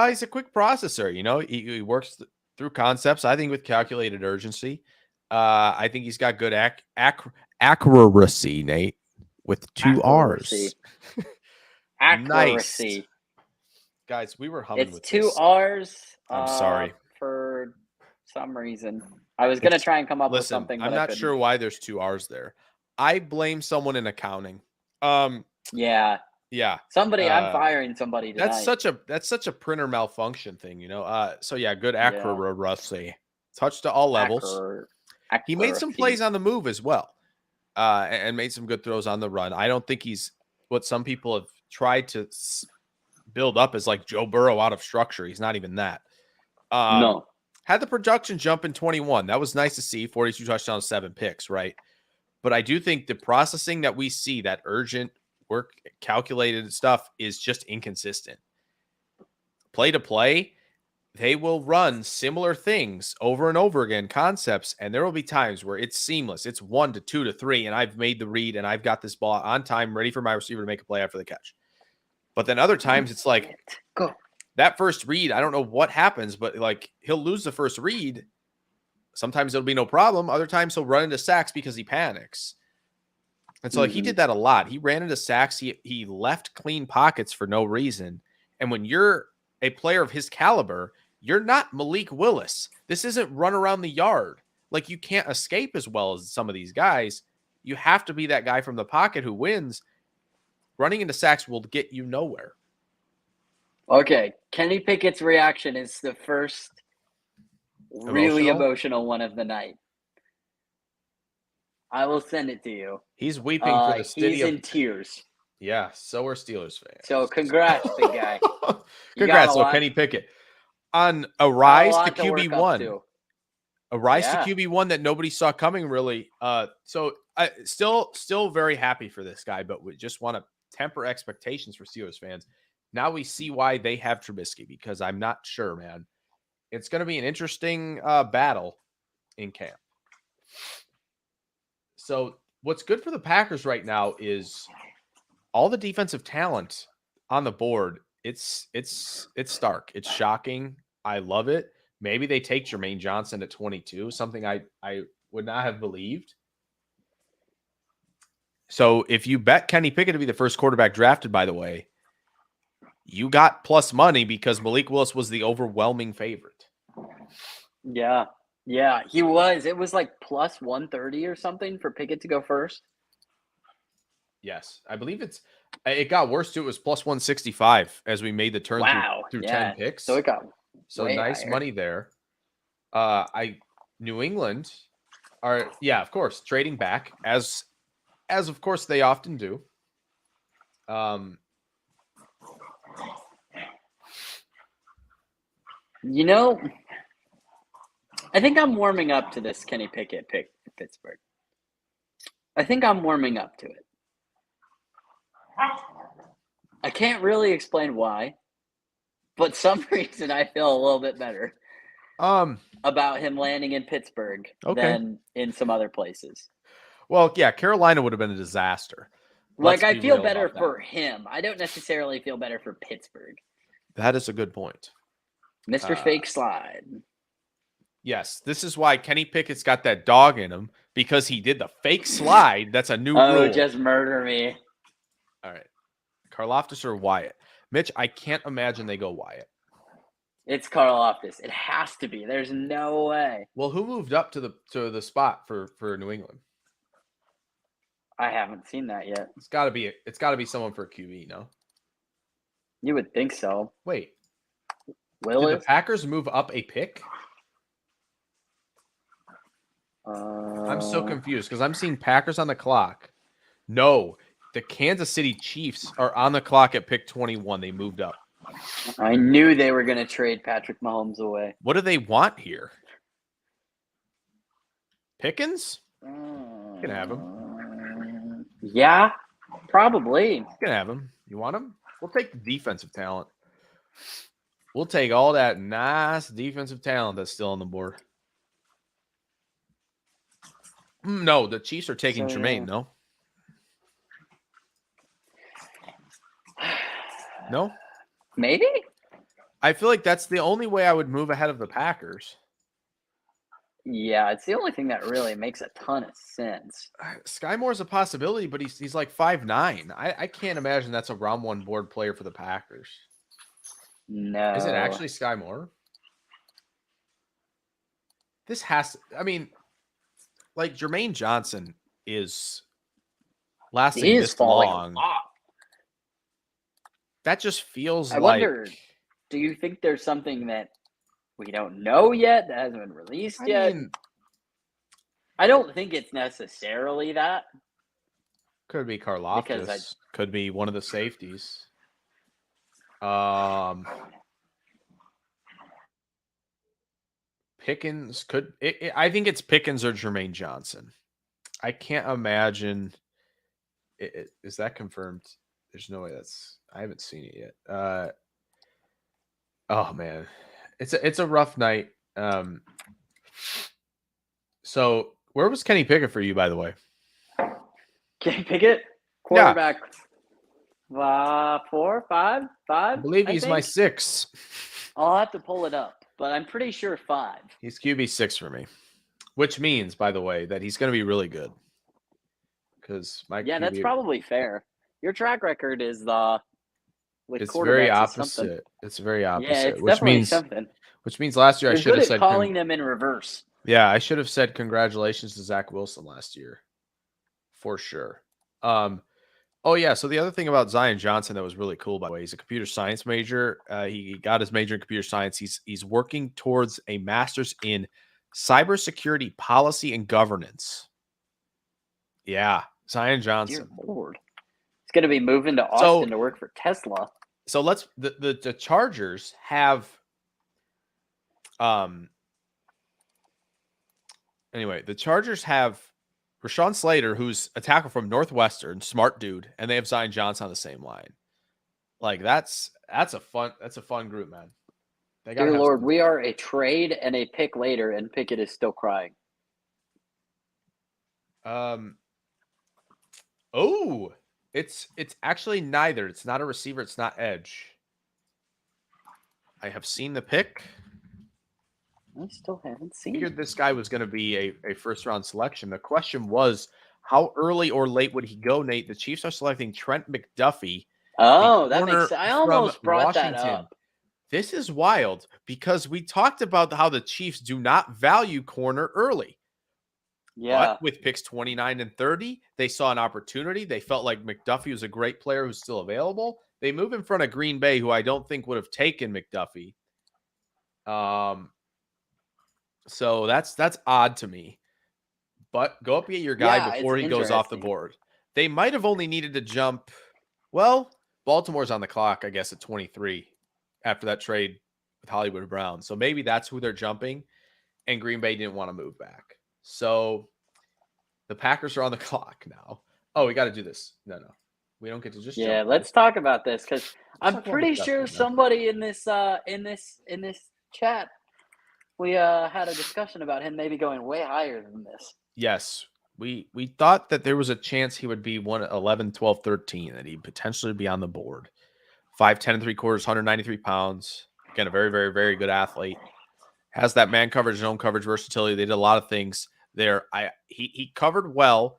He's a quick processor. He works through concepts. I think with calculated urgency. I think he's got good accuracy, Nate, with 2 R's. Accuracy. Nice. Guys, we were humming It's with 2 this. R's. I'm sorry. For some reason. I was going to try and come up with something. I'm not sure why there's 2 R's there. I blame someone in accounting. Yeah. Somebody, I'm firing somebody tonight. That's such a printer malfunction thing, So yeah, good accuracy. Touch to all levels. He made some plays on the move as well. And made some good throws on the run. I don't think he's what some people have tried to build up as like Joe Burrow out of structure. He's not even that. No. Had the production jump in 21. That was nice to see. 42 touchdowns, 7 picks, right? But I do think the processing that we see, that urgent work, calculated stuff, is just inconsistent. Play to play, they will run similar things over and over again, concepts, and there will be times where it's seamless. It's 1 to 2 to 3, and I've made the read, and I've got this ball on time, ready for my receiver to make a play after the catch. But then other times it's like, go. That first read, I don't know what happens, but like he'll lose the first read. Sometimes it'll be no problem. Other times he'll run into sacks because he panics. And so like he did that a lot. He ran into sacks. He left clean pockets for no reason. And when you're a player of his caliber, you're not Malik Willis. This isn't run around the yard. Like you can't escape as well as some of these guys. You have to be that guy from the pocket who wins. Running into sacks will get you nowhere. Okay. Kenny Pickett's reaction is the first really emotional one of the night. I will send it to you. He's weeping for the city. He's in tears. Yeah, so are Steelers fans. So congrats, big guy. Congrats, Kenny Pickett. On a rise to QB1. A rise to QB1 that nobody saw coming, really. So I still very happy for this guy, but we just want to temper expectations for Steelers fans. Now we see why they have Trubisky, because I'm not sure, man. It's going to be an interesting battle in camp. So what's good for the Packers right now is all the defensive talent on the board. It's stark. It's shocking. I love it. Maybe they take Jermaine Johnson at 22, something I would not have believed. So if you bet Kenny Pickett to be the first quarterback drafted, by the way, you got plus money because Malik Willis was the overwhelming favorite. Yeah. Yeah, he was. It was like plus 130 or something for Pickett to go first. Yes, I believe it got worse too. It was plus 165 as we made the turn through 10 picks. So it got nice higher. money there. New England are, of course, trading back as of course they often do. I think I'm warming up to this Kenny Pickett pick for Pittsburgh. I think I'm warming up to it. I can't really explain why, but some reason I feel a little bit better. about him landing in Pittsburgh than in some other places. Well, yeah, Carolina would have been a disaster. Like, I feel better for him. I don't necessarily feel better for Pittsburgh. That is a good point. Mr. Fake Slide. Yes, this is why Kenny Pickett's got that dog in him, because he did the fake slide. That's a new rule. Oh, just murder me. All right. Karloftis or Wyatt? Mitch, I can't imagine they go Wyatt. It's Karloftis. It has to be. There's no way. Well, who moved up to the spot for New England? I haven't seen that yet. It's got to be someone for QB, no? You would think so. Wait. Will Did the Packers move up a pick? I'm so confused because I'm seeing Packers on the clock. No, the Kansas City Chiefs are on the clock at pick 21. They moved up. I knew they were going to trade Patrick Mahomes away. What do they want here? Pickens? You can have him. Yeah, probably. You can have him. You want him? We'll take the defensive talent. We'll take all that nice defensive talent that's still on the board. No, the Chiefs are taking Jermaine, no? No? Maybe? I feel like that's the only way I would move ahead of the Packers. Yeah, it's the only thing that really makes a ton of sense. Sky Moore's a possibility, but he's like 5'9". I can't imagine that's a round one board player for the Packers. No. Is it actually Sky Moore? This has to, I mean, like Jermaine Johnson is lasting this long. That just feels I like. wonder, do you think there's something that we don't know yet that hasn't been released yet? I don't think it's necessarily that. Could be Karloftis. Could be one of the safeties. Pickens could. I think it's Pickens or Jermaine Johnson. I can't imagine. Is that confirmed? There's no way that's. I haven't seen it yet. Oh man, it's a rough night. So where was Kenny Pickett for you, by the way? Kenny Pickett, quarterback. Yeah. 4, 5. I believe he's my 6. I'll have to pull it up, but I'm pretty sure 5. He's QB 6 for me, which means, by the way, that he's going to be really good. Because that's probably fair. Your track record is it's very opposite. It's very opposite. Yeah, it's definitely something. Which means last year I should have said calling them in reverse. Yeah, I should have said congratulations to Zach Wilson last year, for sure. Oh yeah. So the other thing about Zion Johnson that was really cool, by the way, he's a computer science major. He got his major in computer science. He's working towards a master's in cybersecurity policy and governance. Yeah, Zion Johnson. Dear Lord. He's going to be moving to Austin to work for Tesla. So the Chargers have anyway, the Chargers have Rashawn Slater, who's a tackle from Northwestern, smart dude, and they have Zion Johnson on the same line. Like that's a fun group, man. Dear Lord, we are a trade and a pick later, and Pickett is still crying. It's actually neither. It's not a receiver. It's not edge. I have seen the pick. I still haven't seen. Figured this guy was going to be a first round selection. The question was, how early or late would he go, Nate? The Chiefs are selecting Trent McDuffie. Oh, that makes sense. I almost brought that up. This is wild because we talked about how the Chiefs do not value corner early. Yeah. But with picks 29 and 30, they saw an opportunity. They felt like McDuffie was a great player who's still available. They move in front of Green Bay, who I don't think would have taken McDuffie. So that's odd to me. But go up and get your guy before he goes off the board. They might have only needed to jump. Well, Baltimore's on the clock, I guess, at 23 after that trade with Hollywood Brown. So maybe that's who they're jumping. And Green Bay didn't want to move back. So the Packers are on the clock now. Oh, we got to do this. No. We don't get to just jump. Let's talk about this because I'm pretty sure somebody in this chat we had a discussion about him maybe going way higher than this. Yes. We thought that there was a chance he would be 11, 12, 13, that he'd potentially be on the board. 5'10 and 3/4, 193 pounds. Again, a very, very, very good athlete. Has that man coverage, zone coverage versatility. They did a lot of things there. He covered well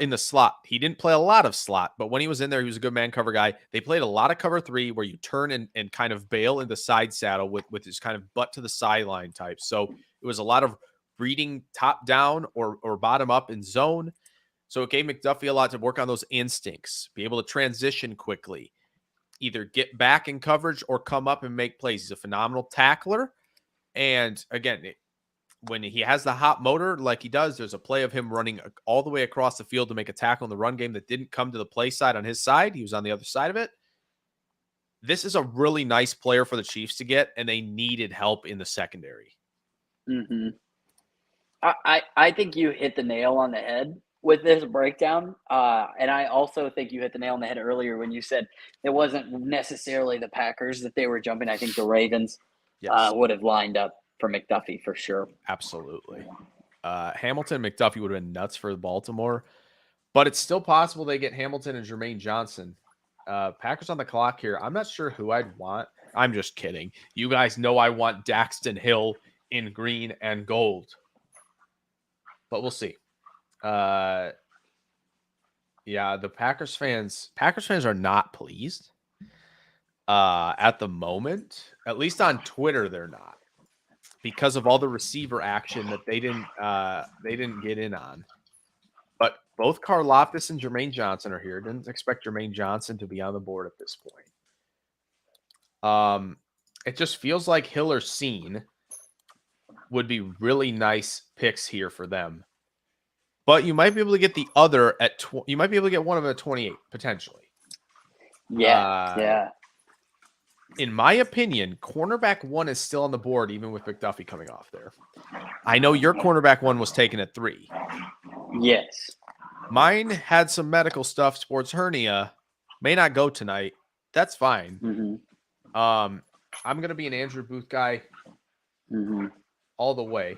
in the slot. He didn't play a lot of slot, but when he was in there, he was a good man cover guy. They played a lot of cover 3 where you turn and kind of bail in the side saddle with his kind of butt to the sideline type. So it was a lot of reading top down or bottom up in zone. So it gave McDuffie a lot to work on those instincts, be able to transition quickly, either get back in coverage or come up and make plays. He's a phenomenal tackler. And again, when he has the hot motor like he does, there's a play of him running all the way across the field to make a tackle in the run game that didn't come to the play side on his side. He was on the other side of it. This is a really nice player for the Chiefs to get, and they needed help in the secondary. Mm-hmm. I think you hit the nail on the head with this breakdown. And I also think you hit the nail on the head earlier when you said it wasn't necessarily the Packers that they were jumping. I think the Ravens would have lined up for McDuffie for sure. Absolutely. Hamilton and McDuffie would have been nuts for Baltimore, but it's still possible they get Hamilton and Jermaine Johnson. Packers on the clock here. I'm not sure who I'd want. I'm just kidding. You guys know I want Dax Hill in green and gold. But we'll see. Yeah, the Packers fans are not pleased at the moment. At least on Twitter, they're not, because of all the receiver action that they didn't get in on. But both Karloftis and Jermaine Johnson are here. Didn't expect Jermaine Johnson to be on the board at this point. It just feels like Hill or Cine would be really nice picks here for them. But you might be able to get the other at you might be able to get one of them at 28 potentially. Yeah. In my opinion, cornerback 1 is still on the board, even with McDuffie coming off there. I know your cornerback 1 was taken at 3. Yes. Mine had some medical stuff, sports hernia, may not go tonight. That's fine. Mm-hmm. I'm gonna be an Andrew Booth guy all the way.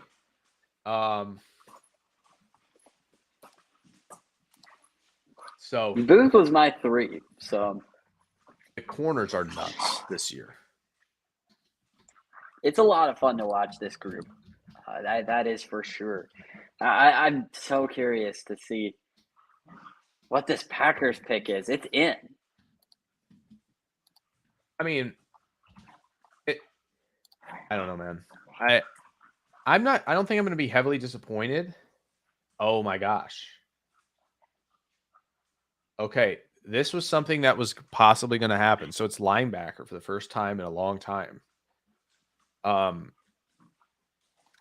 So Booth was my 3. So the corners are nuts this year. It's a lot of fun to watch this group. That is for sure. I'm so curious to see what this Packers pick is. It's in. I mean, I don't know, man. I don't think I'm going to be heavily disappointed. Oh my gosh. Okay, this was something that was possibly going to happen. So it's linebacker for the first time in a long time.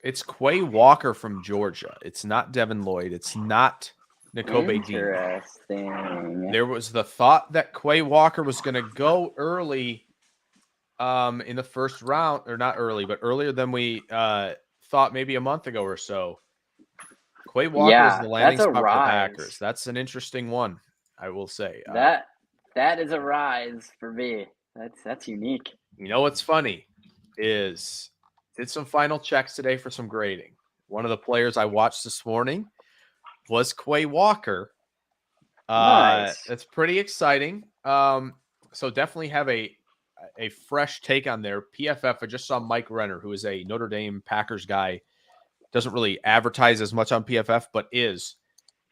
It's Quay Walker from Georgia. It's not Devin Lloyd. It's not Nakobe Dean. Interesting. There was the thought that Quay Walker was going to go early in the first round, or not early, but earlier than we thought maybe a month ago or so. Quay Walker is the landing spot for the Packers. That's an interesting one, I will say. That is a rise for me. That's unique. You know what's funny is did some final checks today for some grading. One of the players I watched this morning was Quay Walker. Nice. That's pretty exciting. So definitely have a fresh take on there. PFF, I just saw Mike Renner, who is a Notre Dame Packers guy. Doesn't really advertise as much on PFF, but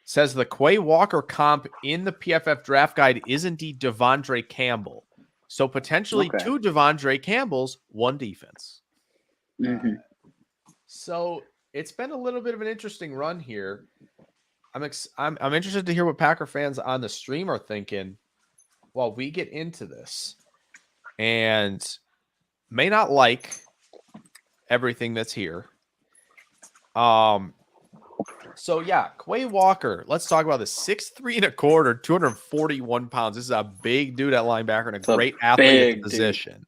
says the Quay Walker comp in the PFF draft guide is indeed Devondre Campbell. So potentially 2 Devondre Campbells, 1 defense. Mm-hmm. So it's been a little bit of an interesting run here. I'm interested to hear what Packer fans on the stream are thinking while we get into this, and may not like everything that's here. So yeah, Quay Walker. Let's talk about this. 6'3 1/4, 241 pounds. This is a big dude at linebacker and a great athlete at the position.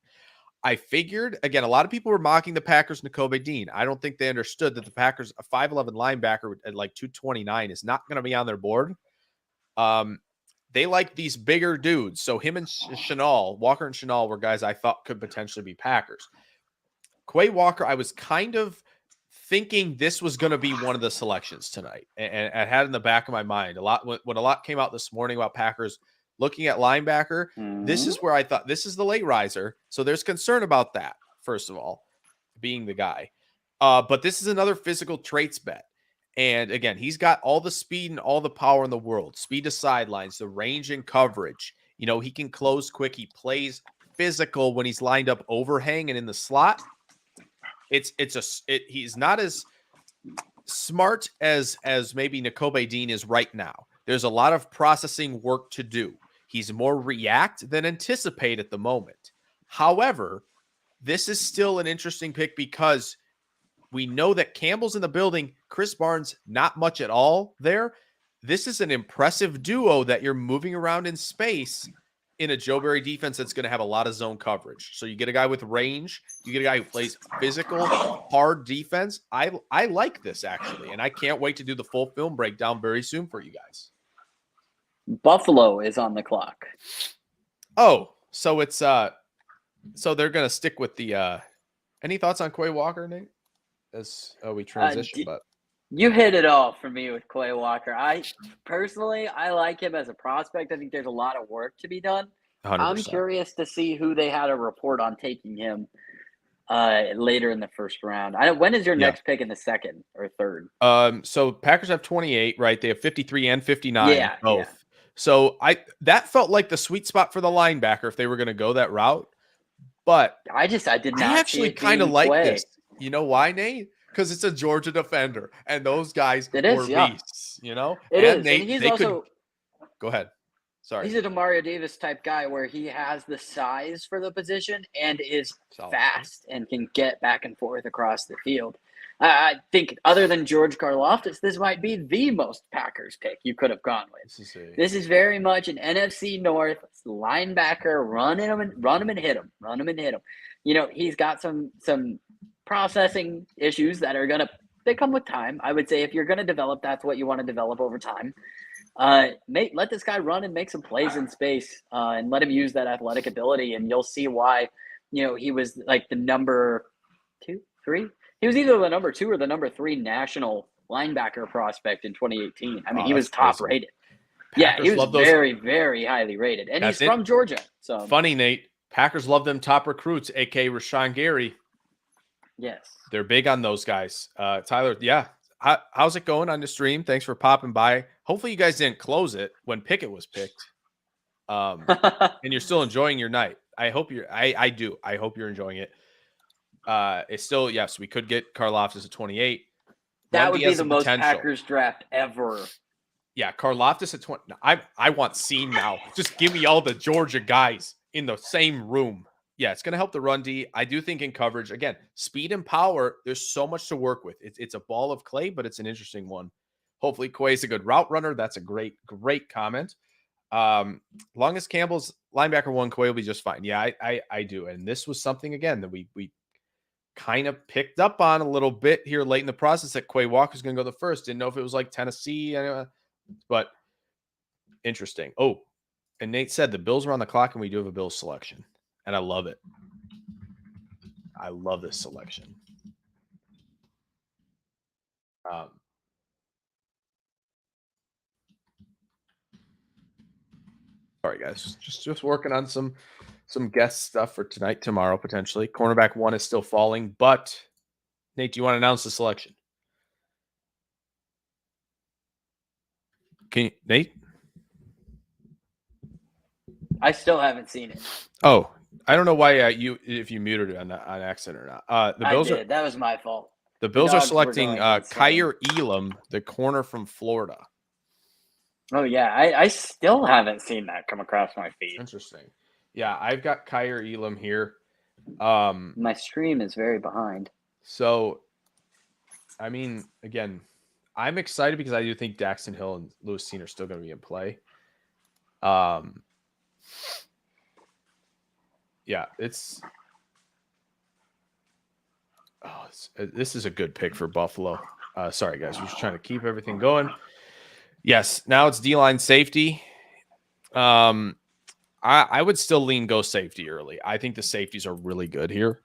I figured, again, a lot of people were mocking the Packers' Nakobe Dean. I don't think they understood that the Packers, a 5'11 linebacker at like 229 is not going to be on their board. They like these bigger dudes. So him and Walker and Chenal were guys I thought could potentially be Packers. Quay Walker, I was kind of thinking this was going to be one of the selections tonight, and I had in the back of my mind when a lot came out this morning about Packers looking at linebacker. This is where I thought this is the late riser, so there's concern about that. First of all, being the guy, but this is another physical traits bet, and again, he's got all the speed and all the power in the world. Speed to sidelines, the range and coverage. You know, he can close quick. He plays physical when he's lined up overhang and in the slot. He's not as smart as maybe Nakobe Dean is right now. There's a lot of processing work to do. He's more react than anticipate at the moment. However, this is still an interesting pick because we know that Campbell's in the building. Chris Barnes, not much at all there. This is an impressive duo that you're moving around in space in a Joe Barry defense that's going to have a lot of zone coverage. So you get a guy with range. You get a guy who plays physical, hard defense. I like this, actually, and I can't wait to do the full film breakdown very soon for you guys. Buffalo is on the clock. Oh, so it's so they're going to stick with the any thoughts on Quay Walker, Nate, as we transition? But you hit it all for me with Quay Walker. I like him as a prospect. I think there's a lot of work to be done. 100%. I'm curious to see who they had a report on taking him later in the first round. When is your next pick in the second or third? So Packers have 28, right? They have 53 and 59 both. Yeah. So that felt like the sweet spot for the linebacker if they were going to go that route. But I did not. I actually kind of like this. You know why, Nate? Because it's a Georgia defender, and those guys were beasts. You know, and he's also. Go ahead. Sorry. He's a Demario Davis type guy where he has the size for the position and is fast and can get back and forth across the field. I think other than George Karloftis, this might be the most Packers pick you could have gone with. This is very much an NFC North linebacker, run him and hit him. You know, he's got some processing issues that are they come with time. I would say if you're going to develop, that's what you want to develop over time. Let this guy run and make some plays in space and let him use that athletic ability, and you'll see why, you know, he was like the number 2, 3. He was either the number 2 or the number 3 national linebacker prospect in 2018. I mean, he was top rated. Packers, he was very, very highly rated, and he's from Georgia. So funny, Nate. Packers love them top recruits, aka Rashawn Gary. Yes, they're big on those guys. Tyler, yeah. How's it going on the stream? Thanks for popping by. Hopefully you guys didn't close it when Pickett was picked. And you're still enjoying your night. I hope I do. I hope you're enjoying it. It's still, yes, we could get Karloftis at 28. That would be the most Packers draft ever. Yeah, Karloftis at 20. I want Cine now. Just give me all the Georgia guys in the same room. Yeah, it's going to help the run D. I do think in coverage, again, speed and power, there's so much to work with. It's a ball of clay, but it's an interesting one. Hopefully, Quay's a good route runner. That's a great comment. Long as Campbell's linebacker 1, Quay will be just fine. Yeah, I do. And this was something, again, that we kind of picked up on a little bit here late in the process that Quay Walker's going to go the first. Didn't know if it was like Tennessee, but interesting. Oh, and Nate said the Bills are on the clock, and we do have a Bills selection. And I love it. I love this selection. Sorry, guys. Just working on some guest stuff for tonight, tomorrow, potentially. Cornerback 1 is still falling, but Nate, do you want to announce the selection? Can you, Nate? I still haven't seen it. Oh, I don't know why if you muted it on accident or not. The Bills that was my fault. The Bills are selecting Kaiir Elam, the corner from Florida. Oh yeah, I still haven't seen that come across my feed. Interesting. Yeah, I've got Kaiir Elam here. My stream is very behind. So, I mean, again, I'm excited because I do think Dax Hill and Lewis Cine are still going to be in play. Yeah, this is a good pick for Buffalo. Sorry, guys. We're just trying to keep everything going. Yes, now it's D-line safety. I would still go safety early. I think the safeties are really good here.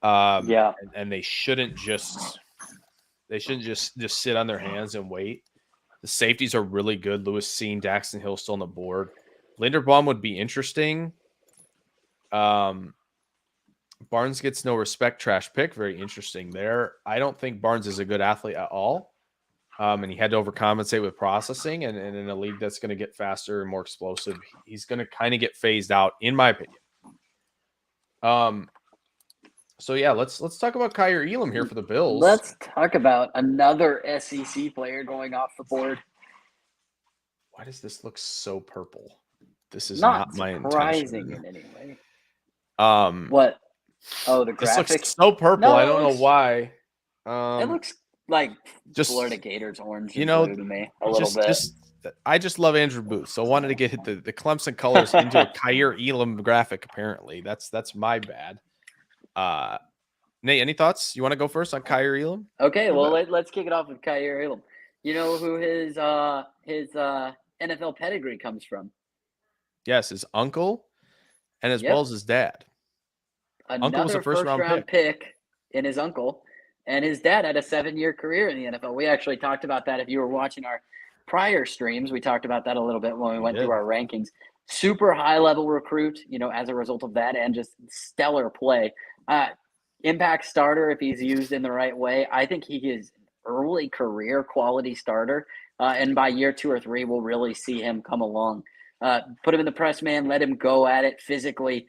Yeah. and they shouldn't just sit on their hands and wait. The safeties are really good. Lewis Cine, Dax Hill still on the board. Linderbaum would be interesting. Barnes gets no respect, trash pick. Very interesting there. I don't think Barnes is a good athlete at all. And he had to overcompensate with processing. And in a league that's going to get faster and more explosive, he's going to kind of get phased out, in my opinion. So yeah, let's talk about Kaiir Elam here for the Bills. Let's talk about another SEC player going off the board. Why does this look so purple? This is Not not my surprising intention. in any way. What? Oh, the This graphic. looks so purple. No, I it don't know looks- why. It looks like just- Florida Gators orange and you know, blue to me a little bit. I just love Andrew Booth, so I wanted to get the Clemson colors into a Kaiir Elam graphic. Apparently, that's my bad. Nate, any thoughts? You want to go first on Kaiir Elam? Okay, well let's kick it off with Kaiir Elam. You know who his NFL pedigree comes from? Yes, his uncle, and as Yep. well as his dad. Another Uncle was a first-round pick in his uncle, and his dad had a 7-year career in the NFL. We actually talked about that. If you were watching our prior streams, we talked about that a little bit when we went through our rankings. Super high-level recruit, as a result of that, and just stellar play. Impact starter if he's used in the right way. I think he is an early career quality starter, and by year 2 or 3, we'll really see him come along. Put him in the press man, let him go at it physically,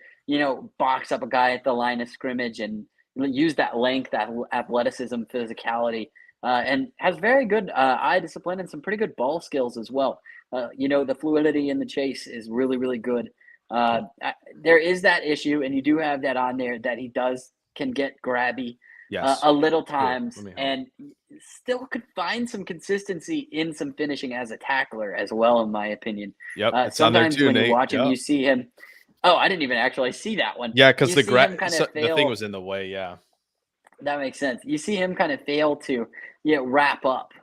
box up a guy at the line of scrimmage and use that length, that athleticism, physicality, and has very good eye discipline and some pretty good ball skills as well. The fluidity in the chase is really, really good. There is that issue, and you do have that on there, that he can get grabby a little times, and still could find some consistency in some finishing as a tackler as well, in my opinion. Yep, it's sometimes on there too, when Nate. you watch him, you see him. Oh, I didn't even actually see that one. Yeah, because the fail. thing was in the way. Yeah, that makes sense. You see him kind of fail to wrap up.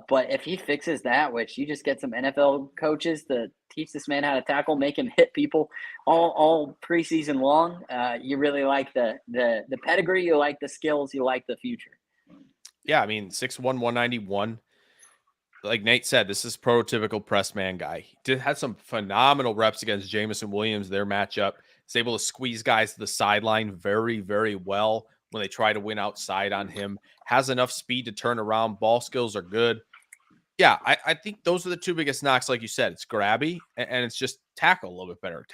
But if he fixes that, which you just get some NFL coaches to teach this man how to tackle, make him hit people all preseason long. You really like the pedigree, you like the skills, you like the future. Yeah, I mean, 6'1", 191. Like Nate said, this is prototypical press man guy. He had some phenomenal reps against Jamison Williams, their matchup. He's able to squeeze guys to the sideline very, very well when they try to win outside on him. Has enough speed to turn around. Ball skills are good. Yeah, I think those are the two biggest knocks. Like you said, it's grabby and it's just tackle a little bit better.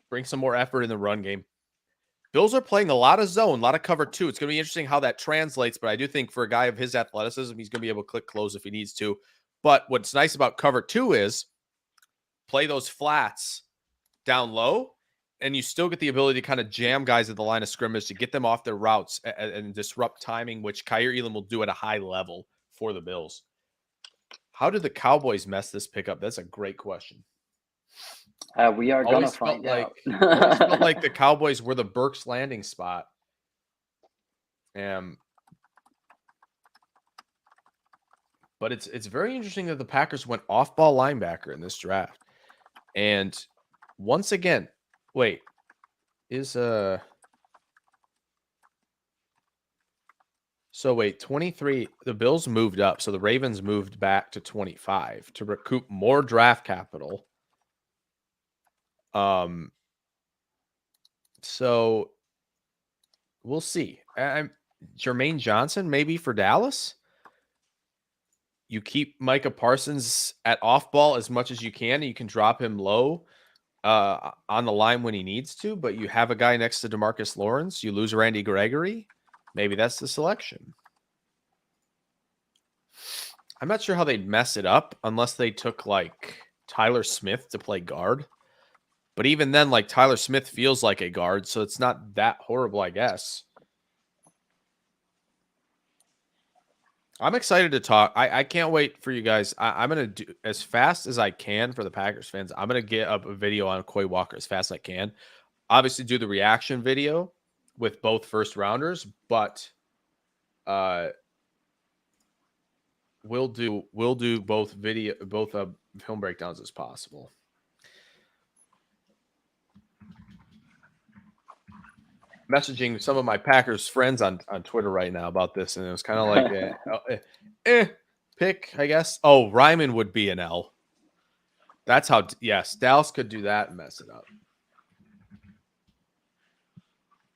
Bring some more effort in the run game. Bills are playing a lot of zone, a lot of cover too. It's going to be interesting how that translates, but I do think for a guy of his athleticism, he's going to be able to click close if he needs to. But what's nice about cover 2 is play those flats down low, and you still get the ability to kind of jam guys at the line of scrimmage to get them off their routes and disrupt timing, which Kaiir Elam will do at a high level for the Bills. How did the Cowboys mess this pickup? That's a great question. We are going to find out. Always felt like the Cowboys were the Burks landing spot. But it's very interesting that the Packers went off-ball linebacker in this draft. And once again, wait, so wait, 23, the Bills moved up, so the Ravens moved back to 25 to recoup more draft capital. So we'll see. Jermaine Johnson, maybe for Dallas. You keep Micah Parsons at off ball as much as you can, and you can drop him low on the line when he needs to, but you have a guy next to DeMarcus Lawrence. You lose Randy Gregory. Maybe that's the selection. I'm not sure how they'd mess it up unless they took like Tyler Smith to play guard. But even then, like Tyler Smith feels like a guard, so it's not that horrible, I guess. I'm excited to talk. I can't wait for you guys. I'm going to do as fast as I can for the Packers fans. I'm going to get up a video on Quay Walker as fast as I can. Obviously, do the reaction video with both first rounders, but we'll do both film breakdowns as possible. messaging some of my Packers friends on Twitter right now about this, and it was kind of like, pick, I guess. Oh, Ryman would be an L. That's how, yes, Dallas could do that and mess it up.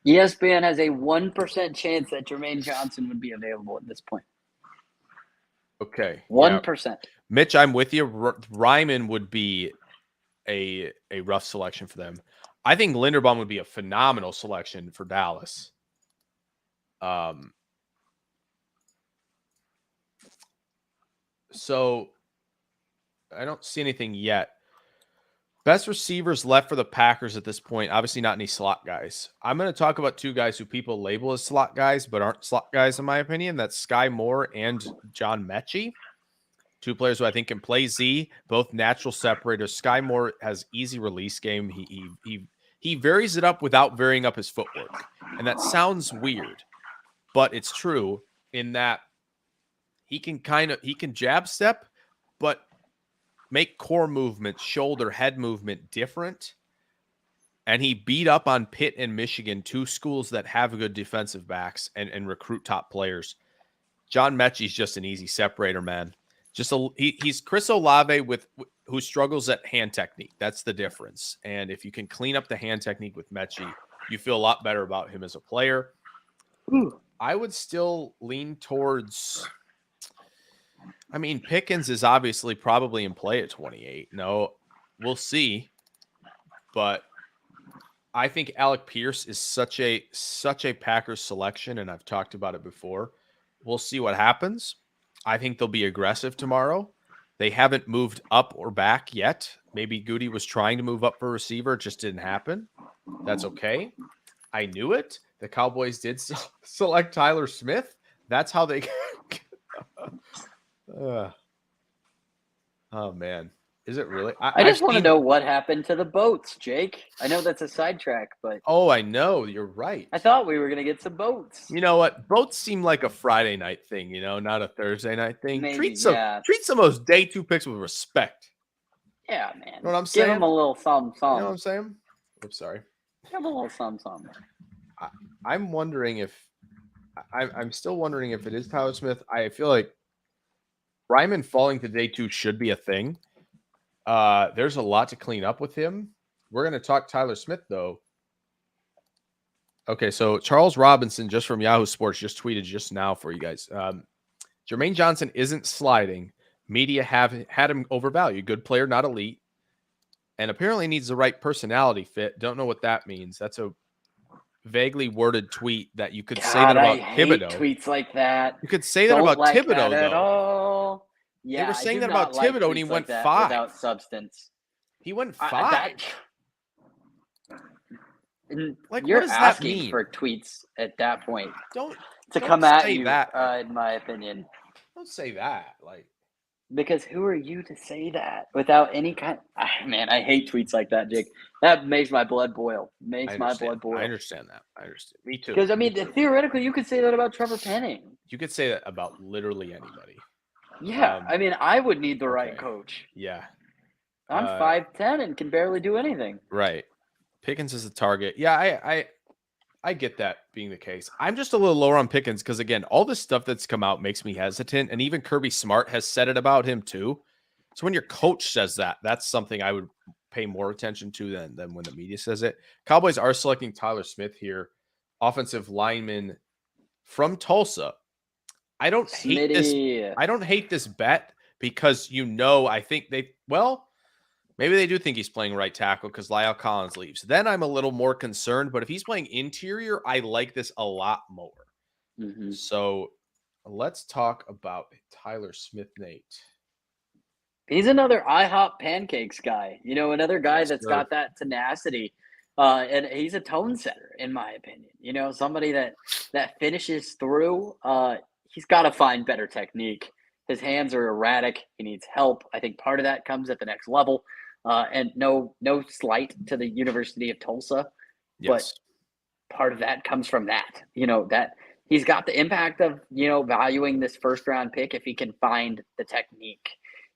ESPN has a 1% chance that Jermaine Johnson would be available at this point. Okay. 1%. Yeah. Mitch, I'm with you. Ryman would be a rough selection for them. I think Linderbaum would be a phenomenal selection for Dallas. So I don't see anything yet. Best receivers left for the Packers at this point. Obviously not any slot guys. I'm going to talk about two guys who people label as slot guys, but aren't slot guys in my opinion. That's Sky Moore and John Mechie. Two players who I think can play Z, both natural separators. Sky Moore has easy release game. He varies it up without varying up his footwork. And that sounds weird, but it's true in that he can jab step, but make core movement, shoulder, head movement different. And he beat up on Pitt and Michigan, two schools that have good defensive backs and recruit top players. John Mechie's just an easy separator, man. He's Chris Olave who struggles at hand technique. That's the difference. And if you can clean up the hand technique with Mechie, you feel a lot better about him as a player. Ooh. I would still lean towards, I mean, Pickens is obviously probably in play at 28. No, we'll see. But I think Alec Pierce is such a Packers selection, and I've talked about it before. We'll see what happens. I think they'll be aggressive tomorrow. They haven't moved up or back yet. Maybe Goody was trying to move up for receiver. It just didn't happen. That's okay. I knew it. The Cowboys did select Tyler Smith. That's how they oh, man. Is it really? I just want to know what happened to the boats, Jake. I know that's a sidetrack, but oh, I know. You're right. I thought we were going to get some boats. You know what? Boats seem like a Friday night thing, not a Thursday night thing. Maybe, treat some of those day two picks with respect. Yeah, man. You know what I'm saying? Give them a little something. You know what I'm saying? I'm sorry. Give them a little something. I'm wondering if I'm still wondering if it is Tyler Smith. I feel like Ryman falling to day two should be a thing. There's a lot to clean up with him. We're going to talk Tyler Smith, though. Okay, so Charles Robinson, just from Yahoo Sports, just tweeted just now for you guys. Jermaine Johnson isn't sliding. Media have had him overvalued. Good player, not elite. And apparently needs the right personality fit. Don't know what that means. That's a vaguely worded tweet that you could say that about Thibodeaux. Tweets like that. You could say that about Thibodeaux, that at though. all. Yeah, they were saying that about Thibodeaux, and he went 5 without substance. He went 5. You're what does that asking mean? For tweets at that point. Don't come at you. That. In my opinion, don't say that. Because who are you to say that without any kind? Man, I hate tweets like that, Jake. That makes my blood boil. I understand that. I understand. Me too. Because theoretically, you could say that about Trevor Penning. You could say that about literally anybody. Yeah, I would need the right coach. Yeah. I'm 5'10" and can barely do anything. Right. Pickens is a target. Yeah, I get that being the case. I'm just a little lower on Pickens because, again, all this stuff that's come out makes me hesitant. And even Kirby Smart has said it about him, too. So when your coach says that, that's something I would pay more attention to than when the media says it. Cowboys are selecting Tyler Smith here, offensive lineman from Tulsa. I don't hate this bet because I think maybe they do think he's playing right tackle because Lyle Collins leaves. Then I'm a little more concerned, but if he's playing interior, I like this a lot more. Mm-hmm. So let's talk about Tyler Smith, Nate. He's another IHOP pancakes guy. Another guy that's got that tenacity. And he's a tone setter, in my opinion. Somebody that finishes through. He's got to find better technique. His hands are erratic. He needs help. I think part of that comes at the next level. And no slight to the University of Tulsa, but part of that comes from that. That he's got the impact of valuing this first round pick if he can find the technique.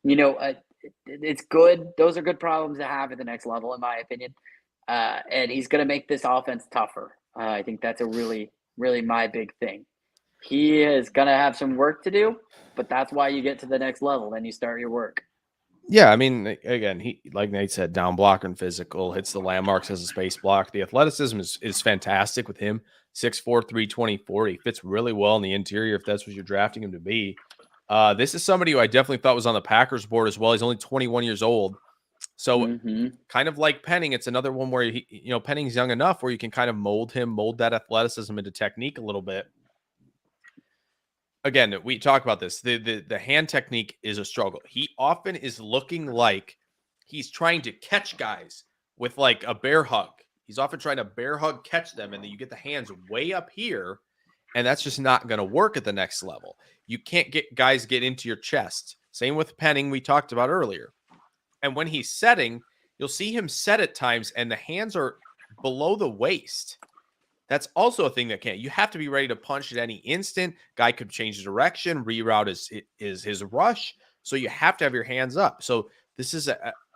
It's good. Those are good problems to have at the next level, in my opinion. And he's going to make this offense tougher. I think that's a really, really my big thing. He is going to have some work to do, but that's why you get to the next level. Then you start your work. Yeah, I mean, again, he like Nate said, down blocker and physical, hits the landmarks as a space block. The athleticism is fantastic with him. 6'4", 324. He fits really well in the interior if that's what you're drafting him to be. This is somebody who I definitely thought was on the Packers board as well. He's only 21 years old. So kind of like Penning, it's another one where Penning's young enough where you can kind of mold that athleticism into technique a little bit. Again, we talk about this. The hand technique is a struggle. He often is looking like he's trying to catch guys with like a bear hug. He's often trying to bear hug catch them, and then you get the hands way up here, and that's just not going to work at the next level. You can't get guys get into your chest. Same with Penning we talked about earlier. And when he's setting, you'll see him set at times, and the hands are below the waist. That's also a thing that can't. You have to be ready to punch at any instant. Guy could change direction. Reroute is his rush. So you have to have your hands up. So this is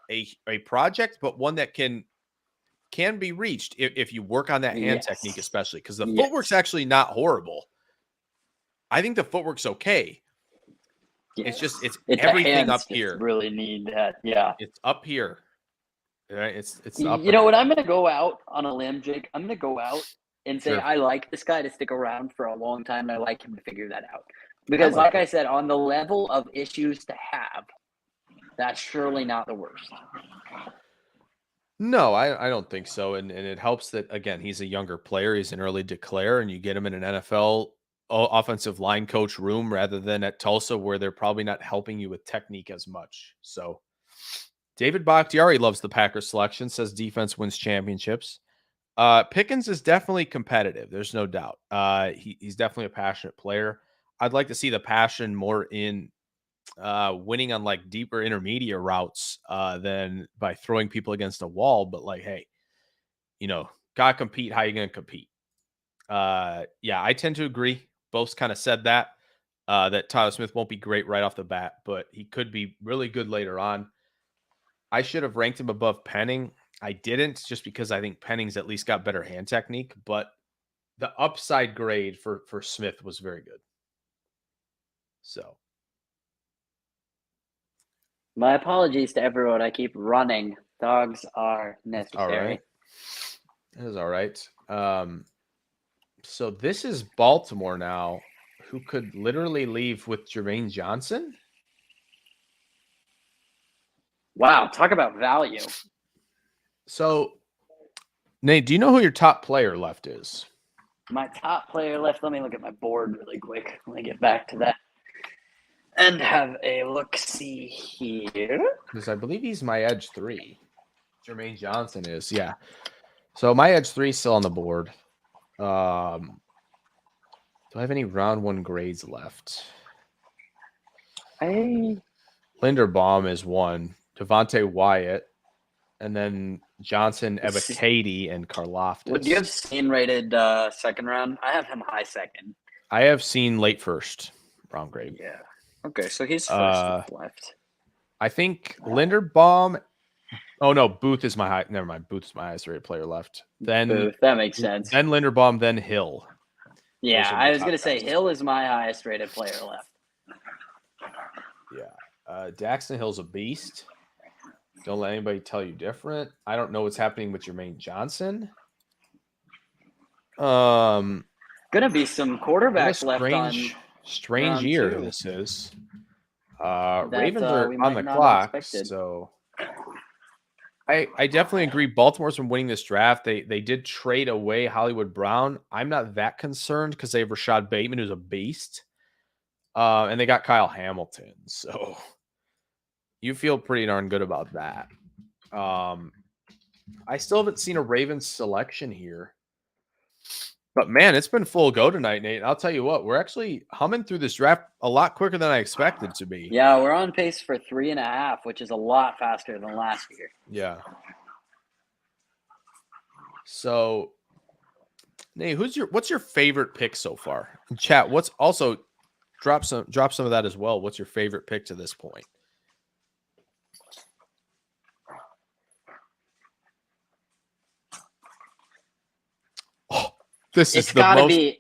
a project, but one that can be reached if you work on that hand technique, especially because the footwork's actually not horrible. I think the footwork's okay. It's just it's everything up here. Really need that. Yeah, it's up here. Right? It's up. You know what? I'm going to go out on a limb, Jake. I'm going to go out and say I like this guy to stick around for a long time. And I like him to figure that out because, like I said, on the level of issues to have, that's surely not the worst. No, I don't think so. And it helps that, again, he's a younger player. He's an early declare, and you get him in an NFL offensive line coach room rather than at Tulsa where they're probably not helping you with technique as much. So David Bakhtiari loves the Packers selection, says defense wins championships. Pickens is definitely competitive. There's no doubt. He's definitely a passionate player. I'd like to see the passion more in winning on like deeper intermediate routes than by throwing people against a wall. But like, hey, gotta compete. How you gonna compete? Yeah, I tend to agree. Both kind of said that Tyler Smith won't be great right off the bat, but he could be really good later on. I should have ranked him above Penning. I didn't, just because I think Penning's at least got better hand technique, but the upside grade for Smith was very good. So my apologies to everyone. I keep running. Dogs are necessary. All right. That is all right. So this is Baltimore now, who could literally leave with Jermaine Johnson. Wow, talk about value. So, Nate, do you know who your top player left is? My top player left. Let me look at my board really quick. Let me get back to that and have a look-see here. Because I believe he's my edge 3. Jermaine Johnson is, yeah. So my edge 3 is still on the board. Do I have any round 1 grades left? Linderbaum is 1. Devontae Wyatt. And then Johnson, Ebiketie, and Karloftis. Would you have Cine rated second round? I have him high second. I have seen late first round grade. Yeah. Okay, so he's first left. I think Linderbaum. Oh no, Booth is my high. Never mind. Booth is my highest rated player left. Then Booth, that makes sense. Then Linderbaum, then Hill. Yeah, I was gonna say Hill is my highest rated player left. Yeah, Dax Hill's a beast. Don't let anybody tell you different. I don't know what's happening with Jermaine Johnson. Gonna be some quarterbacks left on. Strange year 2. This is. Ravens are on the clock, so I definitely agree. Baltimore's been winning this draft. They did trade away Hollywood Brown. I'm not that concerned because they have Rashad Bateman, who's a beast, and they got Kyle Hamilton. So you feel pretty darn good about that. I still haven't seen a Ravens selection here. But, man, it's been full go tonight, Nate. I'll tell you what, we're actually humming through this draft a lot quicker than I expected to be. Yeah, we're on pace for 3.5, which is a lot faster than last year. Yeah. So, Nate, what's your favorite pick so far? In chat, what's also drop some of that as well. What's your favorite pick to this point? This is It's the got to most. be.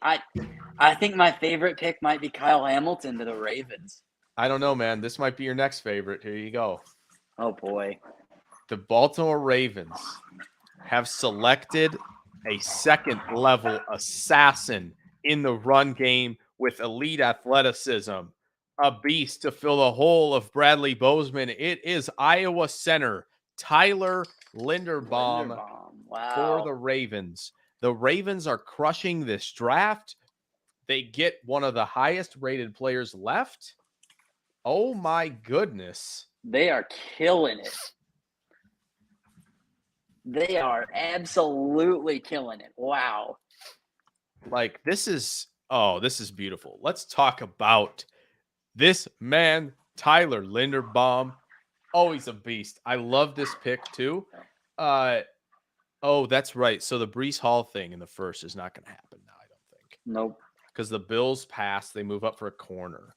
I think my favorite pick might be Kyle Hamilton to the Ravens. I don't know, man. This might be your next favorite. Here you go. Oh boy. The Baltimore Ravens have selected a second-level assassin in the run game with elite athleticism, a beast to fill the hole of Bradley Bozeman. It is Iowa center Tyler Linderbaum for Wow. the Ravens. The Ravens are crushing this draft. They get one of the highest-rated players left. Oh, my goodness. They are killing it. They are absolutely killing it. Wow. Like, this is beautiful. Let's talk about this man, Tyler Linderbaum. Oh, he's a beast. I love this pick too. Oh, that's right. So the Breece Hall thing in the first is not going to happen now, I don't think. Nope. Because the Bills pass, they move up for a corner.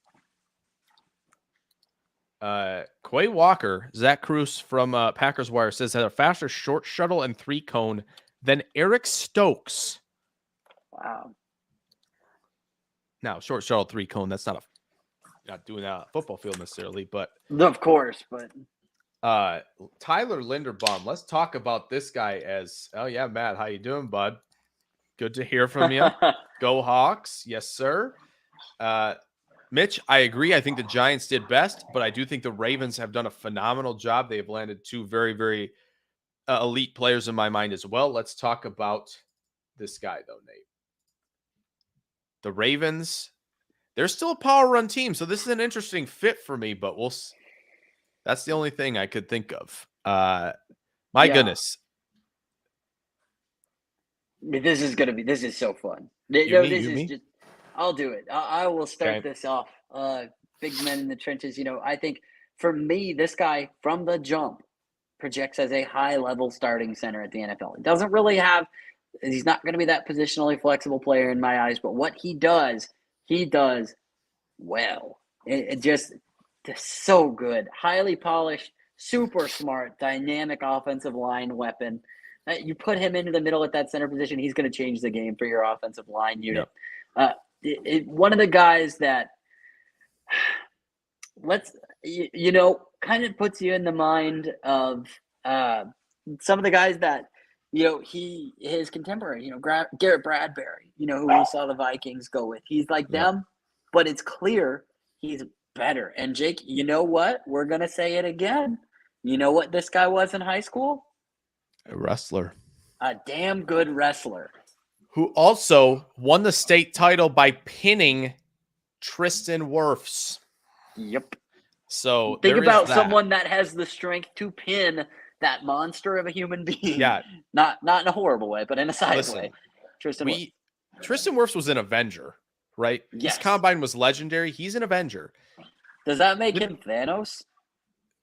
Quay Walker, Zach Cruz from Packers Wire says had a faster short shuttle and 3-cone than Eric Stokes. Wow. Now, short shuttle 3-cone, that's not doing that on a football field necessarily, but Of course, but Tyler Linderbaum. Let's talk about this guy as Matt, how you doing, bud? Good to hear from you. Go Hawks. Yes, sir. Mitch, I agree. I think the Giants did best, but I do think the Ravens have done a phenomenal job. They have landed two very, very elite players in my mind as well. Let's talk about this guy, though, Nate. The Ravens, they're still a power run team, so this is an interesting fit for me, but that's the only thing I could think of. My goodness. This is so fun. I'll do it. I will start this off. Big men in the trenches. I think for me, this guy from the jump projects as a high-level starting center at the NFL. He doesn't really he's not going to be that positionally flexible player in my eyes, but what he does well. It just so good. Highly polished, super smart, dynamic offensive line weapon. You put him into the middle at that center position, he's going to change the game for your offensive line unit. Yep. One of the guys that kind of puts you in the mind of some of the guys that his contemporary, Garrett Bradbury, who we saw the Vikings go with. He's like them, but it's clear he's better. And Jake, you know what? We're gonna say it again. You know what this guy was in high school? A wrestler. A damn good wrestler. Who also won the state title by pinning Tristan Wirfs. Yep. So think about someone that has the strength to pin that monster of a human being. Yeah. Not in a horrible way, but in a side way. Tristan Wirfs was an Avenger, right? Yes. His combine was legendary. He's an Avenger. Does that make him Thanos?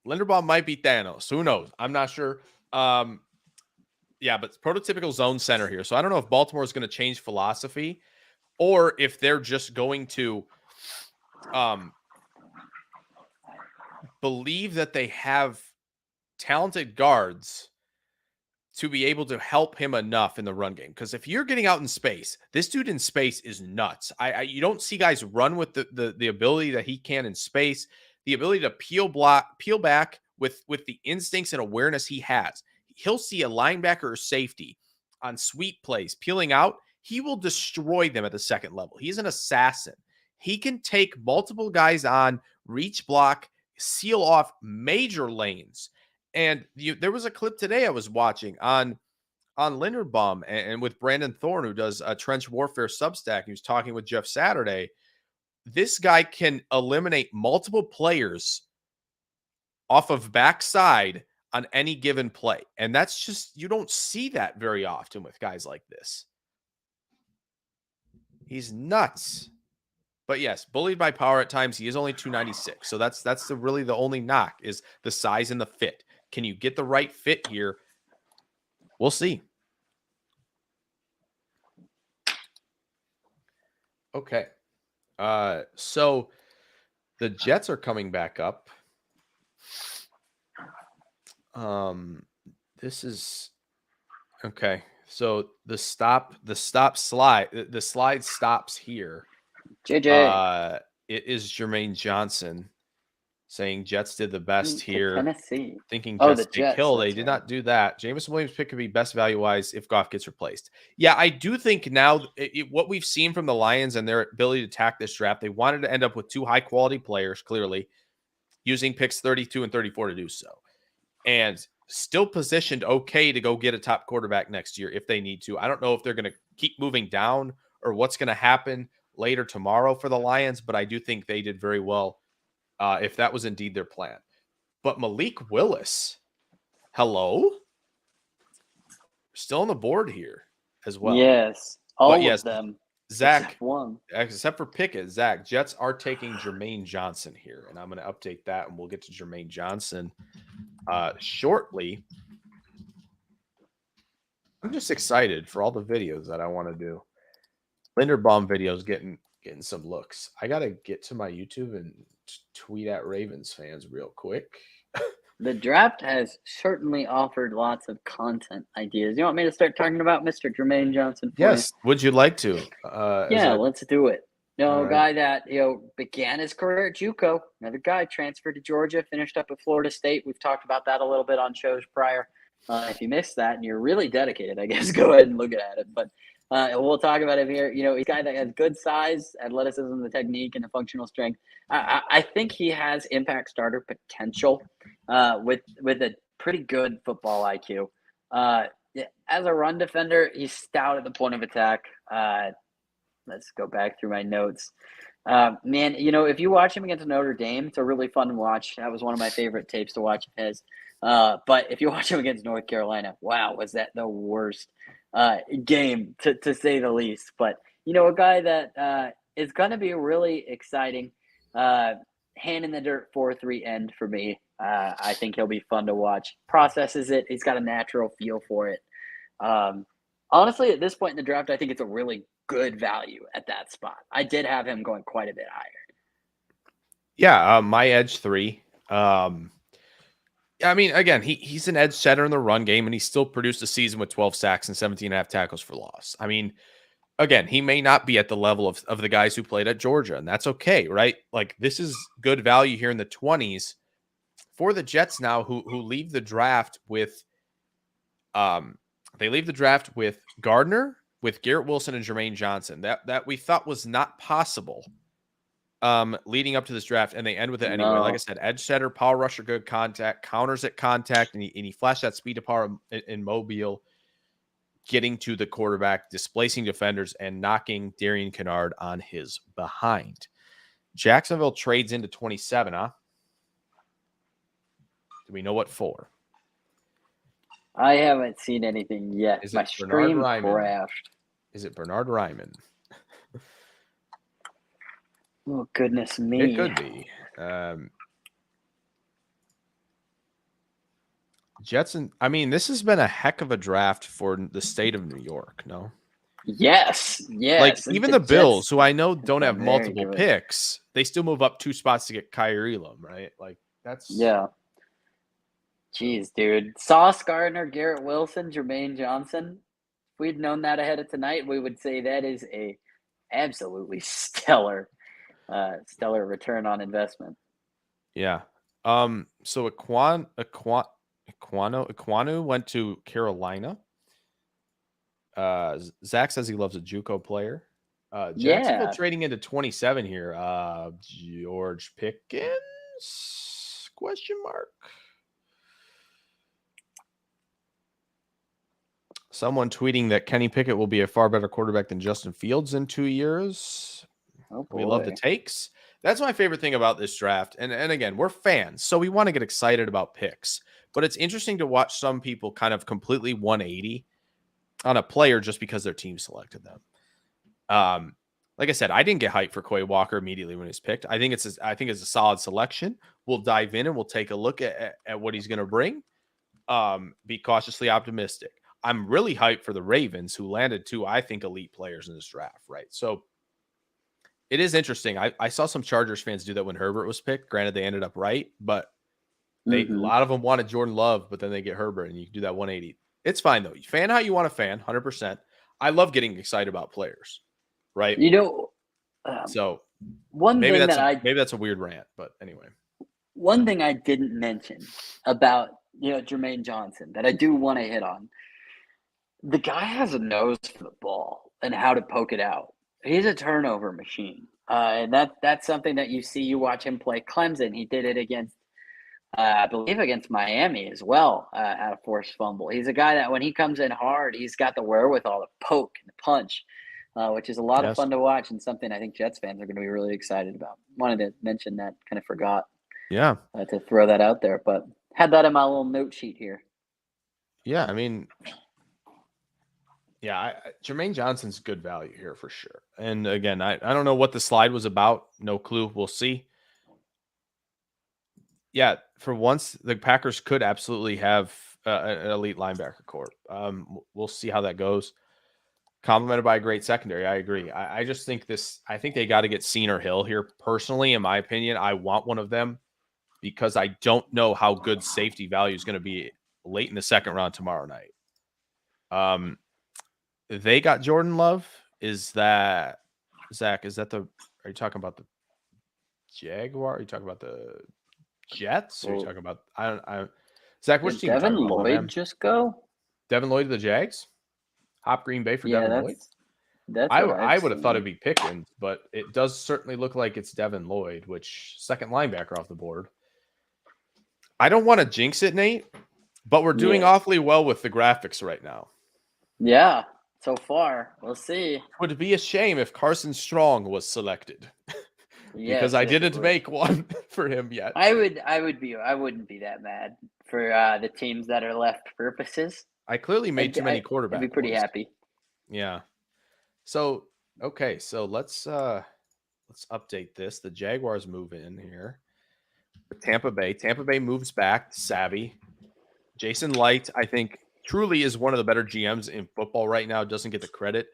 Linderbaum might be Thanos. Who knows? I'm not sure. But prototypical zone center here. So I don't know if Baltimore is going to change philosophy or if they're just going to believe that they have talented guards to be able to help him enough in the run game. Because if you're getting out in space, this dude in space is nuts. You don't see guys run with the ability that he can in space, the ability to peel back with the instincts and awareness he has. He'll see a linebacker or safety on sweep plays peeling out. He will destroy them at the second level. He's an assassin. He can take multiple guys on, reach block, seal off major lanes. And there was a clip today I was watching on Linderbaum and with Brandon Thorne, who does a Trench Warfare Substack. He was talking with Jeff Saturday. This guy can eliminate multiple players off of backside on any given play. And that's just, you don't see that very often with guys like this. He's nuts. But yes, bullied by power at times. He is only 296. So that's really the only knock is the size and the fit. Can you get the right fit here? We'll see. Okay. So the Jets are coming back up. This is okay. So the slide stops here. JJ. It is Jermaine Johnson saying Jets did the best To here. Tennessee. Thinking Oh, Jets the take Jets, Hill. They that's did right. not do that. Jameson Williams pick could be best value-wise if Goff gets replaced. Yeah, I do think now what we've seen from the Lions and their ability to attack this draft, they wanted to end up with two high-quality players, clearly, using picks 32 and 34 to do so. And still positioned okay to go get a top quarterback next year if they need to. I don't know if they're going to keep moving down or what's going to happen later tomorrow for the Lions, but I do think they did very well if that was indeed their plan. But Malik Willis, hello? Still on the board here as well. Yes, all of them. Zach, except one. except for Pickett, Zach, Jets are taking Jermaine Johnson here, and I'm going to update that, and we'll get to Jermaine Johnson shortly. I'm just excited for all the videos that I want to do. Linderbaum videos getting some looks. I got to get to my YouTube and tweet at Ravens fans real quick. The draft has certainly offered lots of content ideas. You want me to start talking about Mr. Jermaine Johnson? Yes. Would you like to? Let's do it. All right. Guy that began his career at JUCO. Another guy transferred to Georgia, finished up at Florida State. We've talked about that a little bit on shows prior. If you missed that and you're really dedicated, I guess go ahead and look at it. But we'll talk about him here. He's a guy that has good size, athleticism, the technique, and the functional strength. I think he has impact starter potential with a pretty good football IQ. As a run defender, he's stout at the point of attack. Let's go back through my notes. Man, if you watch him against Notre Dame, it's a really fun watch. That was one of my favorite tapes to watch of his. But if you watch him against North Carolina, wow, was that the worst game to say the least. But, a guy that is going to be really exciting. Hand in the dirt 4-3 end for me. I think he'll be fun to watch. Processes it. He's got a natural feel for it. Honestly, at this point in the draft, I think it's a really good value at that spot. I did have him going quite a bit higher. Yeah, my edge 3. Again, he's an edge setter in the run game, and he still produced a season with 12 sacks and 17.5 tackles for loss. Again, he may not be at the level of the guys who played at Georgia, and that's okay, right? Like, this is good value here in the 20s for the Jets now, who leave the draft with Gardner, with Garrett Wilson and Jermaine Johnson. That we thought was not possible leading up to this draft, and they end with it anyway. No. Like I said, edge setter, power rusher, good contact, counters at contact, and he flashed that speed to power in Mobile, getting to the quarterback, displacing defenders, and knocking Darian Kinnard on his behind. Jacksonville trades into 27, huh? Do we know what for? I haven't seen anything yet. Is it My Bernard stream Ryman? crashed. Is it Bernard Ryman? Oh, goodness me. It could be. Jets and this has been a heck of a draft for the state of New York, no? Yes. Like, even the Bills, who I know don't have very multiple good. picks, they still move up 2 spots to get Kaiir Elam, right? Like, that's... Yeah. Jeez, dude. Sauce Gardner, Garrett Wilson, Jermaine Johnson. If we'd known that ahead of tonight, we would say that is a absolutely stellar return on investment. Yeah. So Ikwonu went to Carolina. Zach says he loves a JUCO player. Jacksonville trading into 27 here. George Pickens? Question mark. Someone tweeting that Kenny Pickett will be a far better quarterback than Justin Fields in 2 years. Oh, boy. We love the takes. That's my favorite thing about this draft. And again, we're fans, so we want to get excited about picks. But it's interesting to watch some people kind of completely 180 on a player just because their team selected them. Like I said, I didn't get hyped for Quay Walker immediately when he was picked. I think it's a solid selection. We'll dive in and we'll take a look at what he's going to bring. Be cautiously optimistic. I'm really hyped for the Ravens, who landed 2, I think, elite players in this draft, right? So it is interesting. I saw some Chargers fans do that when Herbert was picked. Granted, they ended up right, but a lot of them wanted Jordan Love, but then they get Herbert, and you can do that 180. It's fine though. Fan how you want to fan, 100%. I love getting excited about players, right? So one maybe thing that's a weird rant, but anyway. One thing I didn't mention about Jermaine Johnson that I do want to hit on. The guy has a nose for the ball and how to poke it out. He's a turnover machine, and that's something that you see. You watch him play Clemson. He did it against. I believe against Miami as well, at a forced fumble. He's a guy that when he comes in hard, he's got the wherewithal to poke and punch, which is a lot of fun to watch and something I think Jets fans are going to be really excited about. Wanted to mention that, kind of forgot. Yeah. To throw that out there, but had that in my little note sheet here. Yeah, I mean, Jermaine Johnson's good value here for sure. And again, I don't know what the slide was about. No clue. We'll see. Yeah, for once, the Packers could absolutely have an elite linebacker corps. We'll see how that goes. Complemented by a great secondary. I agree. I just think I think they got to get Cine or Hill here. Personally, in my opinion, I want one of them because I don't know how good safety value is going to be late in the second round tomorrow night. They got Jordan Love. Is that, Zach, are you talking about the Jaguar? Are you talking about the Jets? Or are you talking about Zach, which team? Devin Lloyd just go? Devin Lloyd to the Jags? Hop Green Bay for Devin Lloyd? I would have thought it'd be Pickens, but it does certainly look like it's Devin Lloyd, which second linebacker off the board. I don't want to jinx it, Nate, but we're doing awfully well with the graphics right now. Yeah, so far. We'll see. It would be a shame if Carson Strong was selected. Because I didn't make one for him yet. I wouldn't be that mad for the teams that are left purposes. I clearly made too many quarterbacks. I'd be pretty happy. Yeah. So okay, so let's update this. The Jaguars move in here. Tampa Bay moves back. Savvy. Jason Light, I think, truly is one of the better GMs in football right now. Doesn't get the credit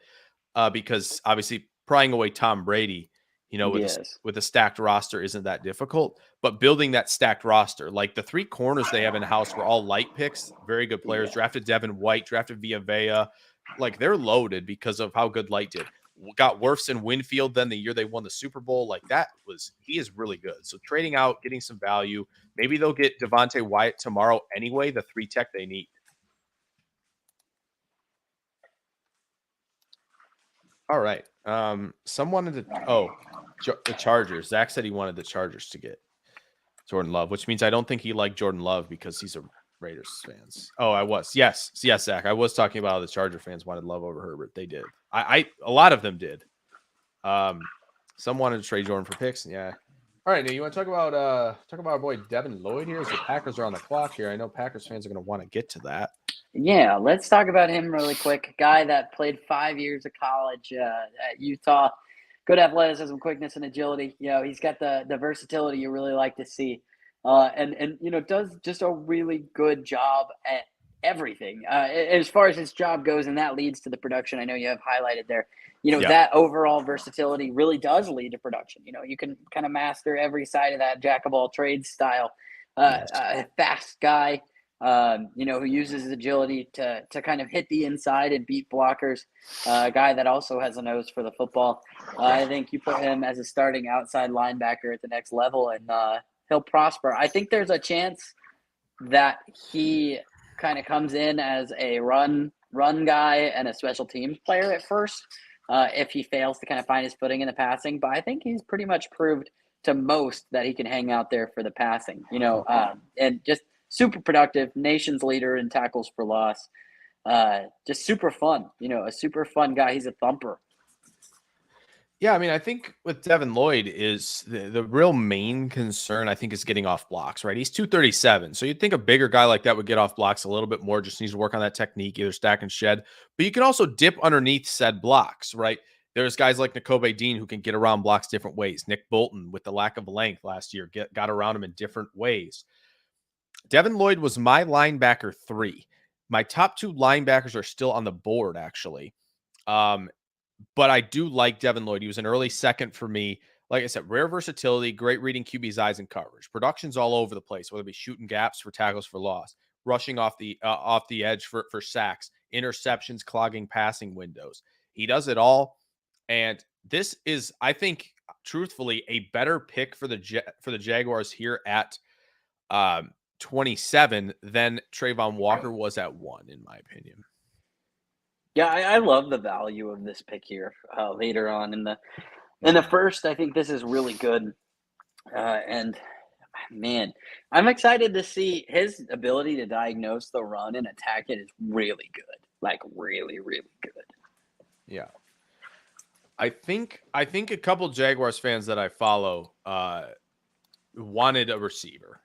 because obviously prying away Tom Brady, with a stacked roster isn't that difficult. But building that stacked roster, like the three corners they have in house were all Light picks, very good players. Yeah. Drafted Devin White, drafted Villa. Like they're loaded because of how good Light did. Got Wirfs and Winfield then the year they won the Super Bowl. Like he is really good. So trading out, getting some value. Maybe they'll get Devontae Wyatt tomorrow anyway, the 3 tech they need. All right. Some wanted the Chargers. Zach said he wanted the Chargers to get Jordan Love, which means I don't think he liked Jordan Love because he's a Raiders fans. Oh, I was. Yes, Zach. I was talking about how the Charger fans wanted Love over Herbert. They did. A lot of them did. Some wanted to trade Jordan for picks. Yeah. All right, now you want to talk about our boy Devin Lloyd here? As the Packers are on the clock here. I know Packers fans are going to want to get to that. Yeah, let's talk about him really quick. Guy that played 5 years of college at Utah. Good athleticism, quickness, and agility. He's got the versatility you really like to see. And does just a really good job at everything. As far as his job goes, and that leads to the production I know you have highlighted there. That overall versatility really does lead to production. You can kind of master every side of that jack of all trades style. A fast guy. Who uses his agility to kind of hit the inside and beat blockers. A guy that also has a nose for the football. I think you put him as a starting outside linebacker at the next level, and he'll prosper. I think there's a chance that he kind of comes in as a run guy and a special teams player at first, if he fails to kind of find his footing in the passing. But I think he's pretty much proved to most that he can hang out there for the passing, and just super productive, nation's leader in tackles for loss. Just super fun, a super fun guy. He's a thumper. Yeah, I mean, I think with Devin Lloyd is the real main concern, I think, is getting off blocks, right? He's 237. So you'd think a bigger guy like that would get off blocks a little bit more, just needs to work on that technique, either stack and shed. But you can also dip underneath said blocks, right? There's guys like Nakobe Dean who can get around blocks different ways. Nick Bolton, with the lack of length last year, got around him in different ways. Devin Lloyd was my linebacker 3. My top 2 linebackers are still on the board, actually. But I do like Devin Lloyd. He was an early second for me. Like I said, rare versatility, great reading QB's eyes and coverage. Production's all over the place, whether it be shooting gaps for tackles for loss. rushing off the edge for sacks, interceptions, clogging passing windows. He does it all. And this is, I think, truthfully, a better pick for the Jaguars here at 27 than Travon Walker was at 1, in my opinion. Yeah, I love the value of this pick here later on in the first. I think this is really good. And man, I'm excited to see his ability to diagnose the run and attack it is really good. Like really, really good. Yeah. I think a couple Jaguars fans that I follow wanted a receiver.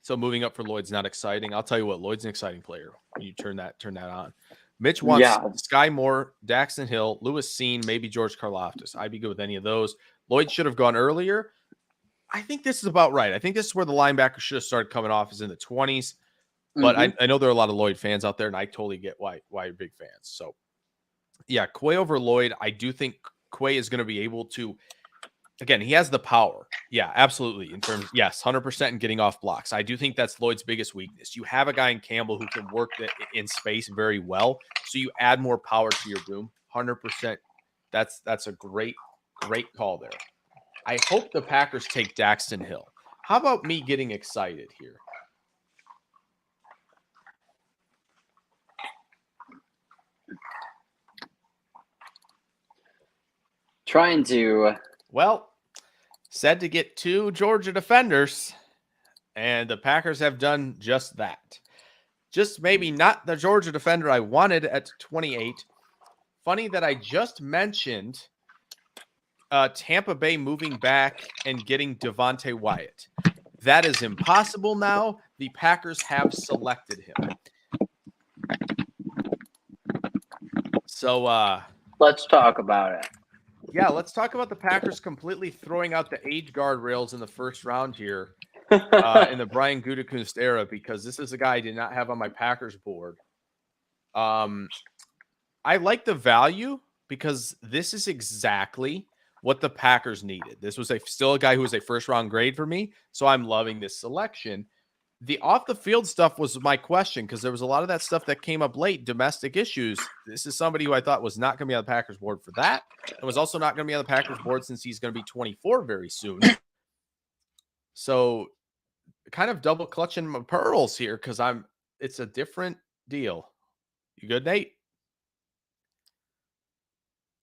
So moving up for Lloyd's not exciting. I'll tell you what, Lloyd's an exciting player when you turn that on. Mitch wants Sky Moore, Dax Hill, Lewis Cine, maybe George Karloftis. I'd be good with any of those. Lloyd should have gone earlier. I think this is about right. I think this is where the linebacker should have started coming off, is in the 20s. But I know there are a lot of Lloyd fans out there, and I totally get why you're big fans. So, yeah, Quay over Lloyd. I do think Quay is going to be able to, again, he has the power. Yeah, absolutely. In terms, yes, 100% in getting off blocks. I do think that's Lloyd's biggest weakness. You have a guy in Campbell who can work in space very well. So you add more power to your boom. 100%. That's a great call there. I hope the Packers take Dax Hill. How about me getting excited here? Trying to. Well, said to get 2 Georgia defenders, and the Packers have done just that. Just maybe not the Georgia defender I wanted at 28. Funny that I just mentioned Tampa Bay moving back and getting Devontae Wyatt. That is impossible now. The Packers have selected him. So let's talk about it. Yeah, let's talk about the Packers completely throwing out the age guardrails in the first round here in the Brian Gutekunst era, because this is a guy I did not have on my Packers board. I like the value because this is exactly what the Packers needed. This was still a guy who was a first-round grade for me, so I'm loving this selection. The off-the-field stuff was my question, because there was a lot of that stuff that came up late, domestic issues. This is somebody who I thought was not going to be on the Packers board for that, and was also not going to be on the Packers board since he's going to be 24 very soon. So kind of double clutching my pearls here, because it's a different deal. You good, Nate?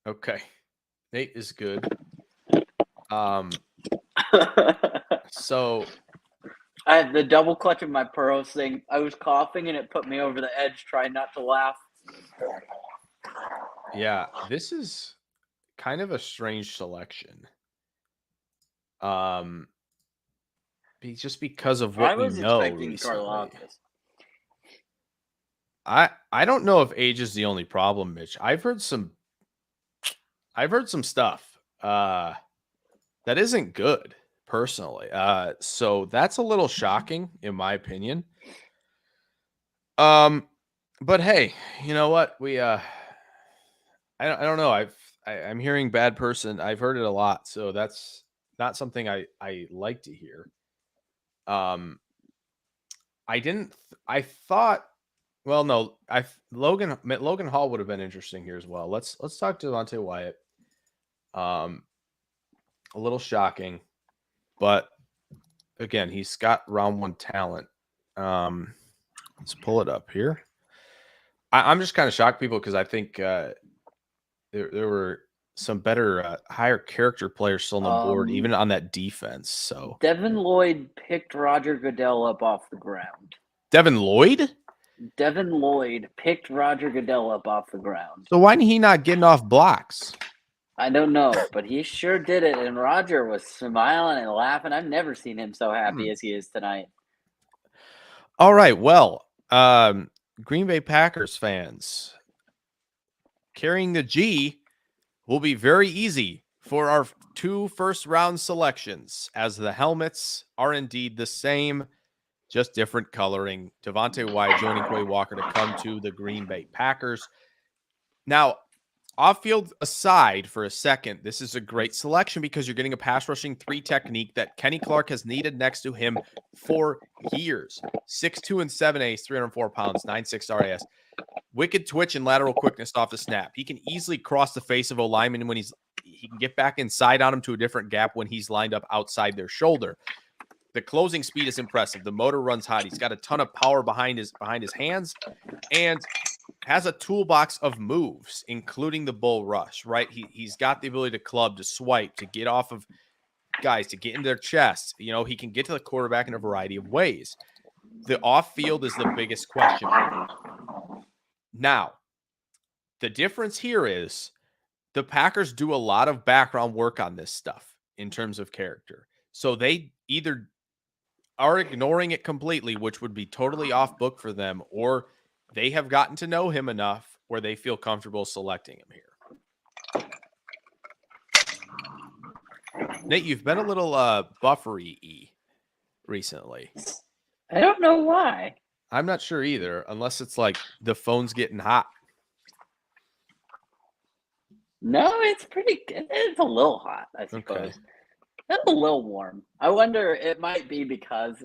Okay. Nate is good. So I had the double clutch of my pearls thing. I was coughing and it put me over the edge, trying not to laugh. Yeah, this is kind of a strange selection. Just because of what I was we know expecting recently. Karloftis. I don't know if age is the only problem, Mitch. I've heard some stuff that isn't good personally. So that's a little shocking in my opinion. But hey, you know what? I don't know. I'm hearing bad person. I've heard it a lot, so that's not something I like to hear. Logan Hall would have been interesting here as well. Let's talk to Devontae Wyatt. A little shocking, but again, he's got round 1 talent. Let's pull it up here. I'm just kind of shocked, people, because I think there were some better, higher character players still on the board, even on that defense. So Devin Lloyd picked Roger Goodell up off the ground. Devin Lloyd picked Roger Goodell up off the ground. So why didn't he not getting off blocks? I don't know, but he sure did it. And Roger was smiling and laughing. I've never seen him so happy as he is tonight. All right. Well, Green Bay Packers fans, carrying the G will be very easy for our 2 first-round selections, as the helmets are indeed the same, just different coloring. Devontae Wyatt joining Quay Walker to come to the Green Bay Packers. Now, off-field aside for a second, this is a great selection because you're getting a pass rushing 3 technique that Kenny Clark has needed next to him for years. 6'2" and 7/8, 304 pounds, 9'6" RAS. Wicked twitch and lateral quickness off the snap. He can easily cross the face of a lineman when he can get back inside on him to a different gap when he's lined up outside their shoulder. The closing speed is impressive. The motor runs hot. He's got a ton of power behind his hands and has a toolbox of moves, including the bull rush, right? He's got the ability to club, to swipe, to get off of guys, to get into their chests. You know, he can get to the quarterback in a variety of ways. The off-field is the biggest question. Now, the difference here is the Packers do a lot of background work on this stuff in terms of character. So they either are ignoring it completely, which would be totally off book for them, or they have gotten to know him enough where they feel comfortable selecting him here. Nate, you've been a little buffery-y recently. I don't know why. I'm not sure either, unless it's like the phone's getting hot. No, it's it's a little hot, I suppose. Okay. It's a little warm. I wonder, it might be because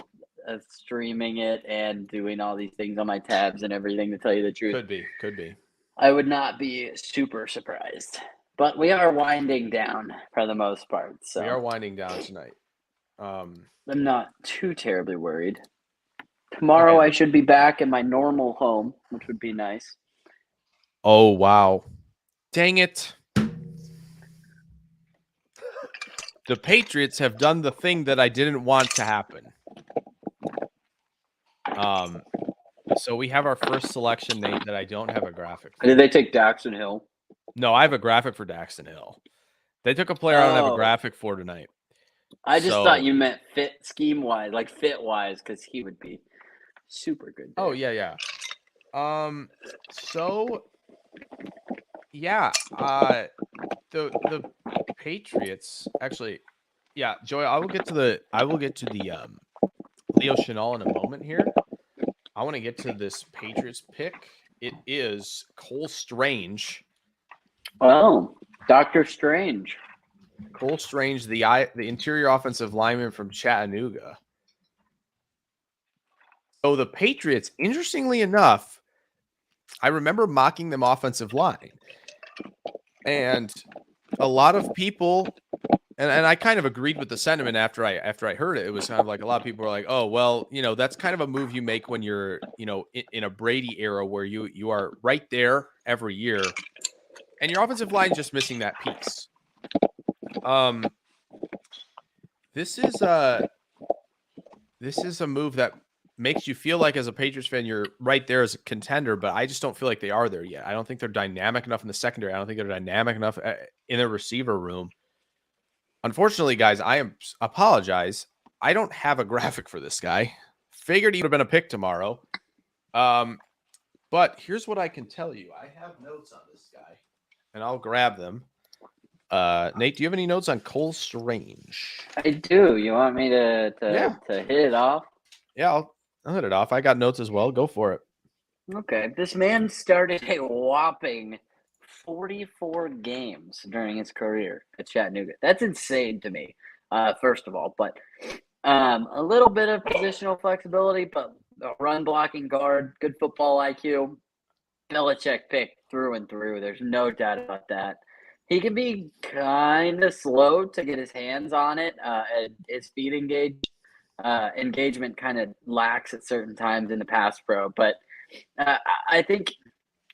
of streaming it and doing all these things on my tabs and everything, to tell you the truth. Could be. I would not be super surprised. But we are winding down for the most part. So We are winding down tonight. I'm not too terribly worried. Tomorrow I should be back in my normal home, which would be nice. Oh, wow. Dang it. The Patriots have done the thing that I didn't want to happen. So we have our first selection, Nate, that I don't have a graphic for. Did they take Dax Hill? No, I have a graphic for Dax Hill. They took a player I don't have a graphic for tonight. I just thought you meant fit scheme-wise, like fit-wise, because he would be super good there. Oh, yeah. So, yeah, the Patriots actually, yeah, Joy, I will get to the Leo Chenal in a moment here. I want to get to this Patriots pick. It is Cole Strange. Oh, Dr. Strange. Cole Strange, the interior offensive lineman from Chattanooga. So the Patriots, interestingly enough, I remember mocking them offensive line. And a lot of people, and I kind of agreed with the sentiment after I heard it. It was kind of like a lot of people were like, oh, well, you know, that's kind of a move you make when you're, you know, in a Brady era where you are right there every year. And your offensive line is just missing that piece. This is a move that makes you feel like as a Patriots fan, you're right there as a contender, but I just don't feel like they are there yet. I don't think they're dynamic enough in the secondary. I don't think they're dynamic enough in the receiver room. Unfortunately, guys, apologize. I don't have a graphic for this guy. Figured he would have been a pick tomorrow. But here's what I can tell you. I have notes on this guy, and I'll grab them. Nate, do you have any notes on Cole Strange? I do. You want me to hit it off? Yeah, I'll hit it off. I got notes as well. Go for it. Okay. This man started a whopping 44 games during his career at Chattanooga. That's insane to me, first of all. But a little bit of positional flexibility, but a run blocking guard, good football IQ. Belichick pick through and through. There's no doubt about that. He can be kind of slow to get his hands on it. And his feet engagement kind of lacks at certain times in the pass pro. But I think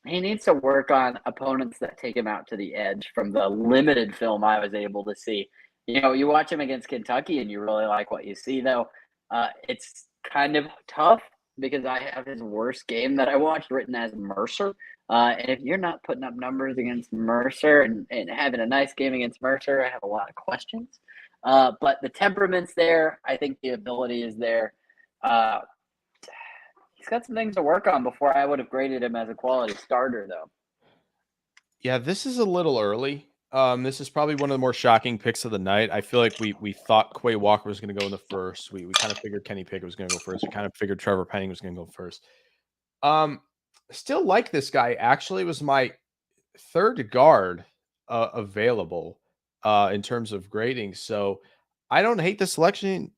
he needs to work on opponents that take him out to the edge from the limited film I was able to see. You know, you watch him against Kentucky and you really like what you see, though. It's kind of tough because I have his worst game that I watched written as Mercer. And if you're not putting up numbers against Mercer and having a nice game against Mercer, I have a lot of questions. But the temperament's there. I think the ability is there. He's got some things to work on before I would have graded him as a quality starter, though. Yeah, this is a little early. This is probably one of the more shocking picks of the night. I feel like we thought Quay Walker was going to go in the first. We kind of figured Kenny Pickett was going to go first. We kind of figured Trevor Penning was going to go first. Still like this guy. Actually, was my third guard available in terms of grading. So I don't hate the selection.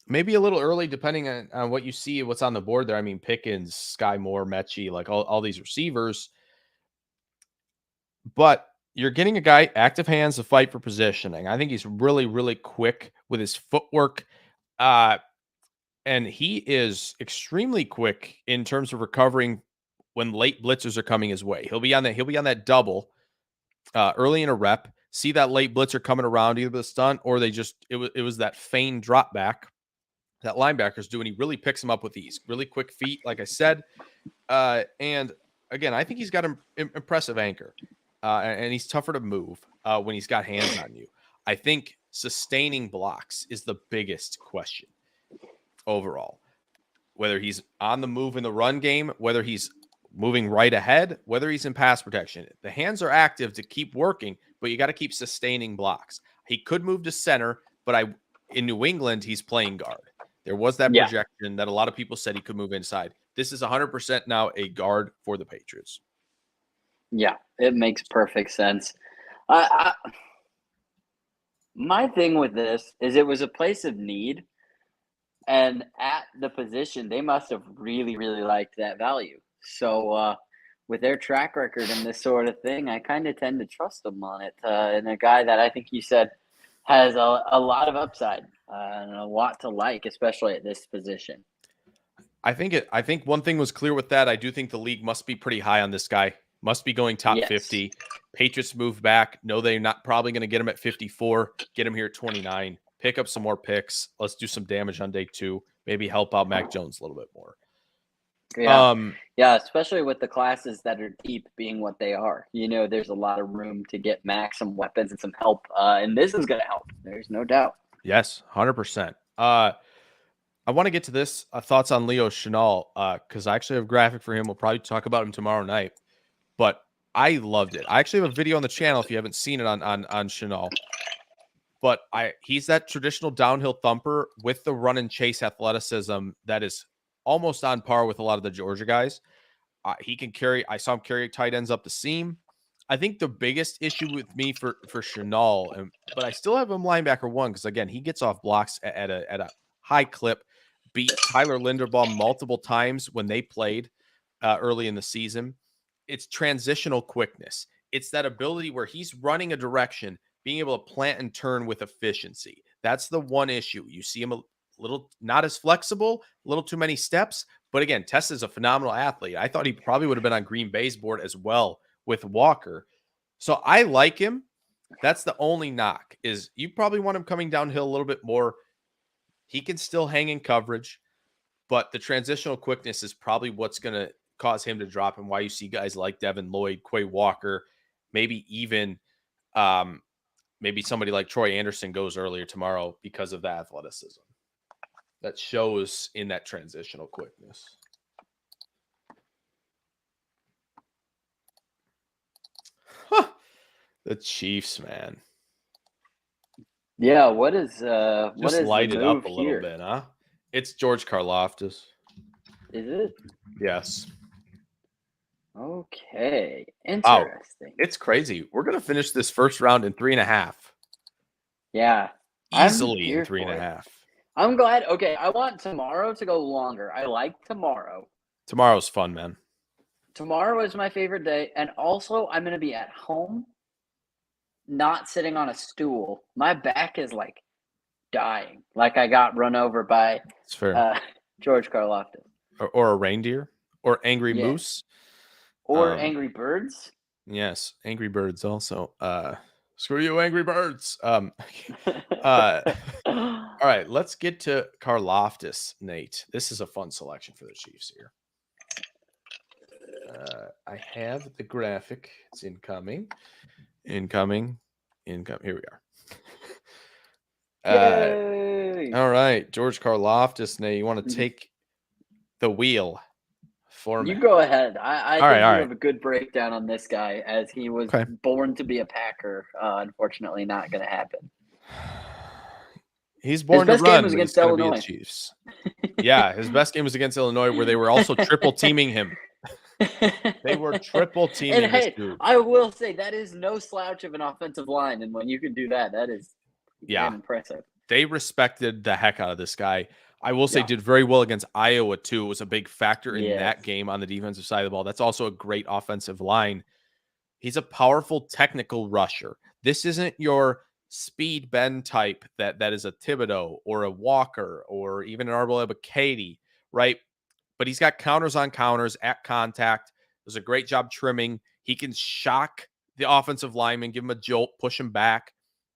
Maybe a little early, depending on what you see, what's on the board there. I mean, Pickens, Sky Moore, Mechie, like all these receivers. But you're getting a guy, active hands to fight for positioning. I think he's really, really quick with his footwork. And he is extremely quick in terms of recovering when late blitzers are coming his way. He'll be on that double early in a rep, see that late blitzer coming around, either the stunt or it was that feigned drop back that linebacker's doing. He really picks him up with these really quick feet, like I said. And again, I think he's got an impressive anchor, and he's tougher to move when he's got hands on you. I think sustaining blocks is the biggest question overall. Whether he's on the move in the run game, whether he's moving right ahead, whether he's in pass protection. The hands are active to keep working, but you got to keep sustaining blocks. He could move to center, but in New England, he's playing guard. There was that projection that a lot of people said he could move inside. This is 100% now a guard for the Patriots. Yeah, it makes perfect sense. My thing with this is it was a place of need, and at the position, they must have really, really liked that value. So with their track record and this sort of thing, I kind of tend to trust them on it. And a guy that I think you said has a lot of upside and a lot to like, especially at this position. I think one thing was clear with that. I do think the league must be pretty high on this guy. Must be going top 50. Patriots move back. No, they're not probably going to get him at 54. Get him here at 29. Pick up some more picks. Let's do some damage on day 2. Maybe help out Mac Jones a little bit more. Yeah, especially with the classes that are deep being what they are. There's a lot of room to get Mac some weapons and some help. And this is going to help. There's no doubt. Yes, 100%. I want to get to this. Thoughts on Leo Chenal, because I actually have a graphic for him. We'll probably talk about him tomorrow night. But I loved it. I actually have a video on the channel if you haven't seen it on Chenal. But he's that traditional downhill thumper with the run and chase athleticism that is almost on par with a lot of the Georgia guys. He can carry. I saw him carry tight ends up the seam. I think the biggest issue with me for Chenal, but I still have him linebacker 1 because again he gets off blocks at a high clip. Beat Tyler Linderbaum multiple times when they played early in the season. It's transitional quickness. It's that ability where he's running a direction, being able to plant and turn with efficiency. That's the one issue. You see him a little not as flexible, a little too many steps. But again, Tess is a phenomenal athlete. I thought he probably would have been on Green Bay's board as well with Walker. So I like him. That's the only knock is you probably want him coming downhill a little bit more. He can still hang in coverage, but the transitional quickness is probably what's going to cause him to drop and why you see guys like Devin Lloyd, Quay Walker, maybe even maybe somebody like Troy Anderson goes earlier tomorrow because of the athleticism that shows in that transitional quickness. Huh. The Chiefs, man. Yeah, what is just light it up a little here? bit, huh? It's George Karloftis. Is it? Yes. Okay. Interesting. It's crazy. We're gonna finish this first round in 3.5. Yeah. Easily in 3.5. I'm glad. Okay, I want tomorrow to go longer. I like tomorrow. Tomorrow's fun, man. Tomorrow is my favorite day, and also I'm gonna be at home, not sitting on a stool. My back is like dying. Like I got run over by George Karloftis. Or a reindeer. Or Angry Moose. Or Angry Birds. Yes, Angry Birds also. Screw you, Angry Birds. All right, let's get to Karloftis, Nate. This is a fun selection for the Chiefs here. I have the graphic. It's incoming. Here we are. All right, George Karloftis, Nate. You want to take the wheel for me? You go ahead. I think right, you all right. have a good breakdown on this guy as he was born to be a Packer. Unfortunately, not going to happen. He's born to run. His best game was against Illinois. Chiefs. Yeah, his best game was against Illinois, where they were also triple teaming him. They were triple teaming And this hey, dude. I will say that is no slouch of an offensive line, and when you can do that, that is damn impressive. They respected the heck out of this guy. I will say Yeah. did very well against Iowa too. It was a big factor in Yes. that game on the defensive side of the ball. That's also a great offensive line. He's a powerful technical rusher. This isn't your speed bend type that is a Thibodeaux or a Walker or even an Arbor-Katie, right? But he's got counters on counters at contact. Does a great job trimming. He can shock the offensive lineman, give him a jolt, push him back.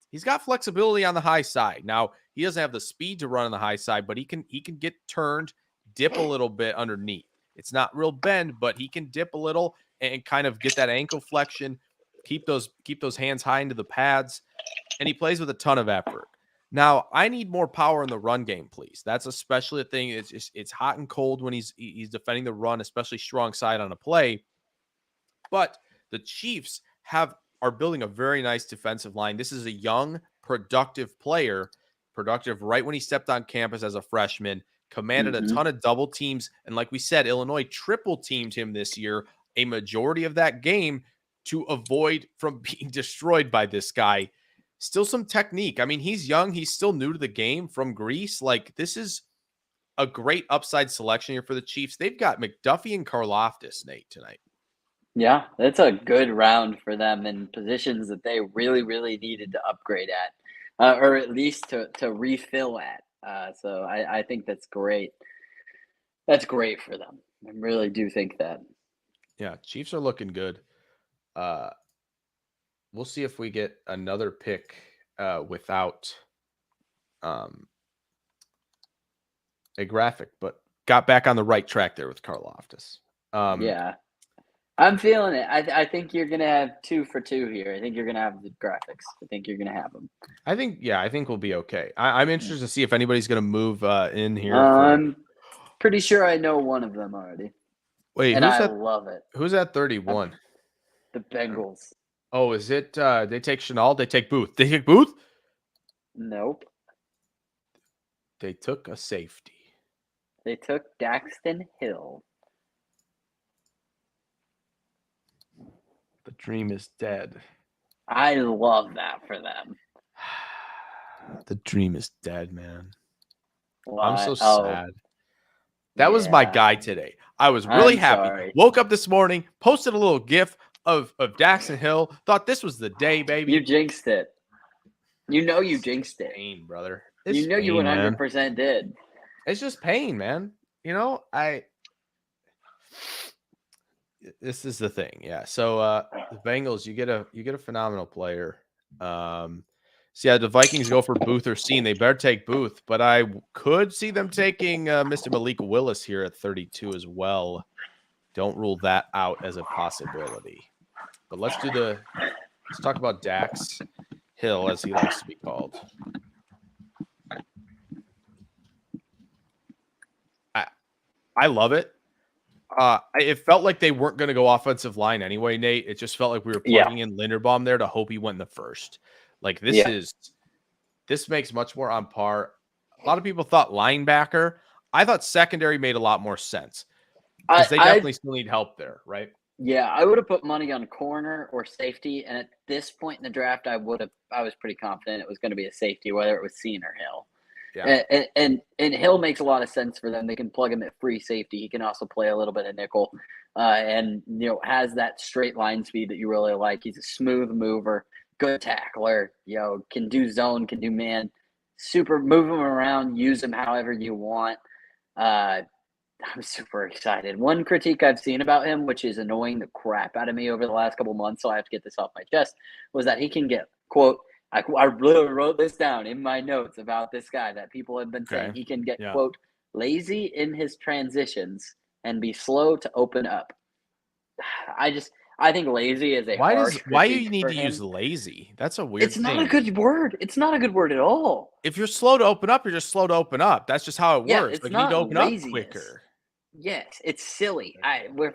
He's got flexibility on the high side. Now, he doesn't have the speed to run on the high side, but he can get turned, dip a little bit underneath. It's not real bend, but he can dip a little and kind of get that ankle flexion, keep those hands high into the pads, and he plays with a ton of effort. Now, I need more power in the run game, please. That's especially a thing. It's hot and cold when he's defending the run, especially strong side on a play. But the Chiefs are building a very nice defensive line. This is a young, productive player, productive right when he stepped on campus as a freshman, commanded a ton of double teams. And like we said, Illinois triple teamed him this year, a majority of that game, to avoid from being destroyed by this guy. Still some technique. I mean, he's young. He's still new to the game from Greece. Like, this is a great upside selection here for the Chiefs. They've got McDuffie and Karloftis, Nate, tonight. Yeah, that's a good round for them in positions that they really, really needed to upgrade at, or at least to refill at. So I think that's great. That's great for them. I really do think that. Yeah, Chiefs are looking good. We'll see if we get another pick without a graphic, but got back on the right track there with Karloftis. Yeah. I'm feeling it. I think you're going to have 2 for 2 here. I think you're going to have the graphics. I think you're going to have them. I think we'll be okay. I'm interested to see if anybody's going to move in here. I'm pretty sure I know one of them already. Wait, and I love it. Who's at 31? The Bengals. Oh, is it they take Chenault? They take Booth. They take Booth? Nope. They took a safety. They took Dax Hill. The dream is dead. I love that for them. The dream is dead, man. Why? I'm so sad. That was my guy today. I was really happy. Sorry. Woke up this morning, posted a little gif of Dax Hill. Thought this was the day, baby. You jinxed it. You know you jinxed it. Pain, brother. You know you 100% did. It's just pain, man. You know, this is the thing. Yeah. So the Bengals, you get a phenomenal player. So yeah, the Vikings go for Booth or Cine. They better take Booth, but I could see them taking Mr. Malik Willis here at 32 as well. Don't rule that out as a possibility. But let's talk about Dax Hill, as he likes to be called. I love it. It felt like they weren't going to go offensive line anyway, Nate. It just felt like we were plugging in Linderbaum there to hope he went in the first. Like this makes much more on par. A lot of people thought linebacker. I thought secondary made a lot more sense because they definitely still need help there, right? Yeah, I would have put money on corner or safety, and at this point in the draft, I was pretty confident it was going to be a safety, whether it was Cine or Hill. Yeah. And Hill makes a lot of sense for them. They can plug him at free safety. He can also play a little bit of nickel, and has that straight line speed that you really like. He's a smooth mover, good tackler. Can do zone, can do man. Super, move him around, use him however you want. I'm super excited. One critique I've seen about him, which is annoying the crap out of me over the last couple months, so I have to get this off my chest, was that he can get, quote, I wrote this down in my notes about this guy that people have been saying. He can get, quote, lazy in his transitions and be slow to open up. I think lazy is a why do you need to use lazy? That's a weird thing. It's not a good word. It's not a good word at all. If you're slow to open up, you're just slow to open up. That's just how it works. It's like not you need to open laziness. up quicker. Yes, it's silly.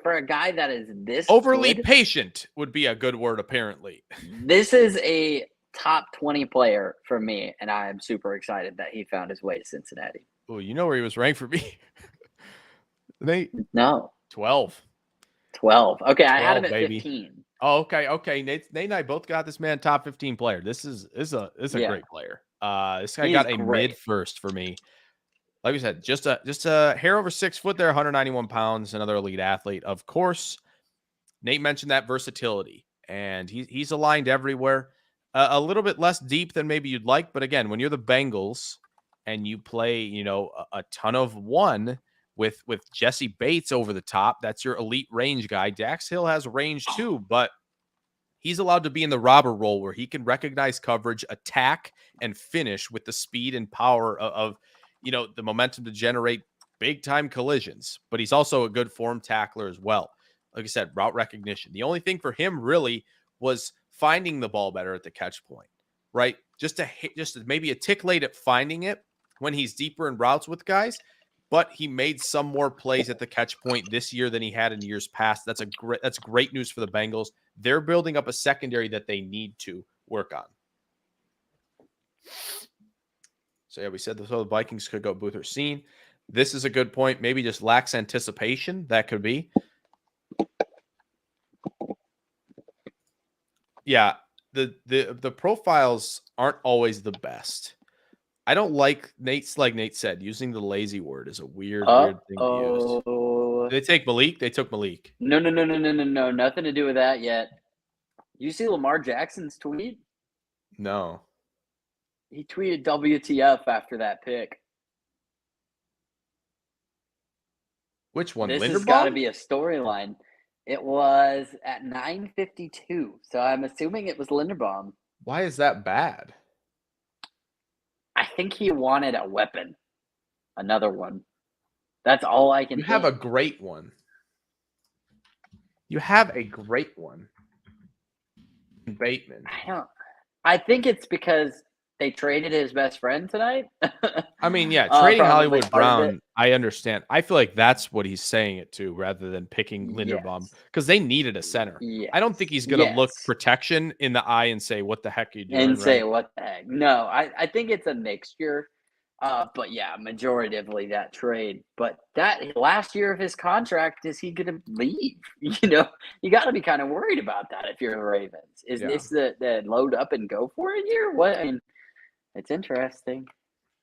For a guy that is this overly good, patient would be a good word, apparently. This is a top 20 player for me, and I am super excited that he found his way to Cincinnati. Oh, you know where he was ranked for me? Nate? No. 12. 12. Okay, I had 12, him at baby. 15. Oh, okay. Nate and I both got this man top 15 player. This is a Yeah. great player. This guy He's got a great. mid first for me. Like we said, just a hair over 6 foot there, 191 pounds, another elite athlete. Of course, Nate mentioned that versatility, and he's aligned everywhere. A little bit less deep than maybe you'd like, but again, when you're the Bengals and you play, a ton of one with Jesse Bates over the top, that's your elite range guy. Dax Hill has range too, but he's allowed to be in the robber role where he can recognize coverage, attack, and finish with the speed and power of the momentum to generate big time collisions. But he's also a good form tackler as well. Like I said, route recognition. The only thing for him really was finding the ball better at the catch point, right? Just maybe a tick late at finding it when he's deeper in routes with guys. But he made some more plays at the catch point this year than he had in years past. That's great news for the Bengals. They're building up a secondary that they need to work on. So yeah, we said the Vikings could go Booth or Cine. This is a good point. Maybe just lacks anticipation. That could be. Yeah, the profiles aren't always the best. I don't like Nate said, using the lazy word is a weird thing to use. Did they take Malik? They took Malik. No. Nothing to do with that yet. You see Lamar Jackson's tweet? No. He tweeted WTF after that pick. Which one? This Linderbaum? has got to be a storyline. It was at 9:52, so I'm assuming it was Linderbaum. Why is that bad? I think he wanted a weapon. Another one. That's all I can You have a great one. You have a great one. Bateman. I think it's because they traded his best friend tonight. I mean, yeah, trading Hollywood Brown, it. I understand. I feel like that's what he's saying it to rather than picking Linderbaum because they needed a center. Yes. I don't think he's going to look protection in the eye and say, what the heck are you doing? And say, what the heck? No, I think it's a mixture. But yeah, majoritively that trade. But that last year of his contract, is he going to leave? You got to be kind of worried about that if you're the Ravens. Is this the load up and go for it year? What? I mean, it's interesting.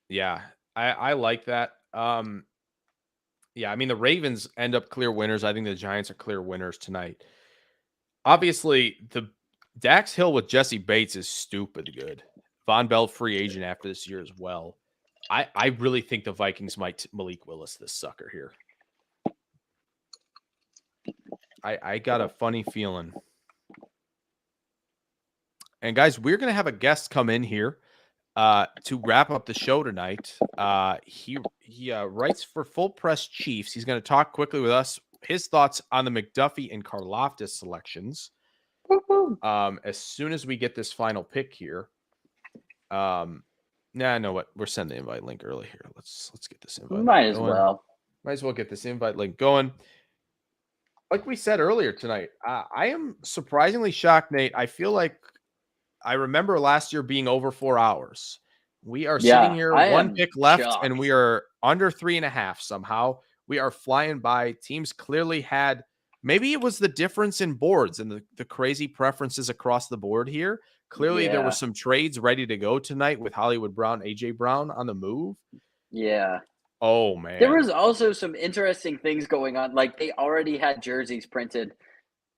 Yeah, I like that. Yeah, I mean, the Ravens end up clear winners. I think the Giants are clear winners tonight. Obviously, the Dax Hill with Jesse Bates is stupid good. Von Bell free agent after this year as well. I really think the Vikings might Malik Willis this sucker here. I got a funny feeling. And guys, we're going to have a guest come in here to wrap up the show tonight. He writes for Full Press Chiefs. He's going to talk quickly with us, his thoughts on the McDuffie and Karloftis selections. As soon as we get this final pick here. I know what, we're sending the invite link early here. Let's get this invite. Might as well get this invite link going. Like we said earlier tonight, I am surprisingly shocked, Nate. I feel like I remember last year being over 4 hours. We are sitting here, one pick left, and we are under 3.5 somehow. We are flying by. Teams clearly had, maybe it was the difference in boards and the crazy preferences across the board here. Clearly, there were some trades ready to go tonight with Hollywood Brown, AJ Brown on the move. Yeah. Oh, man. There was also some interesting things going on. Like, they already had jerseys printed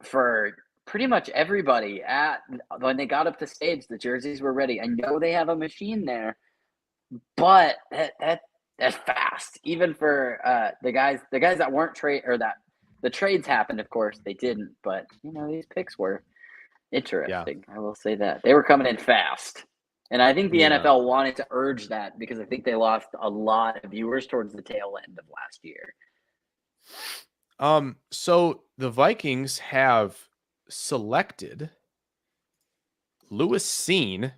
for pretty much everybody when they got up the stage. The jerseys were ready. I know they have a machine there, but that's fast. Even for the guys that weren't that the trades happened. Of course, they didn't. But these picks were interesting. Yeah. I will say that they were coming in fast. And I think the NFL wanted to urge that because I think they lost a lot of viewers towards the tail end of last year. So the Vikings have selected Lewis Cine,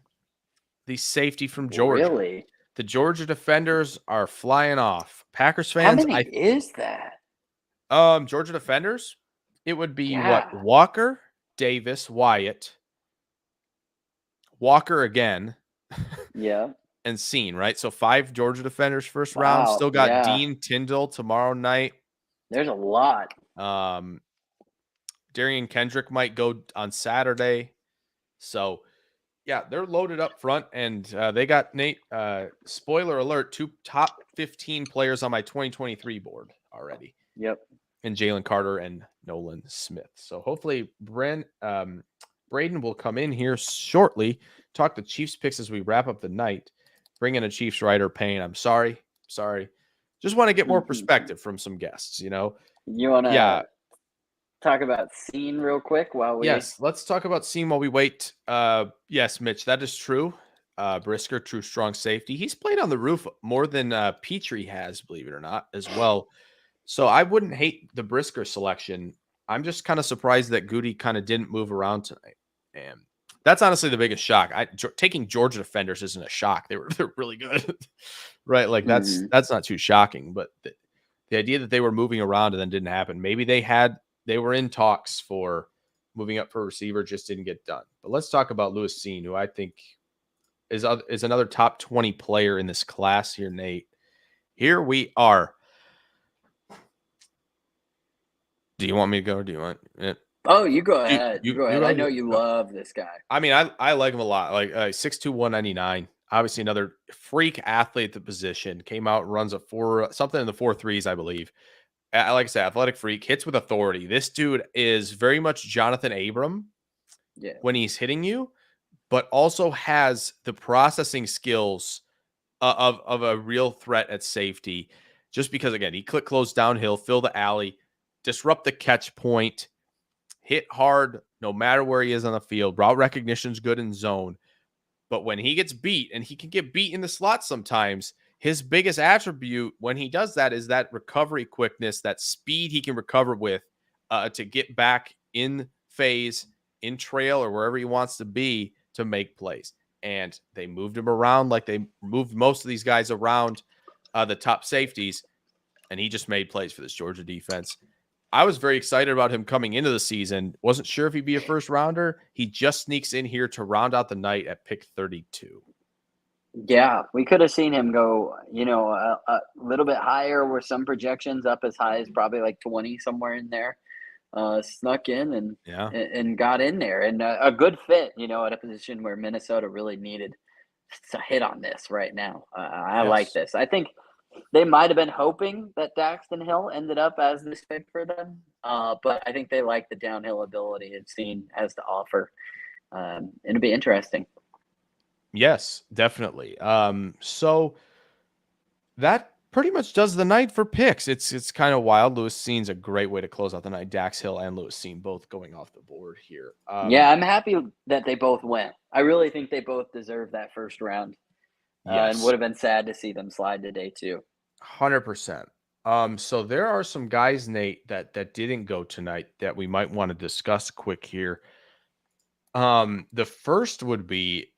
the safety from Georgia. Really? The Georgia defenders are flying off. Packers fans, how many is that? Georgia defenders, it would be what? Walker, Davis, Wyatt, Walker again. Yeah. And Cine, right? So 5 Georgia defenders first round. Still got Dean Tyndall tomorrow night. There's a lot. Darian Kendrick might go on Saturday. So, yeah, they're loaded up front, and they got Nate. Spoiler alert: 2 top 15 players on my 2023 board already. Yep. And Jalen Carter and Nolan Smith. So hopefully Braden will come in here shortly, talk the Chiefs picks as we wrap up the night. Bring in a Chiefs writer, Payne. I'm sorry. Just want to get more perspective from some guests, You want to Yeah. talk about Cine real quick while we... Yes, let's talk about Cine while we wait. Yes, Mitch, that is true. Brisker, true strong safety. He's played on the roof more than Petrie has, believe it or not, as well. So I wouldn't hate the Brisker selection. I'm just kind of surprised that Goody kind of didn't move around tonight. And that's honestly the biggest shock. Taking Georgia defenders isn't a shock. They're really good, right? Like that's not too shocking. But the idea that they were moving around and then didn't happen. Maybe they were in talks for moving up for a receiver, just didn't get done. But let's talk about Lewis Cine, who I think is another top 20 player in this class here, Nate. Here we are. Do you want me to go or do you want it? Oh, you go ahead. You go ahead. I know you love this guy. I mean, I like him a lot. Like 6'2", 199. Obviously another freak athlete at the position. Came out and runs something in the 4.3s, I believe. Like I said, athletic freak, hits with authority. This dude is very much Jonathan Abram when he's hitting you, but also has the processing skills of a real threat at safety. Just because, again, he close downhill, fill the alley, disrupt the catch point, hit hard no matter where he is on the field. Route recognition's good in zone. But when he gets beat, and he can get beat in the slot sometimes, his biggest attribute when he does that is that recovery quickness, that speed he can recover with to get back in phase, in trail, or wherever he wants to be to make plays. And they moved him around like they moved most of these guys around the top safeties, and he just made plays for this Georgia defense. I was very excited about him coming into the season. Wasn't sure if he'd be a first rounder. He just sneaks in here to round out the night at pick 32. Yeah, we could have seen him go, a little bit higher with some projections up as high as probably like 20, somewhere in there. Snuck in and got in there. And a good fit, at a position where Minnesota really needed to hit on this right now. I like this. I think they might have been hoping that Dax Hill ended up as this pick for them, but I think they like the downhill ability it's seen as to offer. It'll be interesting. Yes, definitely. So that pretty much does the night for picks. It's kind of wild. Lewis Cine's a great way to close out the night. Dax Hill and Lewis Cine both going off the board here. I'm happy that they both went. I really think they both deserve that first round. And would have been sad to see them slide to day 2. 100%. So there are some guys, Nate, that didn't go tonight that we might want to discuss quick here. The first would be,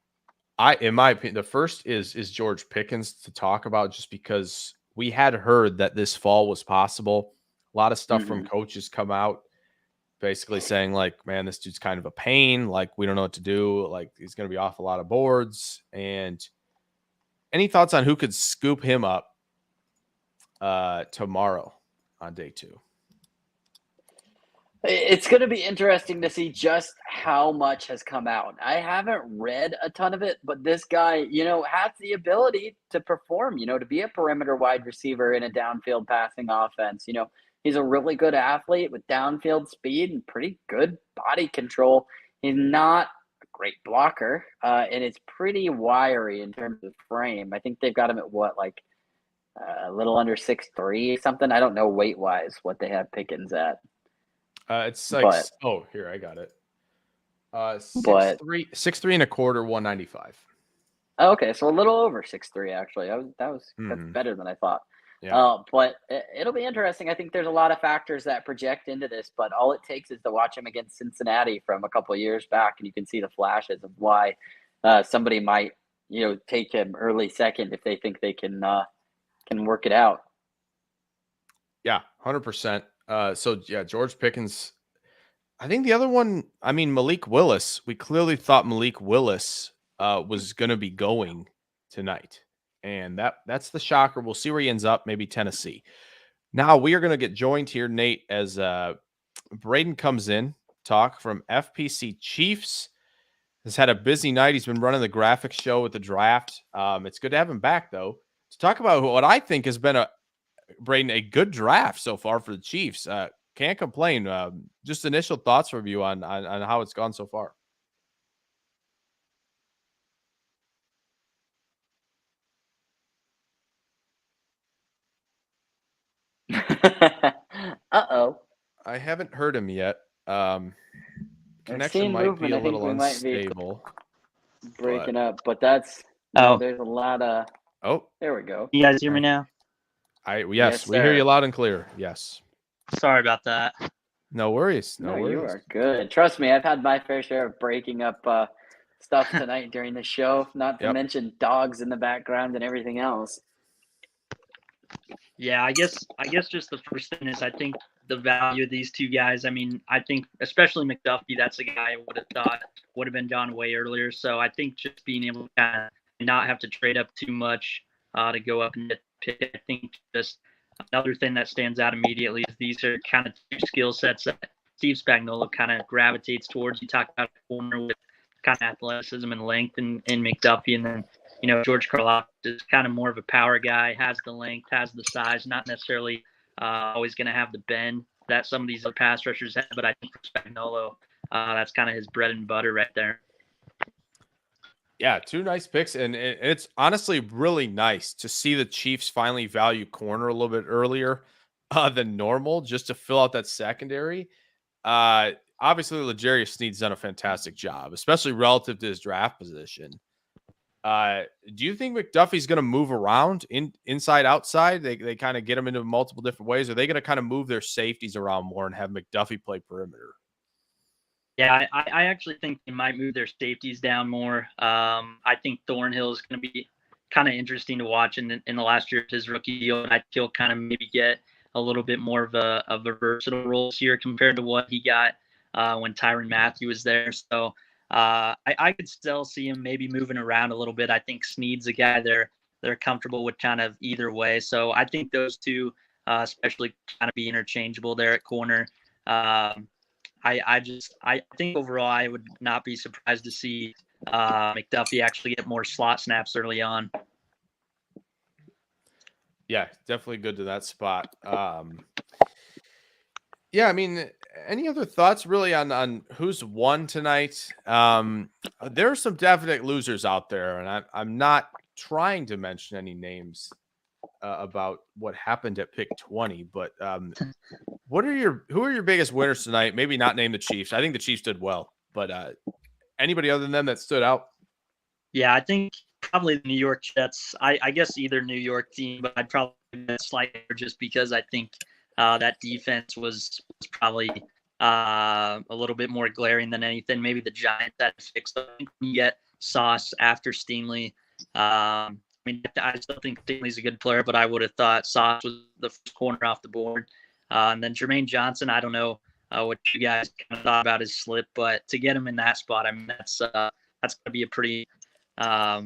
in my opinion, the first is George Pickens to talk about, just because we had heard that this fall was possible. A lot of stuff from coaches come out basically saying like, man, this dude's kind of a pain. Like, we don't know what to do. Like, he's going to be off a lot of boards. And any thoughts on who could scoop him up tomorrow on day 2? It's going to be interesting to see just how much has come out. I haven't read a ton of it, but this guy, has the ability to perform, to be a perimeter wide receiver in a downfield passing offense. He's a really good athlete with downfield speed and pretty good body control. He's not a great blocker, and it's pretty wiry in terms of frame. I think they've got him at a little under 6'3", something. I don't know weight-wise what they have Pickens at. It's like, here, I got it. 6'3" and a quarter, 195. Okay, so a little over 6'3", actually. That's better than I thought. Yeah. But it'll be interesting. I think there's a lot of factors that project into this, but all it takes is to watch him against Cincinnati from a couple of years back, and you can see the flashes of why somebody might, take him early second if they think they can work it out. Yeah, 100%. George Pickens. I think the other one, Malik Willis. We clearly thought Malik Willis was going to be going tonight. And that's the shocker. We'll see where he ends up, maybe Tennessee. Now we are going to get joined here, Nate, as Braden comes in. talk from FPC Chiefs. Has had a busy night. He's been running the graphics show with the draft. It's good to have him back, though, to talk about what I think has been a good draft so far for the Chiefs. Can't complain. Just initial thoughts from you on how it's gone so far. Uh-oh. I haven't heard him yet. Connection seen might movement. be I a think little we might be unstable. breaking up, but that's there's a lot of. Oh, there we go. You guys hear me now? Yes, we hear you loud and clear. Yes. Sorry about that. No worries. No worries. You are good. Trust me, I've had my fair share of breaking up stuff tonight during the show. Not to mention dogs in the background and everything else. Yeah, I guess just the first thing is I think the value of these two guys. I mean, I think especially McDuffie, that's a guy I would have thought would have been gone way earlier. So I think just being able to kind of not have to trade up too much to go up and get Pickett. I think just another thing that stands out immediately is these are kind of two skill sets that Steve Spagnuolo kind of gravitates towards. You talk about a corner with kind of athleticism and length in McDuffie, and then George Karloftis is kind of more of a power guy, has the length, has the size, not necessarily always going to have the bend that some of these other pass rushers have, but I think for Spagnuolo, that's kind of his bread and butter right there. Yeah, two nice picks, and it's honestly really nice to see the Chiefs finally value corner a little bit earlier than normal, just to fill out that secondary. Obviously, L'Jarius Sneed's done a fantastic job, especially relative to his draft position. Do you think McDuffie's going to move around inside, outside? They kind of get him into multiple different ways. Are they going to kind of move their safeties around more and have McDuffie play perimeter? Yeah, I actually think they might move their safeties down more. I think Thornhill is going to be kind of interesting to watch in the last year of his rookie deal, and I think he'll kind of maybe get a little bit more of a versatile role here compared to what he got when Tyrann Mathieu was there. So I could still see him maybe moving around a little bit. I think Sneed's a guy they're comfortable with kind of either way. So I think those two, especially, kind of be interchangeable there at corner. I think overall I would not be surprised to see McDuffie actually get more slot snaps early on. Yeah, definitely good to that spot. Yeah, I mean, any other thoughts really on who's won tonight? There are some definite losers out there, and I'm not trying to mention any names about what happened at pick 20, but who are your biggest winners tonight? Maybe not name the Chiefs. I think the Chiefs did well, but anybody other than them that stood out? Yeah, I think probably the New York Jets. I guess either New York team, but I'd probably slightly just because I think that defense was probably a little bit more glaring than anything. Maybe the Giants that fixed. I think when you get Sauce after Stingley. I mean, I still think Stingley's a good player, but I would have thought Sauce was the first corner off the board. And then Jermaine Johnson, I don't know what you guys kind of thought about his slip, but to get him in that spot, I mean, that's going to be a pretty a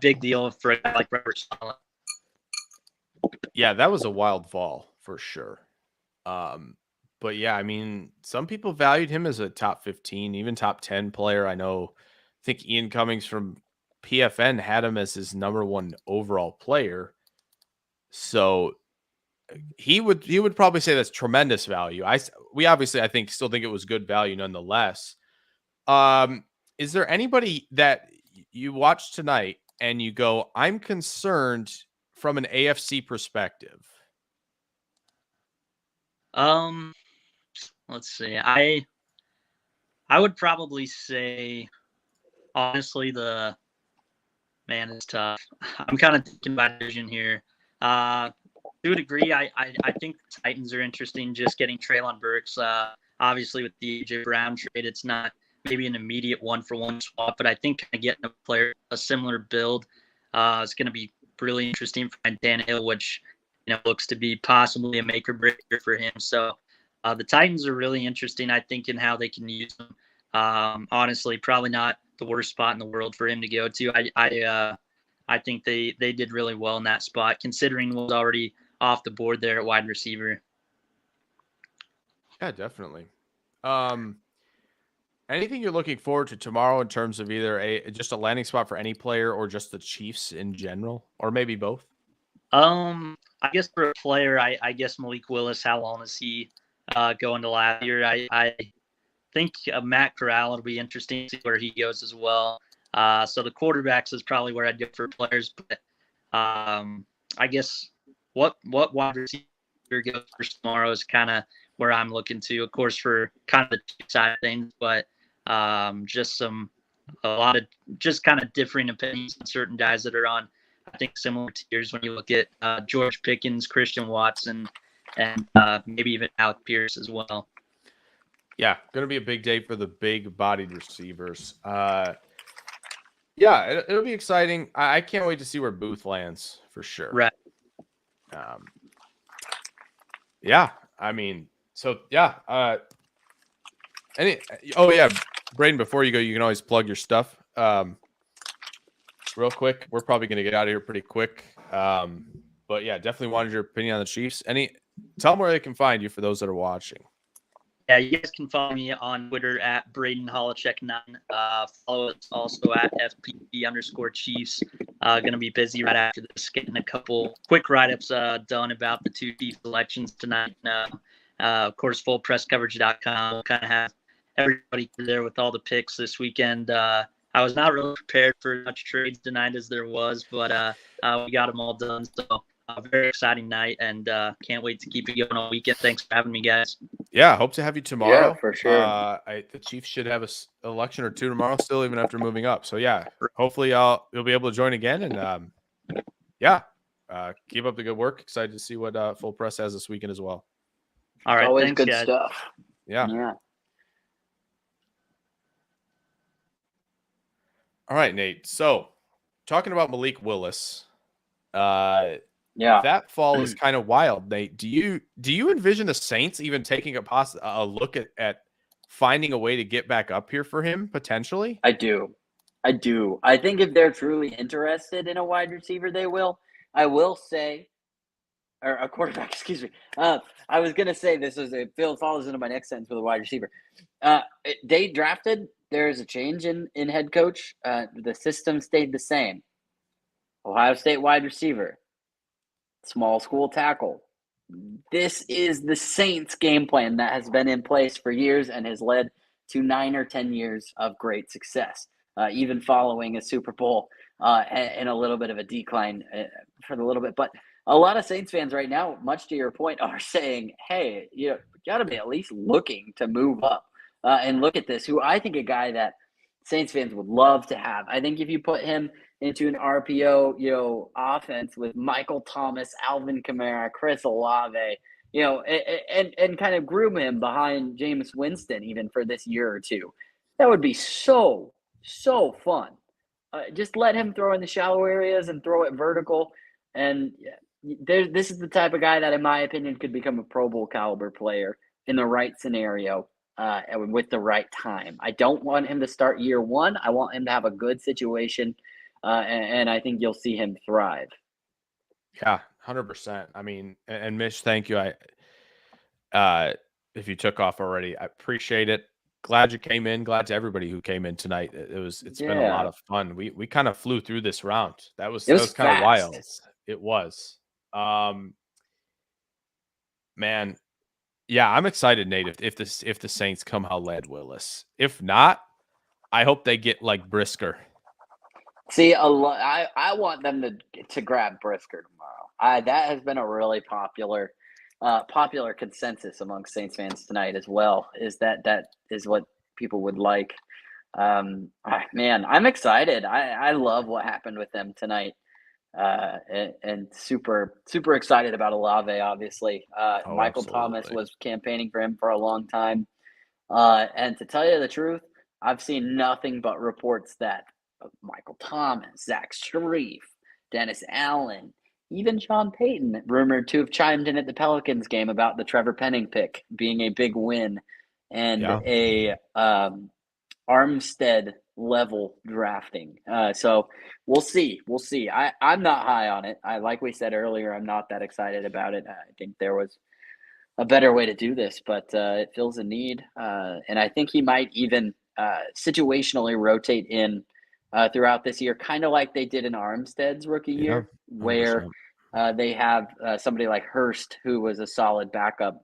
big deal for a guy like Robert Saleh. Yeah, that was a wild fall for sure. But yeah, I mean, some people valued him as a top 15, even top 10 player. I think Ian Cummings from PFN had him as his number one overall player. So he would probably say that's tremendous value. We obviously, I think, still think it was good value nonetheless. Is there anybody that you watch tonight and you go, I'm concerned from an AFC perspective? Let's see. I would probably say, honestly, it's tough. I'm kind of thinking about vision here. To a degree, I think the Titans are interesting. Just getting Treylon Burks. Obviously, with the AJ Brown trade, it's not maybe an immediate one-for-one swap, but I think kind of getting a player a similar build is going to be really interesting for Tannehill, which looks to be possibly a make or breaker for him. So the Titans are really interesting, I think, in how they can use them. Honestly, probably not the worst spot in the world for him to go to. I think they did really well in that spot, considering what was already off the board there at wide receiver. Yeah, definitely. Anything you're looking forward to tomorrow in terms of either just a landing spot for any player or just the Chiefs in general, or maybe both? I guess for a player, I guess Malik Willis, how long is he going to last year? I think Matt Corral will be interesting to see where he goes as well. So the quarterbacks is probably where I'd go for players, but I guess what wide receiver goes first tomorrow is kind of where I'm looking to, of course, for kind of the Chiefs side of things, but just a lot of just kind of differing opinions on certain guys that are on, I think, similar tiers when you look at George Pickens, Christian Watson, and maybe even Alec Pierce as well. Yeah, going to be a big day for the big-bodied receivers. Yeah, it'll be exciting. I can't wait to see where Booth lands for sure. Right. Yeah, I mean, so yeah. Braden, before you go, you can always plug your stuff. Real quick, we're probably going to get out of here pretty quick. But yeah, definitely wanted your opinion on the Chiefs. Tell them where they can find you for those that are watching. Yeah, you guys can follow me on Twitter at Braden Holocheck9. Follow us also at FPP_Chiefs. Going to be busy right after this, getting a couple quick write-ups done about the two Chiefs selections tonight. Of course, fullpresscoverage.com. We'll kind of have everybody there with all the picks this weekend. I was not really prepared for much trades tonight as there was, but we got them all done. So very exciting night, and can't wait to keep it going all weekend. Thanks for having me, guys. Yeah, hope to have you tomorrow. Yeah, for sure. The Chiefs should have an election or two tomorrow still, even after moving up. So, yeah, hopefully you'll be able to join again. And, keep up the good work. Excited to see what Full Press has this weekend as well. All right, always thanks, good guys. stuff. Yeah. Yeah. All right, Nate. So, talking about Malik Willis, Yeah. that fall is kind of wild, Nate. Do you envision the Saints even taking a look at finding a way to get back up here for him potentially? I do. I think if they're truly interested in a wide receiver, they will. I will say, or a quarterback, excuse me. I was going to say it follows into my next sentence with a wide receiver. They drafted, there's a change in head coach. The system stayed the same. Ohio State wide receiver, small school tackle. This is the Saints game plan that has been in place for years and has led to 9 or 10 years of great success, even following a Super Bowl and a little bit of a decline for a little bit. But a lot of Saints fans right now, much to your point, are saying, hey, you got to be at least looking to move up and look at this, who I think a guy that Saints fans would love to have. I think if you put him into an RPO, offense with Michael Thomas, Alvin Kamara, Chris Olave, and kind of groom him behind Jameis Winston even for this year or two. That would be so fun. Just let him throw in the shallow areas and throw it vertical. And this is the type of guy that, in my opinion, could become a Pro Bowl caliber player in the right scenario and with the right time. I don't want him to start year one. I want him to have a good situation. And I think you'll see him thrive. Yeah, 100%. I mean, and Mitch, thank you. If you took off already, I appreciate it. Glad you came in. Glad to everybody who came in tonight. It's been a lot of fun. We kind of flew through this round. That was kind of wild. It was. Man, yeah, I'm excited, Nate. If the Saints somehow led Willis. If not, I hope they get like Brisker. See, I want them to grab Brisker tomorrow. That has been a really popular consensus among Saints fans tonight as well. Is that is what people would like. Man, I'm excited. I love what happened with them tonight, and super excited about Olave. Obviously, Michael Thomas was campaigning for him for a long time, and to tell you the truth, I've seen nothing but reports that Michael Thomas, Zach Strief, Dennis Allen, even Sean Payton, rumored to have chimed in at the Pelicans game about the Trevor Penning pick being a big win and a Armstead level drafting. So we'll see. I'm not high on it. Like we said earlier, I'm not that excited about it. I think there was a better way to do this, but it fills a need. And I think he might even situationally rotate in throughout this year, kind of like they did in Armstead's rookie year, where they have somebody like Hurst, who was a solid backup,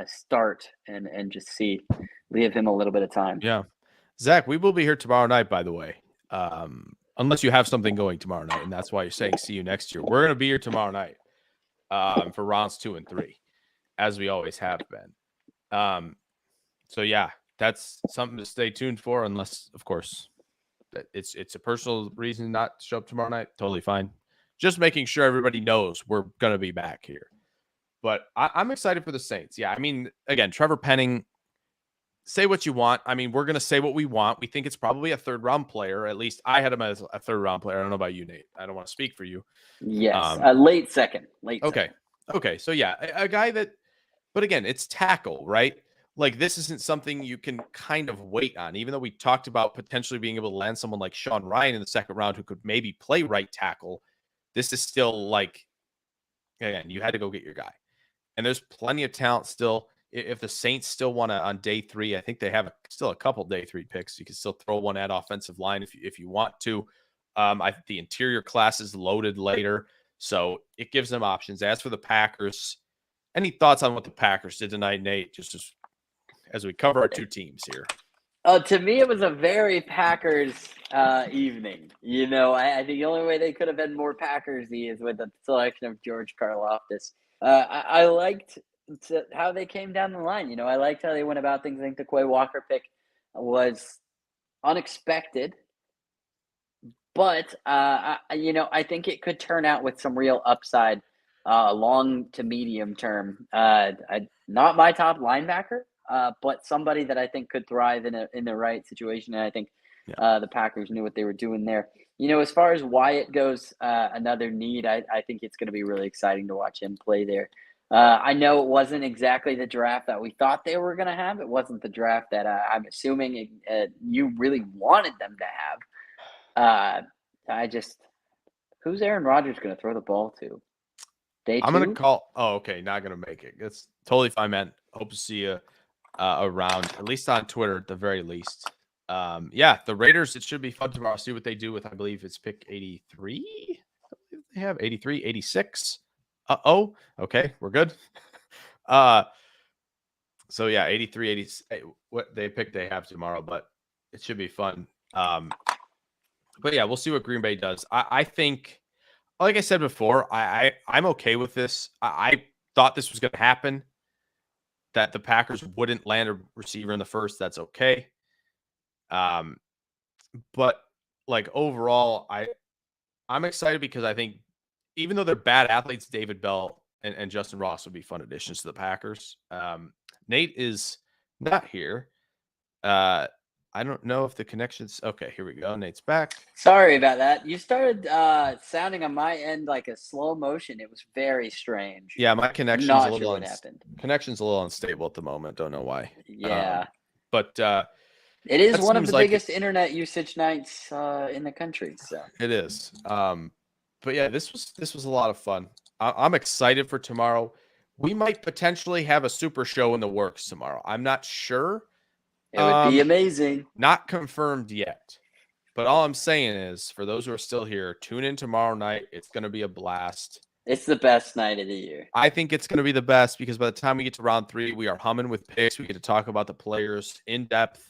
start and just leave him a little bit of time. Yeah. Zach, we will be here tomorrow night, by the way. Unless you have something going tomorrow night, and that's why you're saying see you next year. We're going to be here tomorrow night for rounds 2 and 3, as we always have been. So, yeah, that's something to stay tuned for, unless, of course, it's a personal reason not to show up tomorrow night. Totally fine. Just making sure everybody knows we're going to be back here. But I'm excited for the Saints. Yeah, I mean, again, Trevor Penning, say what you want. I mean, we're going to say what we want. We think it's probably a third-round player. At least I had him as a third-round player. I don't know about you, Nate. I don't want to speak for you. Yes, late second. Okay. So, yeah, a guy that – but, again, it's tackle, right? Like, this isn't something you can kind of wait on, even though we talked about potentially being able to land someone like Sean Ryan in the second round who could maybe play right tackle. This is still like, again, you had to go get your guy. And there's plenty of talent still. If the Saints still want to, on day 3, I think they have still a couple day 3 picks. You can still throw one at offensive line if you want to. I think the interior class is loaded later, so it gives them options. As for the Packers, any thoughts on what the Packers did tonight, Nate? Just as we cover our 2 teams here. To me, it was a very Packers evening. You know, I think the only way they could have been more Packers-y is with the selection of George Karloftis. I liked how they came down the line. You know, I liked how they went about things. I think the Quay Walker pick was unexpected, but I think it could turn out with some real upside, long to medium term. Not my top linebacker, but somebody that I think could thrive in the right situation. And I think the Packers knew what they were doing there. You know, as far as Wyatt goes, another need, I think it's going to be really exciting to watch him play there. I know it wasn't exactly the draft that we thought they were going to have. It wasn't the draft that I'm assuming you really wanted them to have. Who's Aaron Rodgers going to throw the ball to? Day 2? I'm going to call. Oh, okay. Not going to make it. That's totally fine, man. Hope to see you around, at least on Twitter, at the very least. The Raiders, it should be fun tomorrow. See what they do with, I believe it's pick 83. They have 83, 86. Okay, we're good. 83, 80, what they pick they have tomorrow, but it should be fun. But yeah, we'll see what Green Bay does. I think, like I said before, I'm okay with this. I thought this was going to happen, that the Packers wouldn't land a receiver in the first. That's okay. But like overall, I'm excited because I think even though they're bad athletes, David Bell and Justin Ross would be fun additions to the Packers. Nate is not here. I don't know if the connection's okay. Here we go. Nate's back. Sorry about that. You started sounding on my end like a slow motion. It was very strange. Yeah, my connection's Not a little sure what happened. Connection's a little unstable at the moment. Don't know why. Yeah. But it is that one of seems the like biggest internet usage nights in the country. So it is. But yeah, this was a lot of fun. I'm excited for tomorrow. We might potentially have a super show in the works tomorrow. I'm not sure. It would be amazing. Not confirmed yet. But all I'm saying is, for those who are still here, tune in tomorrow night. It's going to be a blast. It's the best night of the year. I think it's going to be the best because by the time we get to round 3, we are humming with picks. We get to talk about the players in depth.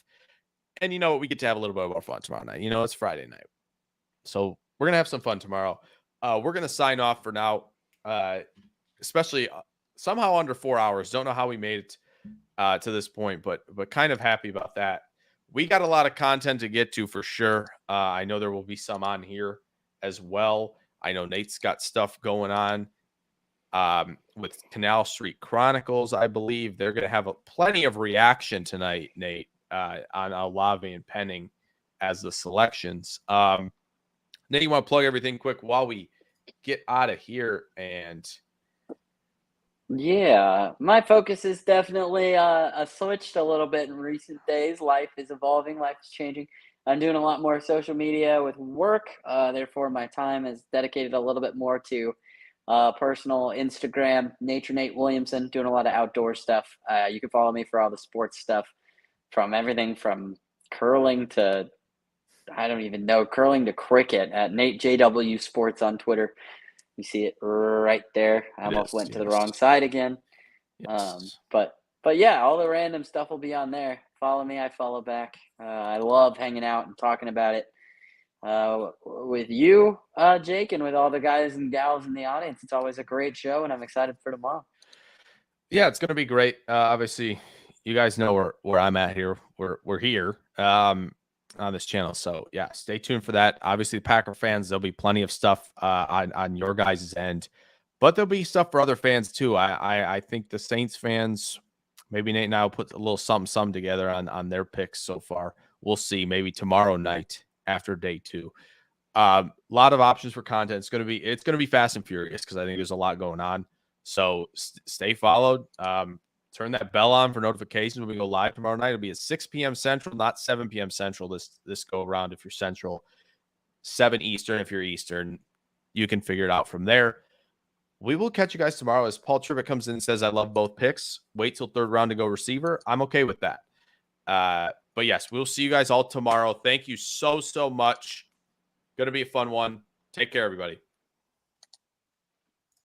And you know what? We get to have a little bit more fun tomorrow night. You know, it's Friday night. So we're going to have some fun tomorrow. We're going to sign off for now, especially somehow under 4 hours. Don't know how we made it to this point, but kind of happy about that. We got a lot of content to get to for sure. I know there will be some on here as well. I know Nate's got stuff going on with Canal Street Chronicles. I believe they're going to have plenty of reaction tonight, Nate, on Olave and Penning as the selections. Nate, you want to plug everything quick while we get out of here? And yeah, my focus is definitely switched a little bit in recent days. Life is evolving. Life is changing. I'm doing a lot more social media with work. Therefore, my time is dedicated a little bit more to personal Instagram, Nature Nate Williamson, doing a lot of outdoor stuff. You can follow me for all the sports stuff, from everything from curling to cricket at Nate JW Sports on Twitter. You see it right there. I almost went to the wrong side again. Yes. But yeah, all the random stuff will be on there. Follow me, I follow back. I love hanging out and talking about it with you, Jake, and with all the guys and gals in the audience. It's always a great show, and I'm excited for tomorrow. Yeah, it's going to be great. Obviously, you guys know where I'm at here. We're here on this channel. So, yeah, stay tuned for that. Obviously, the Packer fans, there'll be plenty of stuff on your guys' end. But there'll be stuff for other fans, too. I think the Saints fans, maybe Nate and I will put a little something together on their picks so far. We'll see. Maybe tomorrow night after day 2. A lot of options for content. It's going to be fast and furious because I think there's a lot going on. So stay followed. Turn that bell on for notifications when we go live tomorrow night. It'll be at 6 p.m. Central, not 7 p.m. Central this go around if you're Central. 7 Eastern if you're Eastern. You can figure it out from there. We will catch you guys tomorrow as Paul Tribbett comes in and says, I love both picks. Wait till third round to go receiver. I'm okay with that. But yes, we'll see you guys all tomorrow. Thank you so much. Going to be a fun one. Take care, everybody.